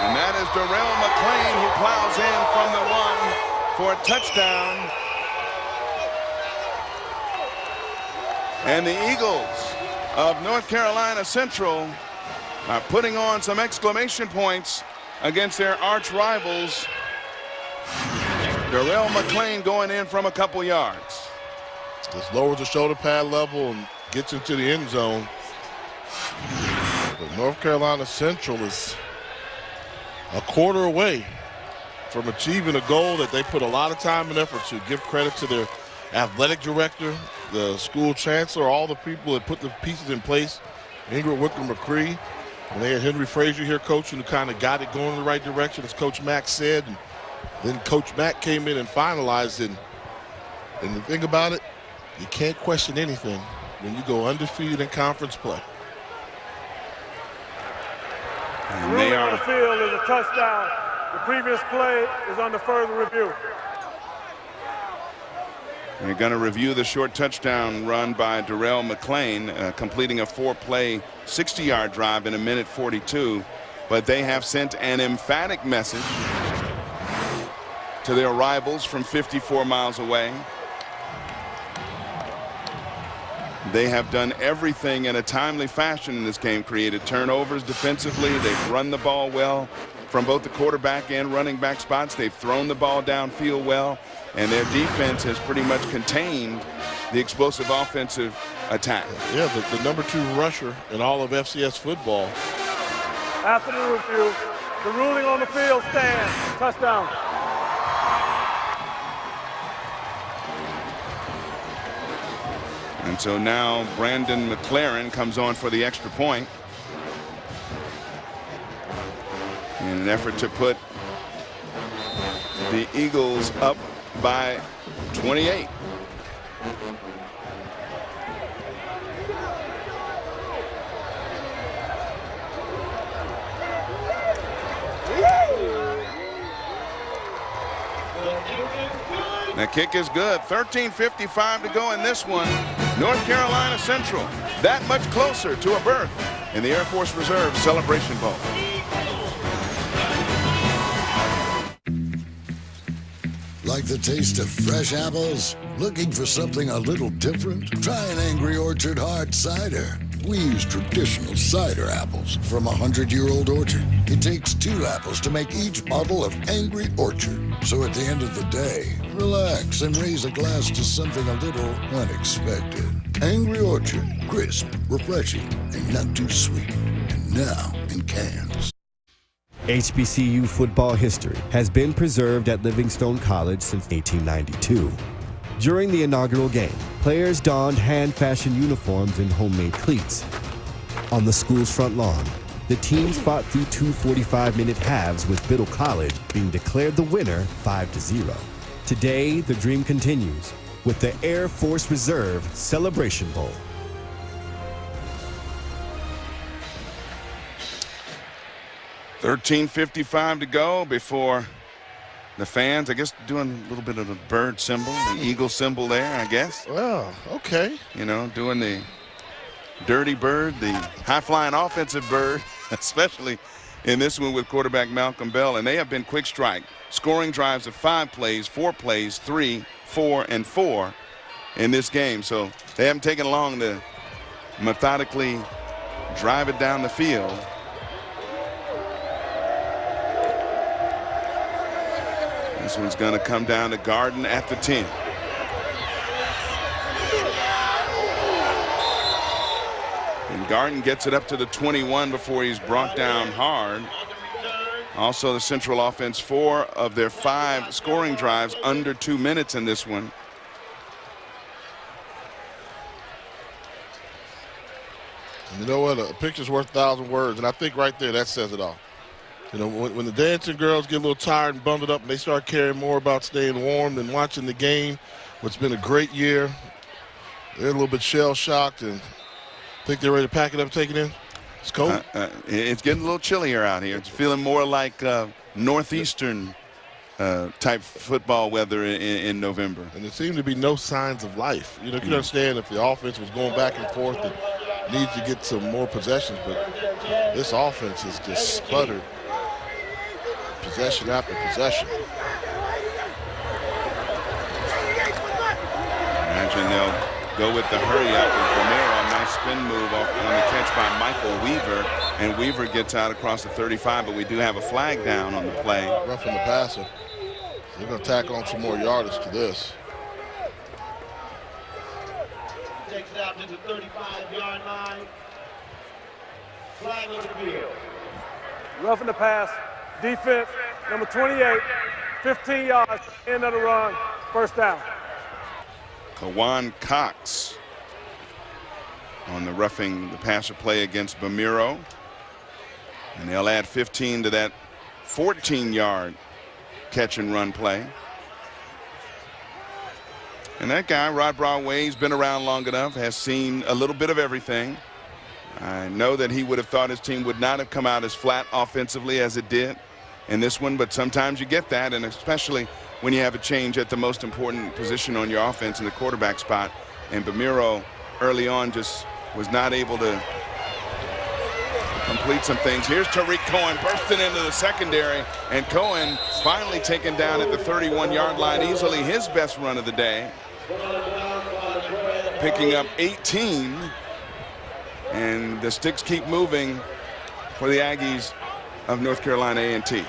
And that is Darrell McClain who plows in from the 1 for a touchdown. And the Eagles of North Carolina Central are putting on some exclamation points against their arch rivals. Darrell McClain going in from a couple yards.
Just lowers the shoulder pad level and gets into the end zone. But North Carolina Central is a quarter away from achieving a goal that they put a lot of time and effort to. Give credit to their athletic director, the school chancellor, all the people that put the pieces in place. Ingrid Wickham-McCree. And they had Henry Frazier here coaching, who kind of got it going in the right direction, as Coach Mack said. And then Coach Mack came in and finalized it. And the thing about it, you can't question anything when you go undefeated in conference play.
And they are
on the field is a touchdown. The previous play is under further review.
They're going to review the short touchdown run by Darrell McClain, completing a 4-play, 60-yard drive in 1:42. But they have sent an emphatic message to their rivals from 54 miles away. They have done everything in a timely fashion in this game, created turnovers defensively. They've run the ball well from both the quarterback and running back spots. They've thrown the ball downfield well, and their defense has pretty much contained the explosive offensive attack.
Yeah, the number 2 rusher in all of FCS football.
After the review, the ruling on the field stands. Touchdown.
And so now Brandon McLaren comes on for the extra point in an effort to put the Eagles up by 28. The kick is good. 13:55 to go in this one. North Carolina Central that much closer to a berth in the Air Force Reserve Celebration Bowl.
Like the taste of fresh apples? Looking for something a little different? Try an Angry Orchard hard cider. We use traditional cider apples from a 100-year-old orchard. It takes 2 apples to make each bottle of Angry Orchard. So at the end of the day, relax and raise a glass to something a little unexpected. Angry Orchard, crisp, refreshing, and not too sweet. And now in cans.
HBCU football history has been preserved at Livingstone College since 1892. During the inaugural game, players donned hand-fashioned uniforms and homemade cleats. On the school's front lawn, the teams fought through 2 45-minute halves, with Biddle College being declared the winner 5-0. Today, the dream continues with the Air Force Reserve Celebration Bowl.
13:55 to go before the fans, I guess, doing a little bit of the bird symbol, the eagle symbol there, I guess.
Well, okay.
You know, doing the dirty bird, the high-flying offensive bird, especially in this one with quarterback Malcolm Bell. And they have been quick strike, scoring drives of 5 plays, 4 plays, 3, 4, and 4 in this game. So they haven't taken long to methodically drive it down the field. This one's going to come down to Garden at the 10. And Garden gets it up to the 21 before he's brought down hard. Also, the Central offense, 4 of their 5 scoring drives under 2 minutes in this one.
You know what? A picture's worth 1,000 words, and I think right there that says it all. You know, when the dancing girls get a little tired and bundled up and they start caring more about staying warm than watching the game, what's been a great year, they're a little bit shell-shocked and think they're ready to pack it up and take it in. It's cold.
It's getting a little chillier out here. It's feeling more like northeastern type football weather in November.
And there seem to be no signs of life. You know, you can understand if the offense was going back and forth and needs to get some more possessions, but this offense has just sputtered possession after possession.
Imagine they'll go with the hurry up with Romero. Nice spin move off on the catch by Michael Weaver, and Weaver gets out across the 35, but we do have a flag down on the play.
Roughing the passer. They're going to tack on some more yardage to this.
Takes it out to the 35-yard line. Flag on the field.
Roughing the pass. Defense, number 28, 15 yards, end of the run, first down.
Kawan Cox on the roughing the passer play against Bamiro. And they'll add 15 to that 14-yard catch and run play. And that guy, Rod Broadway, he's been around long enough, has seen a little bit of everything. I know that he would have thought his team would not have come out as flat offensively as it did in this one, but sometimes you get that, and especially when you have a change at the most important position on your offense in the quarterback spot. And Bamiro early on just was not able to complete some things. Here's Tariq Cohen bursting into the secondary, and Cohen finally taken down at the 31-yard line, easily his best run of the day, picking up 18. And the sticks keep moving for the Aggies of North Carolina A&T.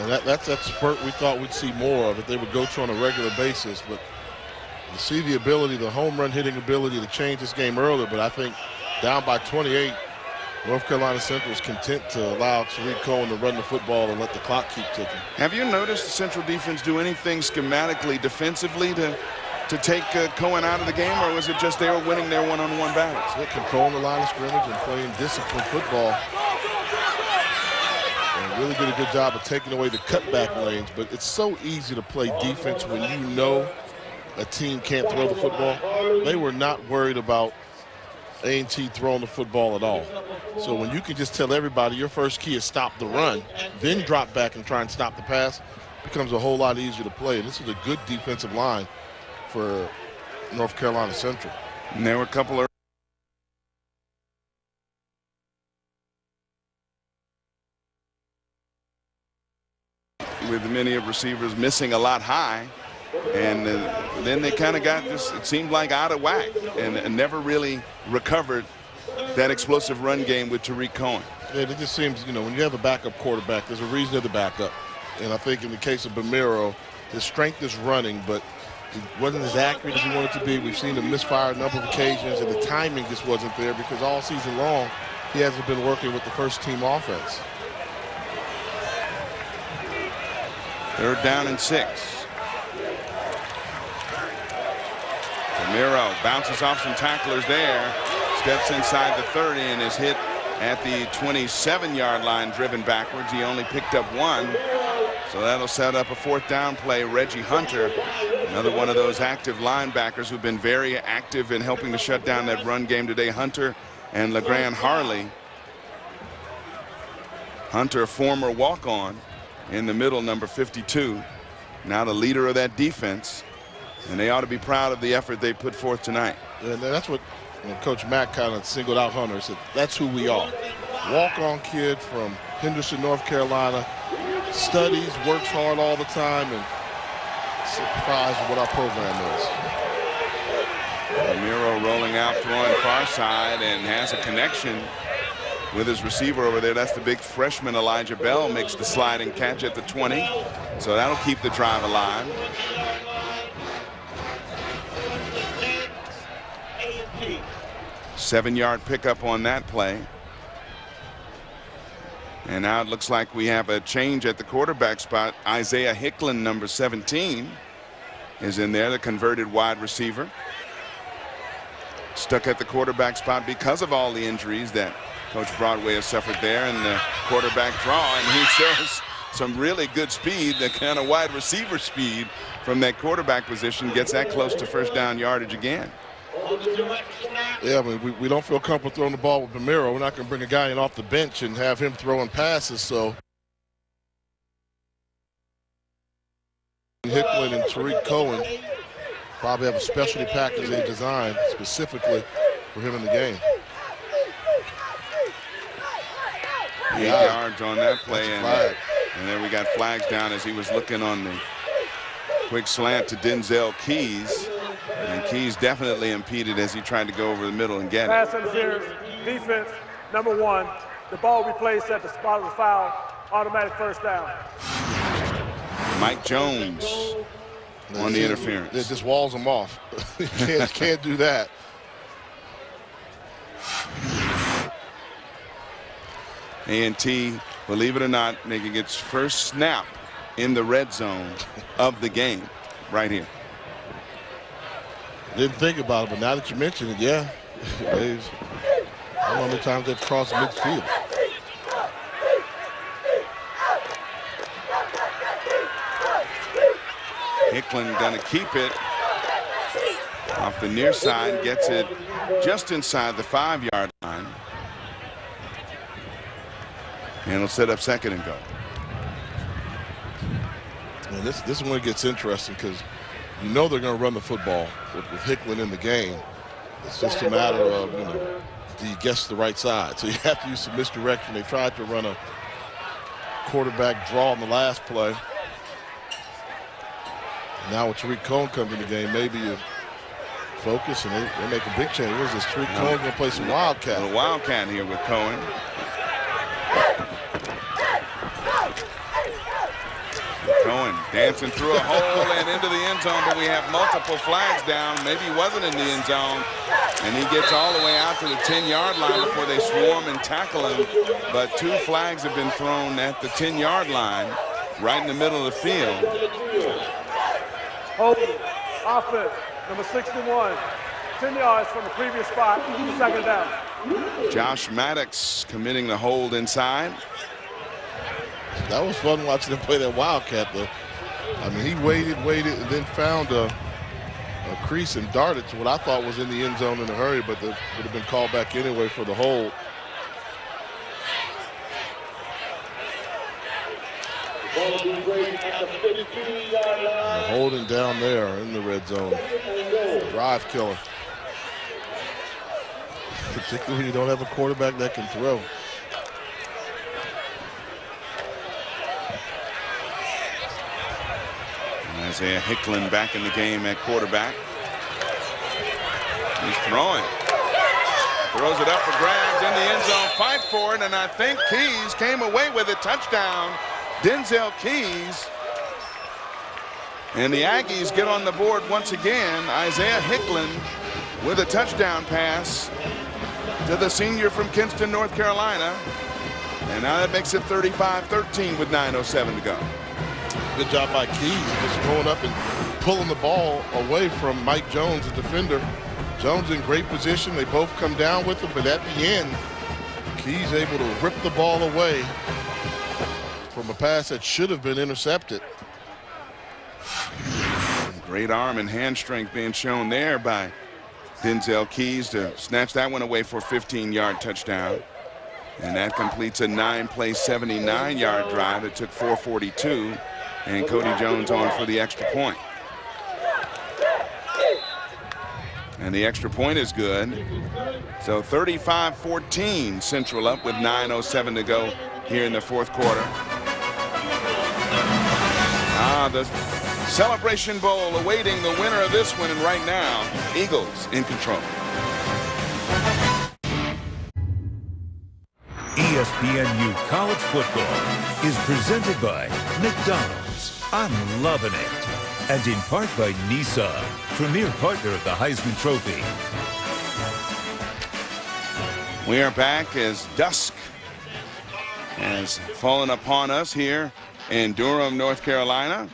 That's that spurt we thought we'd see more of, that they would go to on a regular basis. But you see the ability, the home run hitting ability to change this game earlier. But I think down by 28, North Carolina Central is content to allow Tariq Cohen to run the football and let the clock keep ticking.
Have you noticed the Central defense do anything schematically defensively to take Cohen out of the game, or was it just they were winning their one-on-one battles?
They're controlling the line of scrimmage and playing disciplined football. And really did a good job of taking away the cutback lanes, but it's so easy to play defense when you know a team can't throw the football. They were not worried about A&T throwing the football at all. So when you can just tell everybody your first key is stop the run, then drop back and try and stop the pass, it becomes a whole lot easier to play. And this is a good defensive line for North Carolina Central.
And there were a couple of with many of receivers missing a lot high, and then they kind of got this, it seemed like, out of whack, and never really recovered that explosive run game with Tariq Cohen.
Yeah, it just seems, you know, when you have a backup quarterback, there's a reason to the backup. And I think in the case of Bamiro, his strength is running, but he wasn't as accurate as he wanted to be. We've seen him misfire a number of occasions, and the timing just wasn't there because all season long he hasn't been working with the first-team offense.
3rd down and 6. Bamiro bounces off some tacklers there, steps inside the 30 and is hit at the 27-yard line, driven backwards. He only picked up 1. So that'll set up a 4th down play. Reggie Hunter, another one of those active linebackers who've been very active in helping to shut down that run game today. Hunter and LeGrand Harley. Hunter, former walk-on in the middle, number 52. Now the leader of that defense. And they ought to be proud of the effort they put forth tonight.
And that's what Coach Mack kind of singled out Hunter. Said, that's who we are. Walk-on kid from Henderson, North Carolina. Studies, works hard all the time, and surprised with what our program is.
Miro rolling out, throwing far side, and has a connection with his receiver over there. That's the big freshman Elijah Bell, makes the sliding catch at the 20. So that'll keep the drive alive.
A&T.
7-yard pickup on that play. And now it looks like we have a change at the quarterback spot. Isaiah Hicklin, number 17, is in there, the converted wide receiver. Stuck at the quarterback spot because of all the injuries that Coach Broadway has suffered there, and the quarterback draw, and he shows some really good speed, the kind of wide receiver speed from that quarterback position, gets that close to first down yardage again.
Yeah, I mean, we don't feel comfortable throwing the ball with Miro. We're not going to bring a guy in off the bench and have him throwing passes, so Hicklin and Tariq Cohen probably have a specialty package they designed specifically for him in the game.
8 yards on that play, and then we got flags down as he was looking on the quick slant to Denzel Keys, and Keys definitely impeded as he tried to go over the middle and get it.
Pass interference, defense, number 1. The ball will be placed at the spot of the foul, automatic first down.
Mike Jones on the interference.
It just walls him off. can't do that.
A&T, believe it or not, making its first snap in the red zone of the game right here.
Didn't think about it, but now that you mention it, yeah. I don't know how many times they've crossed midfield.
Hicklin gonna keep it off the near side, gets it just inside the 5-yard line. And it'll set up second and go.
And this is when it gets interesting, because you know they're going to run the football with Hicklin in the game. It's just a matter of, do you guess the right side? So you have to use some misdirection. They tried to run a quarterback draw on the last play. Now with Tariq Cohen comes in the game, maybe you focus and they make a big change. What is this? Tariq Cohen going to play some wildcat.
A wildcat here with Cohen. Cohen dancing through a hole and into the end zone, but we have multiple flags down. Maybe he wasn't in the end zone, and he gets all the way out to the 10-yard line before they swarm and tackle him. But 2 flags have been thrown at the 10-yard line, right in the middle of the field.
Holding, offense, number 61, 10 yards from the previous spot, second down.
Josh Maddox committing the hold inside.
That was fun watching him play that wildcat, though. I mean, he waited, and then found a crease and darted to what I thought was in the end zone in a hurry, but that would have been called back anyway for the hold. The holding down there in the red zone. Drive killer. Particularly when you don't have a quarterback that can throw.
Isaiah Hicklin back in the game at quarterback. He's throwing. Throws it up for grabs in the end zone. Fight for it, and I think Keys came away with a touchdown. Denzel Keys. And the Aggies get on the board once again. Isaiah Hicklin with a touchdown pass to the senior from Kinston, North Carolina. And now that makes it 35-13 with 9:07 to go.
Good job by Keys, just going up and pulling the ball away from Mike Jones, the defender. Jones in great position. They both come down with him, but at the end, Keys able to rip the ball away from a pass that should have been intercepted.
Great arm and hand strength being shown there by Denzel Keys to snatch that one away for a 15-yard touchdown. And that completes a 9-play, 79-yard drive. It took 4:42, and Cody Jones on for the extra point. And the extra point is good. So 35-14, Central up with 9:07 to go here in the fourth quarter. The Celebration Bowl awaiting the winner of this one, and right now, Eagles in control.
ESPNU College Football is presented by McDonald's. I'm loving it. And in part by Nissan, premier partner of the Heisman Trophy.
We are back as dusk has fallen upon us here in Durham, North Carolina.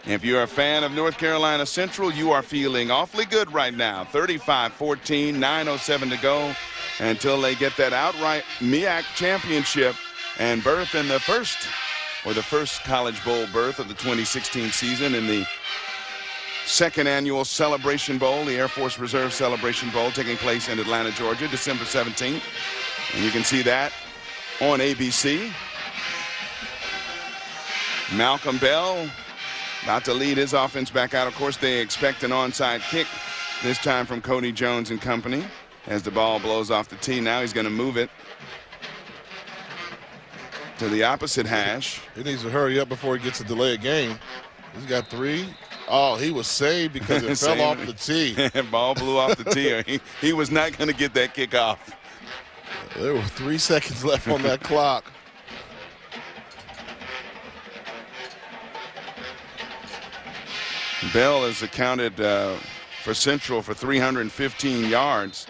If you're a fan of North Carolina Central, you are feeling awfully good right now. 35-14, 9:07 to go until they get that outright MEAC championship and berth in the first College Bowl berth of the 2016 season in the second annual Celebration Bowl, the Air Force Reserve Celebration Bowl, taking place in Atlanta, Georgia, December 17th. And you can see that on ABC. Malcolm Bell about to lead his offense back out. Of course, they expect an onside kick this time from Cody Jones and company as the ball blows off the tee. Now he's going to move it to the opposite hash.
He needs to hurry up before he gets a delay of game. He's got 3. Oh, he was saved because it fell off the tee.
Ball blew off the tee. He was not going to get that kick off.
There were 3 seconds left on that clock.
Bell is accounted for Central for 315 yards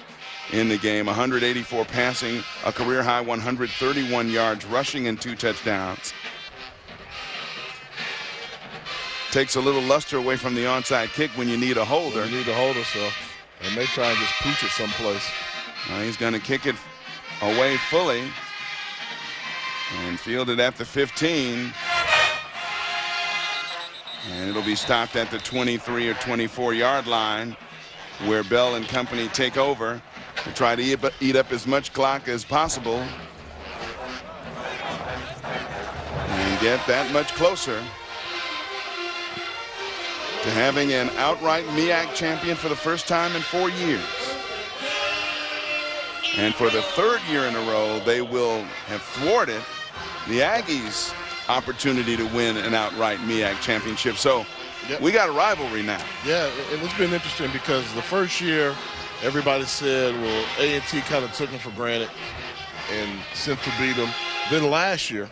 in the game, 184 passing, a career high 131 yards rushing, and 2 touchdowns. Takes a little luster away from the onside kick when you need a holder.
You need a holder, so they may try and just pooch it someplace.
He's going to kick it away fully and field it at the 15. And it'll be stopped at the 23 or 24-yard line, where Bell and company take over to try to eat up as much clock as possible and get that much closer to having an outright MEAC champion for the first time in 4 years. And for the 3rd year in a row, they will have thwarted the Aggies' opportunity to win an outright MEAC championship. So we got a rivalry now.
Yeah, and it's been interesting because the first year, everybody said, well, A&T kind of took them for granted and Central beat them. Then last year,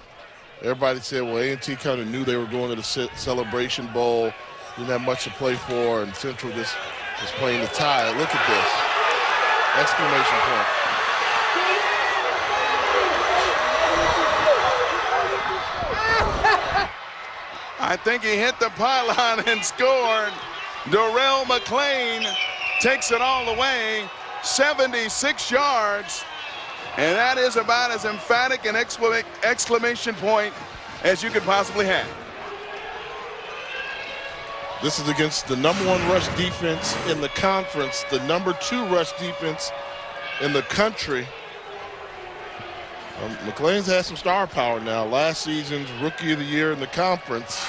everybody said, well, A&T kind of knew they were going to the Celebration Bowl, didn't have much to play for, and Central just was playing the tie. Look at this. Exclamation point.
I think he hit the pylon and scored. Darrell McClain takes it all the way, 76 yards. And that is about as emphatic an exclamation point as you could possibly have.
This is against the #1 rush defense in the conference, the #2 rush defense in the country. McClain's had some star power now. Last season's Rookie of the Year in the conference.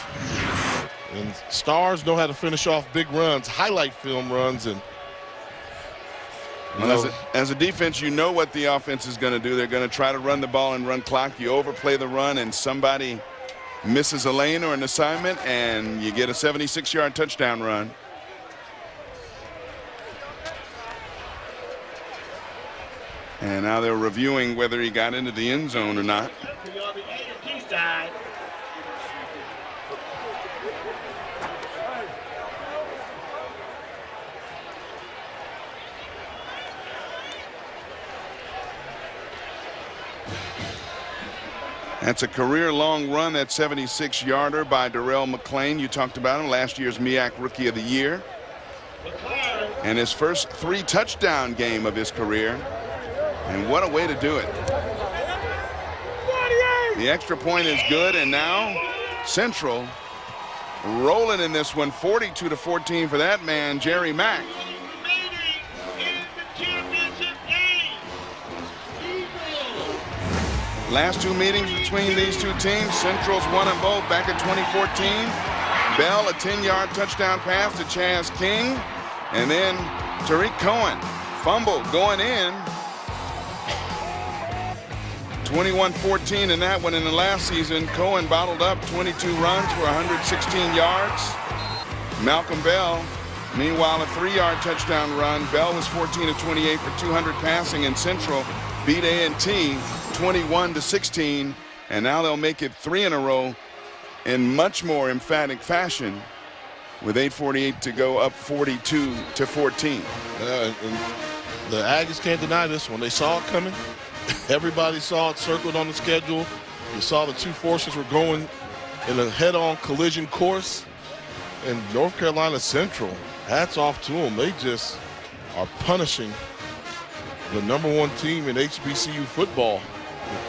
And stars know how to finish off big runs, highlight film runs. And
well, as a defense, you know what the offense is going to do. They're going to try to run the ball and run clock. You overplay the run and somebody misses a lane or an assignment, and you get a 76-yard touchdown run. And now they're reviewing whether he got into the end zone or not. That's a career-long run, that 76-yarder by Darrell McClain. You talked about him, last year's MEAC Rookie of the Year. And his first 3-touchdown game of his career. And what a way to do it. The extra point is good, and now Central rolling in this one, 42-14 for that man, Jerry Mack. last two meetings between these two teams, Central's won them both back in 2014. Bell, a 10-yard touchdown pass to Chaz King. And then Tariq Cohen, fumble going in. 21-14 in that one. In the last season, Cohen bottled up 22 runs for 116 yards. Malcolm Bell, meanwhile, a 3-yard touchdown run. Bell was 14 of 28 for 200 passing, and Central beat A&T 21-16, and now they'll make it 3 in a row in much more emphatic fashion with 8:48 to go, up 42-14.
And the Aggies can't deny this one. They saw it coming. Everybody saw it circled on the schedule. You saw the two forces were going in a head-on collision course. And North Carolina Central, hats off to them. They just are punishing the #1 team in HBCU football,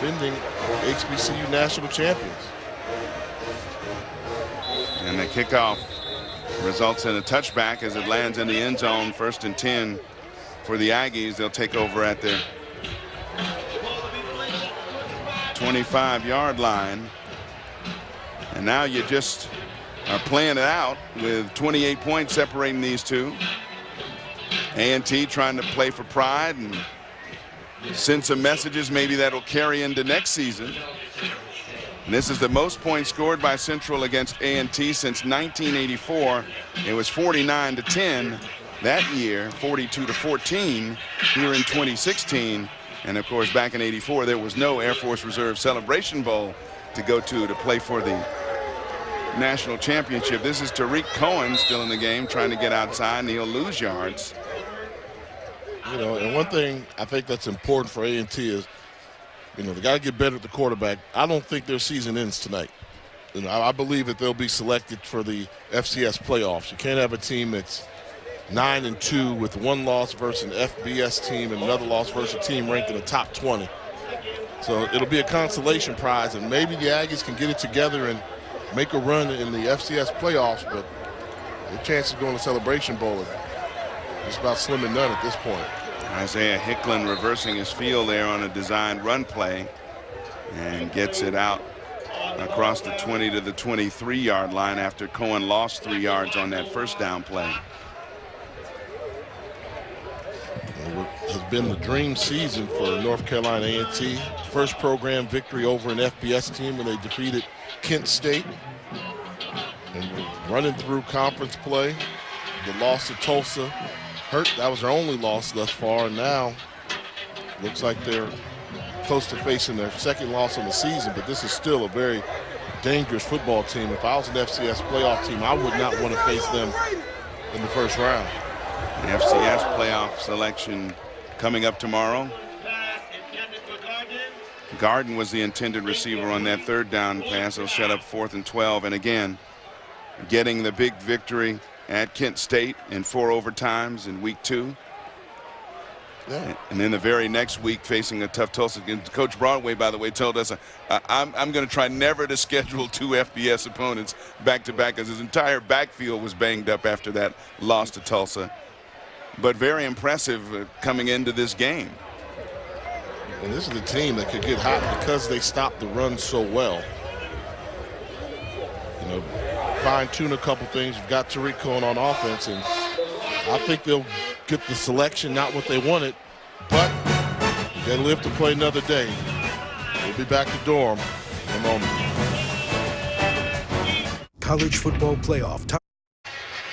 defending HBCU national champions.
And the kickoff results in a touchback as it lands in the end zone. 1st and 10 for the Aggies. They'll take over at the 25-yard line. And now you just are playing it out with 28 points separating these two. A&T trying to play for pride and send some messages maybe that'll carry into next season. And this is the most points scored by Central against A&T since 1984. It was 49-10 that year, 42-14 here in 2016. And of course, back in '84, there was no Air Force Reserve Celebration Bowl to go to play for the national championship. This is Tariq Cohen still in the game, trying to get outside, and he'll lose yards.
You know, and one thing I think that's important for A&T is, you know, they got to get better at the quarterback. I don't think their season ends tonight. You know, I believe that they'll be selected for the FCS playoffs. You can't have a team that's 9-2 with one loss versus an FBS team and another loss versus a team ranked in the top 20. So it'll be a consolation prize, and maybe the Aggies can get it together and make a run in the FCS playoffs, but the chances of going to Celebration Bowl are just about slim and none at this point.
Isaiah Hicklin reversing his field there on a designed run play and gets it out across the 20 to the 23-yard line after Cohen lost 3 yards on that first down play.
It has been the dream season for North Carolina A&T. First program victory over an FBS team when they defeated Kent State. And running through conference play, the loss to Tulsa hurt. That was their only loss thus far, and now looks like they're close to facing their second loss on the season, but this is still a very dangerous football team. If I was an FCS playoff team, I would not want to face them in the first round.
The FCS playoff selection coming up tomorrow. Garden was the intended receiver on that third down pass. They'll set up 4th and 12, and again, getting the big victory at Kent State in 4 overtimes in week 2. Yeah. And then the very next week facing a tough Tulsa. Coach Broadway, by the way, told us, I'm going to try never to schedule 2 FBS opponents back-to-back, because his entire backfield was banged up after that loss to Tulsa. But very impressive coming into this game.
And this is a team that could get hot because they stopped the run so well. You know, fine-tune a couple things. You've got Tariq Cohen on offense, and I think they'll get the selection, not what they wanted, but they live to play another day. We'll be back to Durham in a moment.
College football playoff.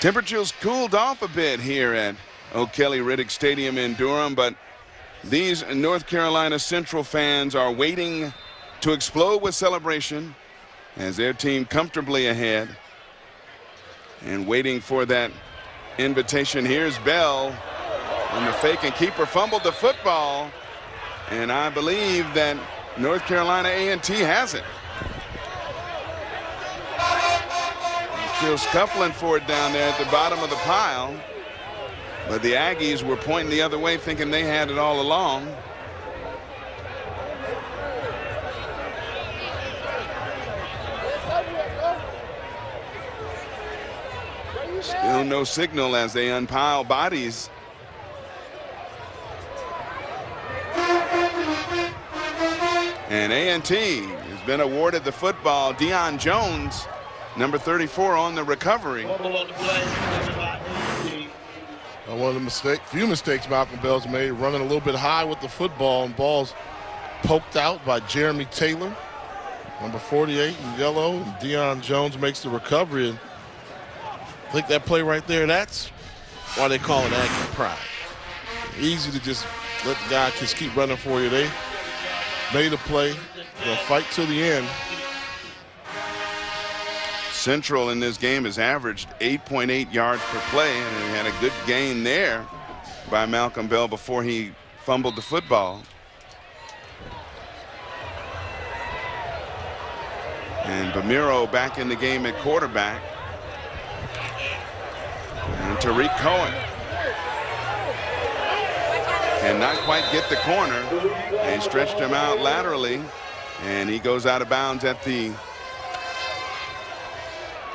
Temperatures cooled off a bit here at O'Kelly Riddick Stadium in Durham, but these North Carolina Central fans are waiting to explode with celebration as their team comfortably ahead and waiting for that invitation. Here's Bell on the fake, and keeper fumbled the football, and I believe that North Carolina A&T has it. Still scuffling for it down there at the bottom of the pile, but the Aggies were pointing the other way, thinking they had it all along. Still no signal as they unpile bodies. And A&T has been awarded the football. Deion Jones, number 34, on the recovery.
One of the few mistakes Malcolm Bell's made, running a little bit high with the football, and ball's poked out by Jeremy Taylor, number 48 in yellow. And Deion Jones makes the recovery. And I think that play right there, that's why they call it Aggie pride. Easy to just let the guy just keep running for you. They made a play. They'll fight till the end.
Central in this game has averaged 8.8 yards per play, and he had a good gain there by Malcolm Bell before he fumbled the football. And Bamiro back in the game at quarterback. And Tariq Cohen cannot quite get the corner. They stretched him out laterally, and he goes out of bounds at the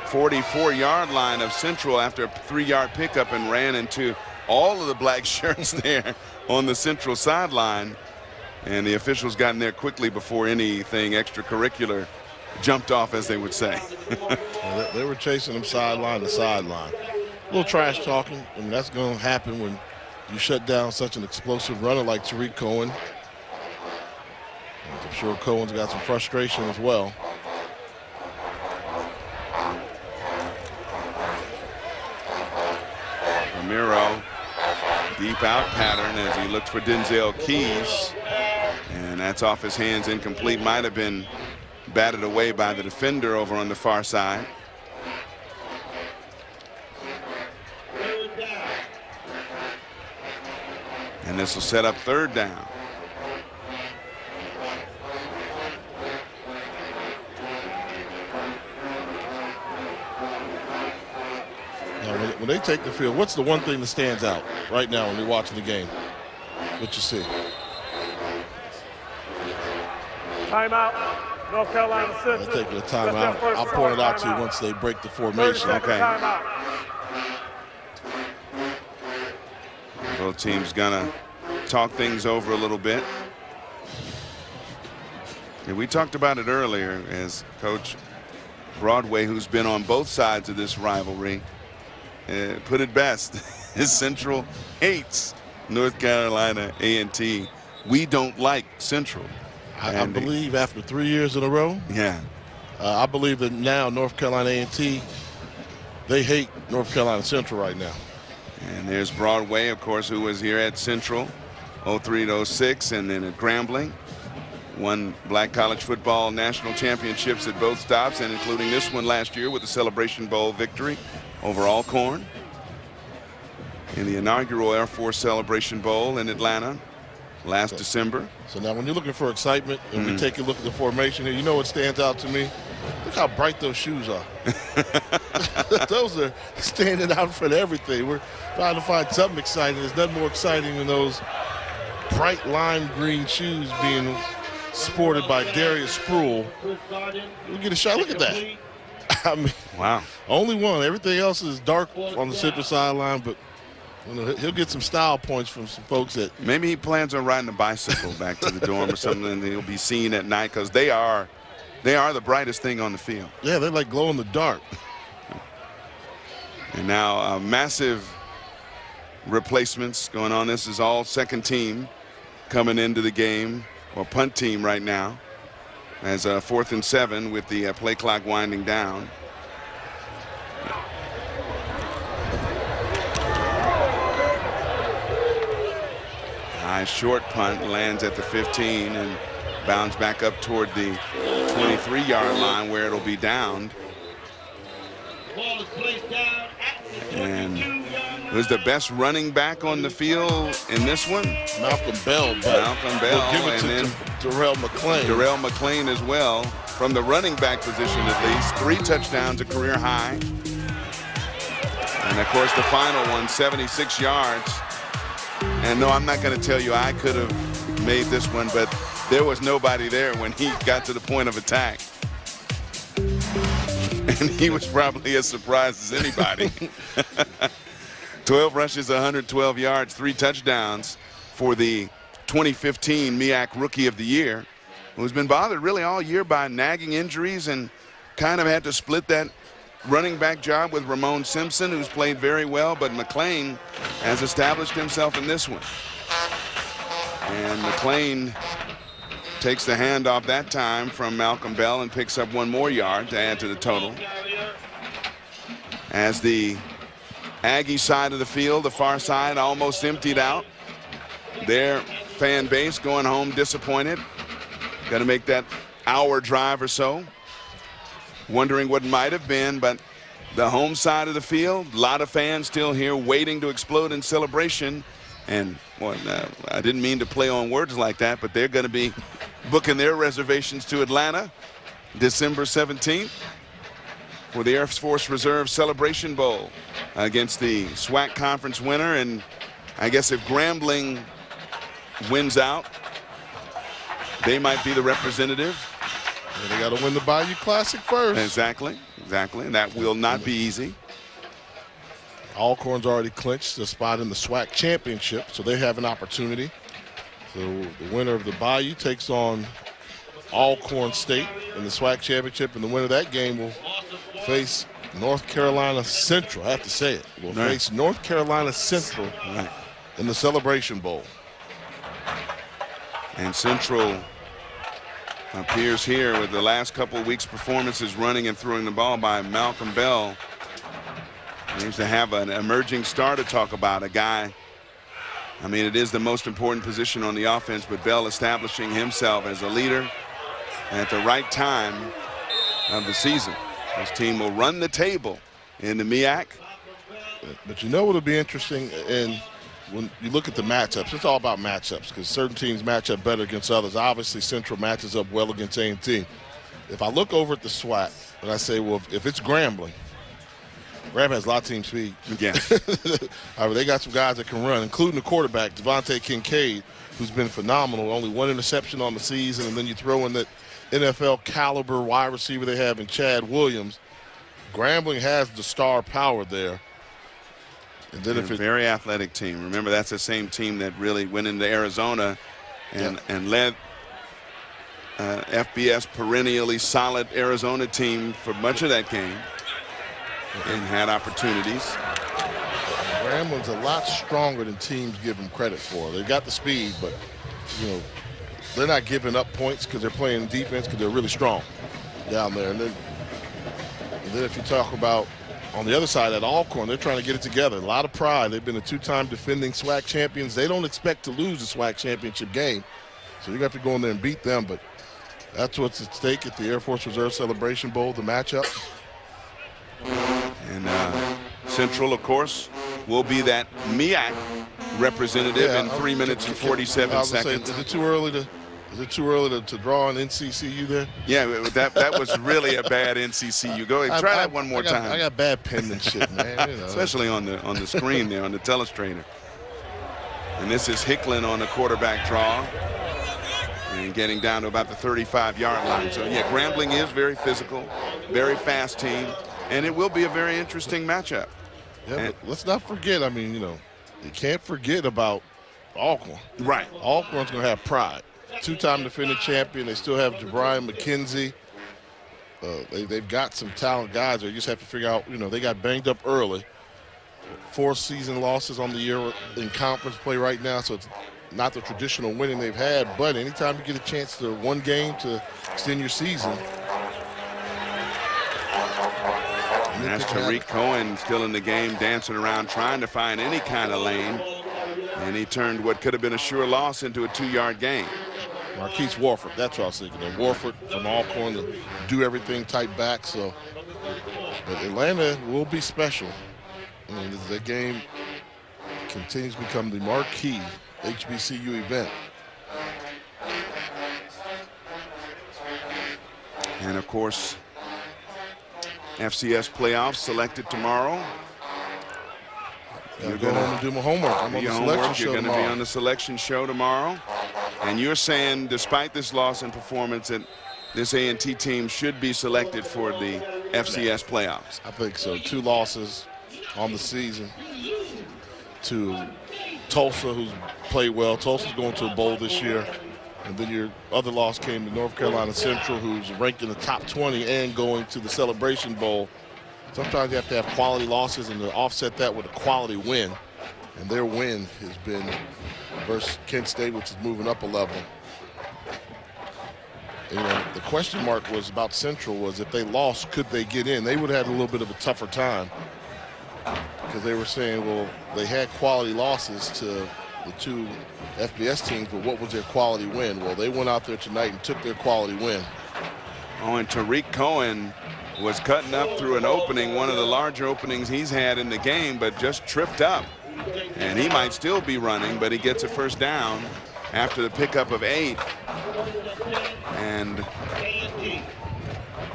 44-yard line of Central after a 3-yard pickup, and ran into all of the black shirts there on the Central sideline. And the officials got in there quickly before anything extracurricular jumped off, as they would say.
They were chasing him sideline to sideline. A little trash talking. I mean, that's going to happen when you shut down such an explosive runner like Tariq Cohen. And I'm sure Cohen's got some frustration as well.
Ramiro, deep out pattern as he looked for Denzel Keys, and that's off his hands, incomplete. Might have been batted away by the defender over on the far side. And this will set up 3rd down.
When they take the field, what's the one thing that stands out right now when you're watching the game? What you see?
Timeout, North Carolina Central.
They're taking a timeout. I'll point it out to you once they break the formation.
Okay. Both teams gonna talk things over a little bit. And we talked about it earlier as Coach Broadway, who's been on both sides of this rivalry, put it best. Central hates North Carolina A&T. We don't like Central.
I believe after 3 years in a row.
Yeah.
I believe that now North Carolina A&T, they hate North Carolina Central right now.
And there's Broadway, of course, who was here at Central 03 to 06, and then at Grambling. Won Black College Football National Championships at both stops, and including this one last year with the Celebration Bowl victory over Alcorn in the inaugural Air Force Celebration Bowl in Atlanta last December.
So now when you're looking for excitement and we take a look at the formation here, you know what stands out to me? Look how bright those shoes are. Those are standing out in front of everything. We're trying to find something exciting. There's nothing more exciting than those bright lime green shoes being sported by Darius Sproul. We'll get a shot. Look at that. I mean,
wow.
Only one. Everything else is dark on the Central sideline, but you know, he'll get some style points from some folks that
maybe he plans on riding a bicycle back to the dorm or something, and he'll be seen at night because they are the brightest thing on the field.
Yeah, they're like glow in the dark.
And now massive replacements going on. This is all second team coming into the game, or punt team right now, as 4th and 7 with the play clock winding down. High short punt lands at the 15 and bounds back up toward the 23-yard line where it'll be downed. And who's the best running back on the field in this one?
Malcolm Bell.
Malcolm Bell.
We'll give it
and
to Darrell McClain.
Darrell McClain as well, from the running back position at least. 3 touchdowns, a career high. And of course the final one, 76 yards. And no, I'm not going to tell you I could have made this one, but there was nobody there when he got to the point of attack. And he was probably as surprised as anybody. 12 rushes, 112 yards, 3 touchdowns for the 2015 MEAC Rookie of the Year. who's been bothered really all year by nagging injuries and kind of had to split that running back job with Ramon Simpson, who's played very well, but McLean has established himself in this one. And McLean takes the handoff that time from Malcolm Bell and picks up 1 more yard to add to the total. As the Aggie side of the field, the far side, almost emptied out. Their fan base going home disappointed. Got to make that hour drive or so, wondering what might have been, but the home side of the field, a lot of fans still here waiting to explode in celebration. And boy, I didn't mean to play on words like that, but they're going to be booking their reservations to Atlanta December 17th for the Air Force Reserve Celebration Bowl against the SWAC conference winner. And I guess if Grambling wins out, they might be the representative.
Yeah, they got to win the Bayou Classic first.
Exactly, exactly, and that will not be easy.
Alcorn's already clinched the spot in the SWAC championship, so they have an opportunity. So the winner of the Bayou takes on Alcorn State in the SWAC championship, and the winner of that game will face North Carolina Central. I have to say it. Will face North Carolina Central in the Celebration Bowl.
And Central appears here with the last couple of weeks' performances running and throwing the ball by Malcolm Bell. Seems to have an emerging star to talk about, a guy. I mean, it is the most important position on the offense, but Bell establishing himself as a leader at the right time of the season. This team will run the table in the MEAC.
But you know what will be interesting, and when you look at the matchups, it's all about matchups because certain teams match up better against others. Obviously, Central matches up well against A&T. If I look over at the SWAC and I say, well, if it's Grambling has a lot of team speed.
Yeah.
I mean, they got some guys that can run, including the quarterback, Devontae Kincaid, who's been phenomenal. Only 1 interception on the season, and then you throw in that NFL caliber wide receiver they have in Chad Williams. Grambling has the star power there. And then
very athletic team. Remember, that's the same team that really went into Arizona and led FBS perennially solid Arizona team for much of that game and had opportunities.
Grambling's a lot stronger than teams give them credit for. They've got the speed, but you know they're not giving up points because they're playing defense because they're really strong down there. And then if you talk about on the other side at Alcorn, they're trying to get it together. A lot of pride. They've been a 2-time defending SWAC champions. They don't expect to lose the SWAC championship game, so you got to go in there and beat them. But that's what's at stake at the Air Force Reserve Celebration Bowl, the matchup.
And Central, of course, will be that MEAC representative in 3 minutes and 47 seconds.
Is it too early to draw an NCCU there?
Yeah, that was really a bad NCCU. Go ahead, try that one more time.
I got bad penmanship, man. You know.
Especially on the screen there, on the telestrator. And this is Hicklin on the quarterback draw. And getting down to about the 35-yard line. So, yeah, Grambling is very physical, very fast team. And it will be a very interesting matchup.
Yeah, but let's not forget, I mean, you know, you can't forget about Alcorn.
Right.
Alcorn's going to have pride. 2-time defending champion. They still have Jabrian McKenzie. They've got some talented guys there. You just have to figure out, you know, they got banged up early. 4 season losses on the year in conference play right now, so it's not the traditional winning they've had, but anytime you get a chance to one game to extend your season.
And that's Tariq Cohen still in the game, dancing around, trying to find any kind of lane. And he turned what could have been a sure loss into a 2-yard gain.
Marquise Warford, that's what I was thinking. Warford from Alcorn, the do everything type back. So, but Atlanta will be special. I mean, that game continues to become the marquee HBCU event.
And of course, FCS playoffs selected tomorrow.
You're going home and do my homework. I'm on the selection show
You're going to
tomorrow.
be on the selection show tomorrow. And you're saying, despite this loss in performance, that this A&T team should be selected for the FCS playoffs.
I think so. 2 losses on the season to Tulsa, who's played well. Tulsa's going to a bowl this year. And then your other loss came to North Carolina Central, who's ranked in the top 20 and going to the Celebration Bowl. Sometimes you have to have quality losses and to offset that with a quality win. And their win has been versus Kent State, which is moving up a level. You know, the question mark was about Central was if they lost, could they get in? They would have had a little bit of a tougher time because they were saying, well, they had quality losses to the two FBS teams, but what was their quality win? Well, they went out there tonight and took their quality win.
Oh, and Tariq Cohen was cutting up through an opening, one of the larger openings he's had in the game, but just tripped up. And he might still be running, but he gets a first down after the pickup of 8. And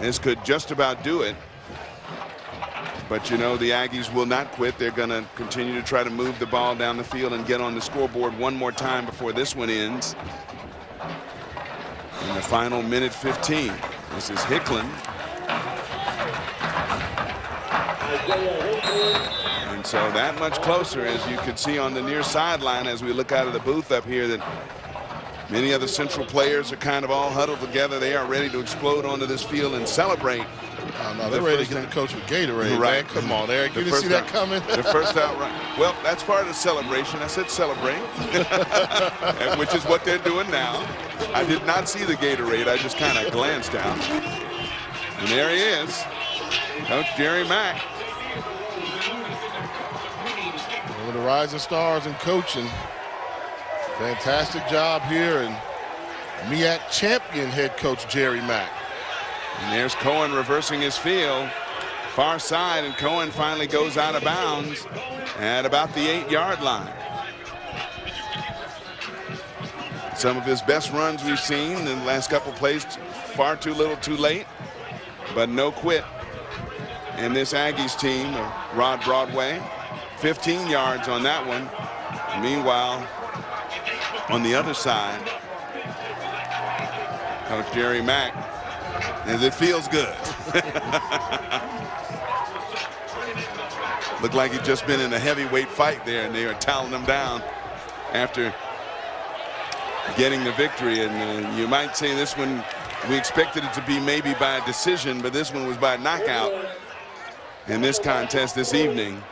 this could just about do it. But you know, the Aggies will not quit. They're going to continue to try to move the ball down the field and get on the scoreboard one more time before this one ends. In the final minute 15. This is Hicklin. And so that much closer, as you can see on the near sideline as we look out of the booth up here, that many of the Central players are kind of all huddled together. They are ready to explode onto this field and celebrate.
Oh, no, they're ready to get the coach with Gatorade. Right. Man. Come on, Eric. You didn't see that coming?
The first out run. Well, that's part of the celebration. I said celebrate, which is what they're doing now. I did not see the Gatorade. I just kind of glanced out. And there he is, Coach Jerry Mack.
One of the rising stars in coaching. Fantastic job here, and MEAC champion head coach Jerry Mack.
And there's Cohen reversing his field. Far side, and Cohen finally goes out of bounds at about the 8-yard line. Some of his best runs we've seen in the last couple plays, far too little too late, but no quit in this Aggies team of Rod Broadway. 15 yards on that one. Meanwhile, on the other side, Coach Jerry Mack, and it feels good. Looked like he'd just been in a heavyweight fight there, and they are toweling him down after getting the victory. And you might say this one, we expected it to be maybe by a decision, but this one was by knockout in this contest this evening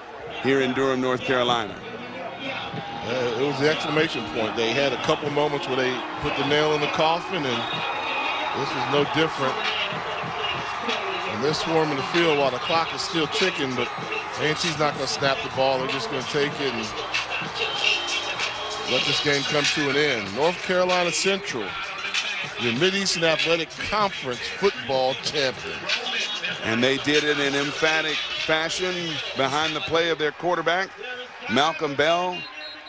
here in Durham, North Carolina.
It was the exclamation point. They had a couple moments where they put the nail in the coffin, and this was no different. And they're swarming the field while the clock is still ticking, but A&T's not going to snap the ball. They're just going to take it and let this game come to an end. North Carolina Central, your Mid-Eastern Athletic Conference football champions.
And they did it in emphatic fashion behind the play of their quarterback, Malcolm Bell.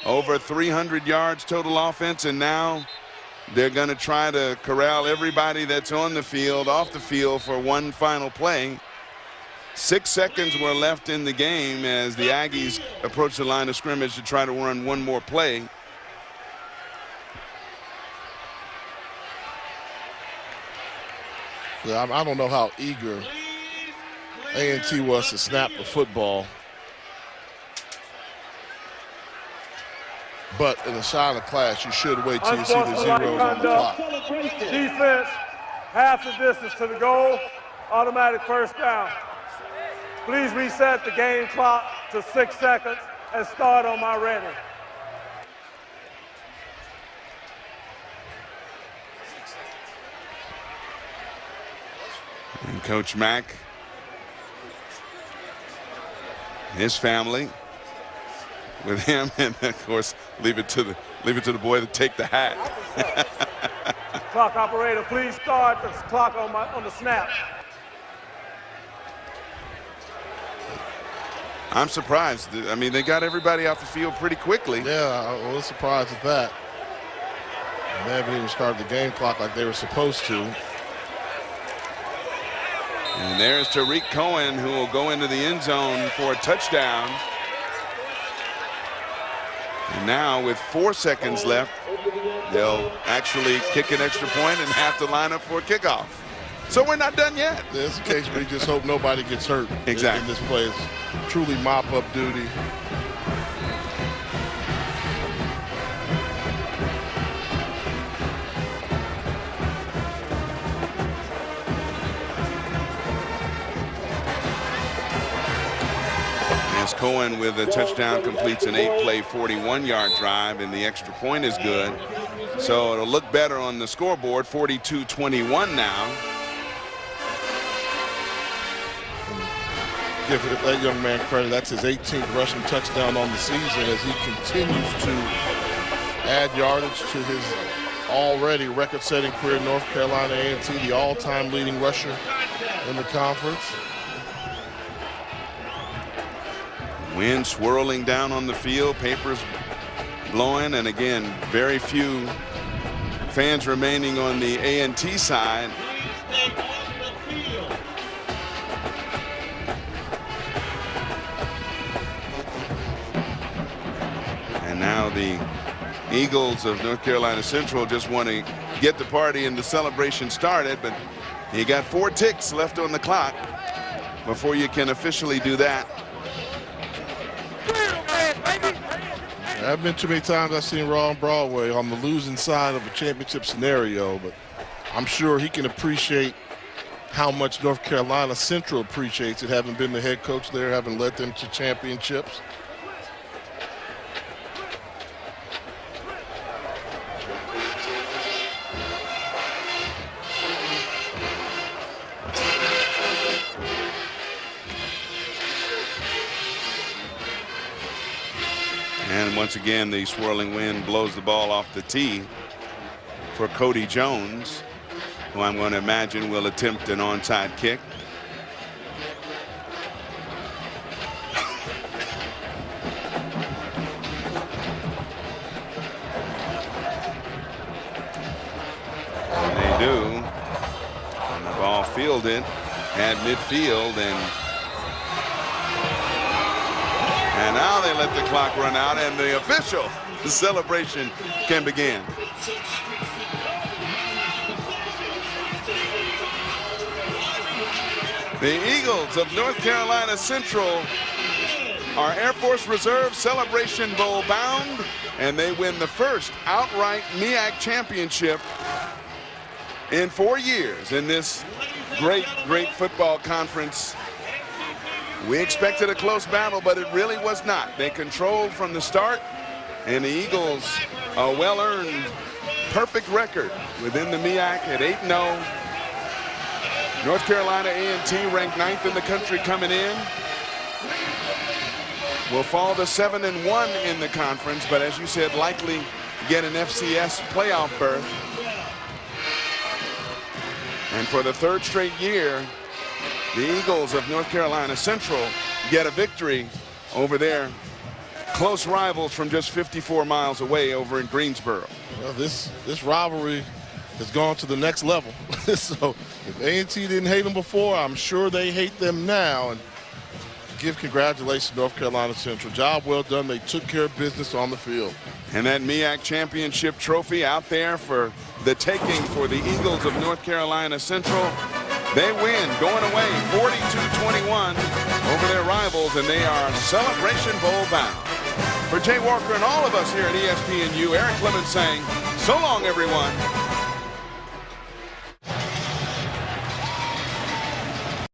Over 300 yards total offense, and now they're going to try to corral everybody that's on the field, off the field for one final play. 6 seconds were left in the game as the Aggies approach the line of scrimmage to try to run one more play.
Yeah, I don't know how eager A&T was to snap the football. But in a silent class, you should wait till you see the zeros on the clock.
Defense, half the distance to the goal, automatic first down. Please reset the game clock to 6 seconds and start on my ready.
And Coach Mack, his family with him, and of course leave it to the boy to take the hat.
Clock operator, please start the clock on the snap.
I'm surprised. I mean, they got everybody off the field pretty quickly.
Yeah, I was surprised at that. And they haven't even started the game clock like they were supposed to.
And there's Tariq Cohen, who will go into the end zone for a touchdown. And now with 4 seconds left, they'll actually kick an extra point and have to line up for a kickoff. So we're not done yet.
There's a case where you just hope nobody gets hurt.
Exactly.
In this play. It's truly mop-up duty.
as Cohen with a touchdown completes an 8-play 41-yard drive, and the extra point is good. So it'll look better on the scoreboard, 42-21 now.
Give that young man credit. That's his 18th rushing touchdown on the season as he continues to add yardage to his already record-setting career in North Carolina A&T, the all-time leading rusher in the conference.
Wind swirling down on the field, papers blowing, and again, very few fans remaining on the A&T side. And now the Eagles of North Carolina Central just want to get the party and the celebration started, but you got 4 ticks left on the clock before you can officially do that.
There haven't been too many times I've seen Raw on Broadway on the losing side of a championship scenario, but I'm sure he can appreciate how much North Carolina Central appreciates it, having been the head coach there, having led them to championships.
And once again, the swirling wind blows the ball off the tee for Cody Jones, who I'm going to imagine will attempt an onside kick. And they do. And the ball fielded at midfield, and now they let the clock run out, and the official celebration can begin. The Eagles of North Carolina Central are Air Force Reserve Celebration Bowl bound, and they win the first outright MEAC championship in 4 years in this great football conference. We expected a close battle, but it really was not. They controlled from the start, and the Eagles, a well-earned, perfect record within the MEAC at 8-0. North Carolina A&T ranked 9th in the country coming in. Will fall to 7-1 in the conference, but as you said, likely get an FCS playoff berth. And for the 3rd straight year, the Eagles of North Carolina Central get a victory over their close rivals from just 54 miles away over in Greensboro.
Well, this rivalry has gone to the next level. So if A&T didn't hate them before, I'm sure they hate them now. And give congratulations to North Carolina Central. Job well done. They took care of business on the field.
And that MEAC championship trophy out there for the taking for the Eagles of North Carolina Central. They win, going away 42-21 over their rivals, and they are Celebration Bowl bound. For Jay Walker and all of us here at ESPNU, Eric Clemens saying, so long, everyone.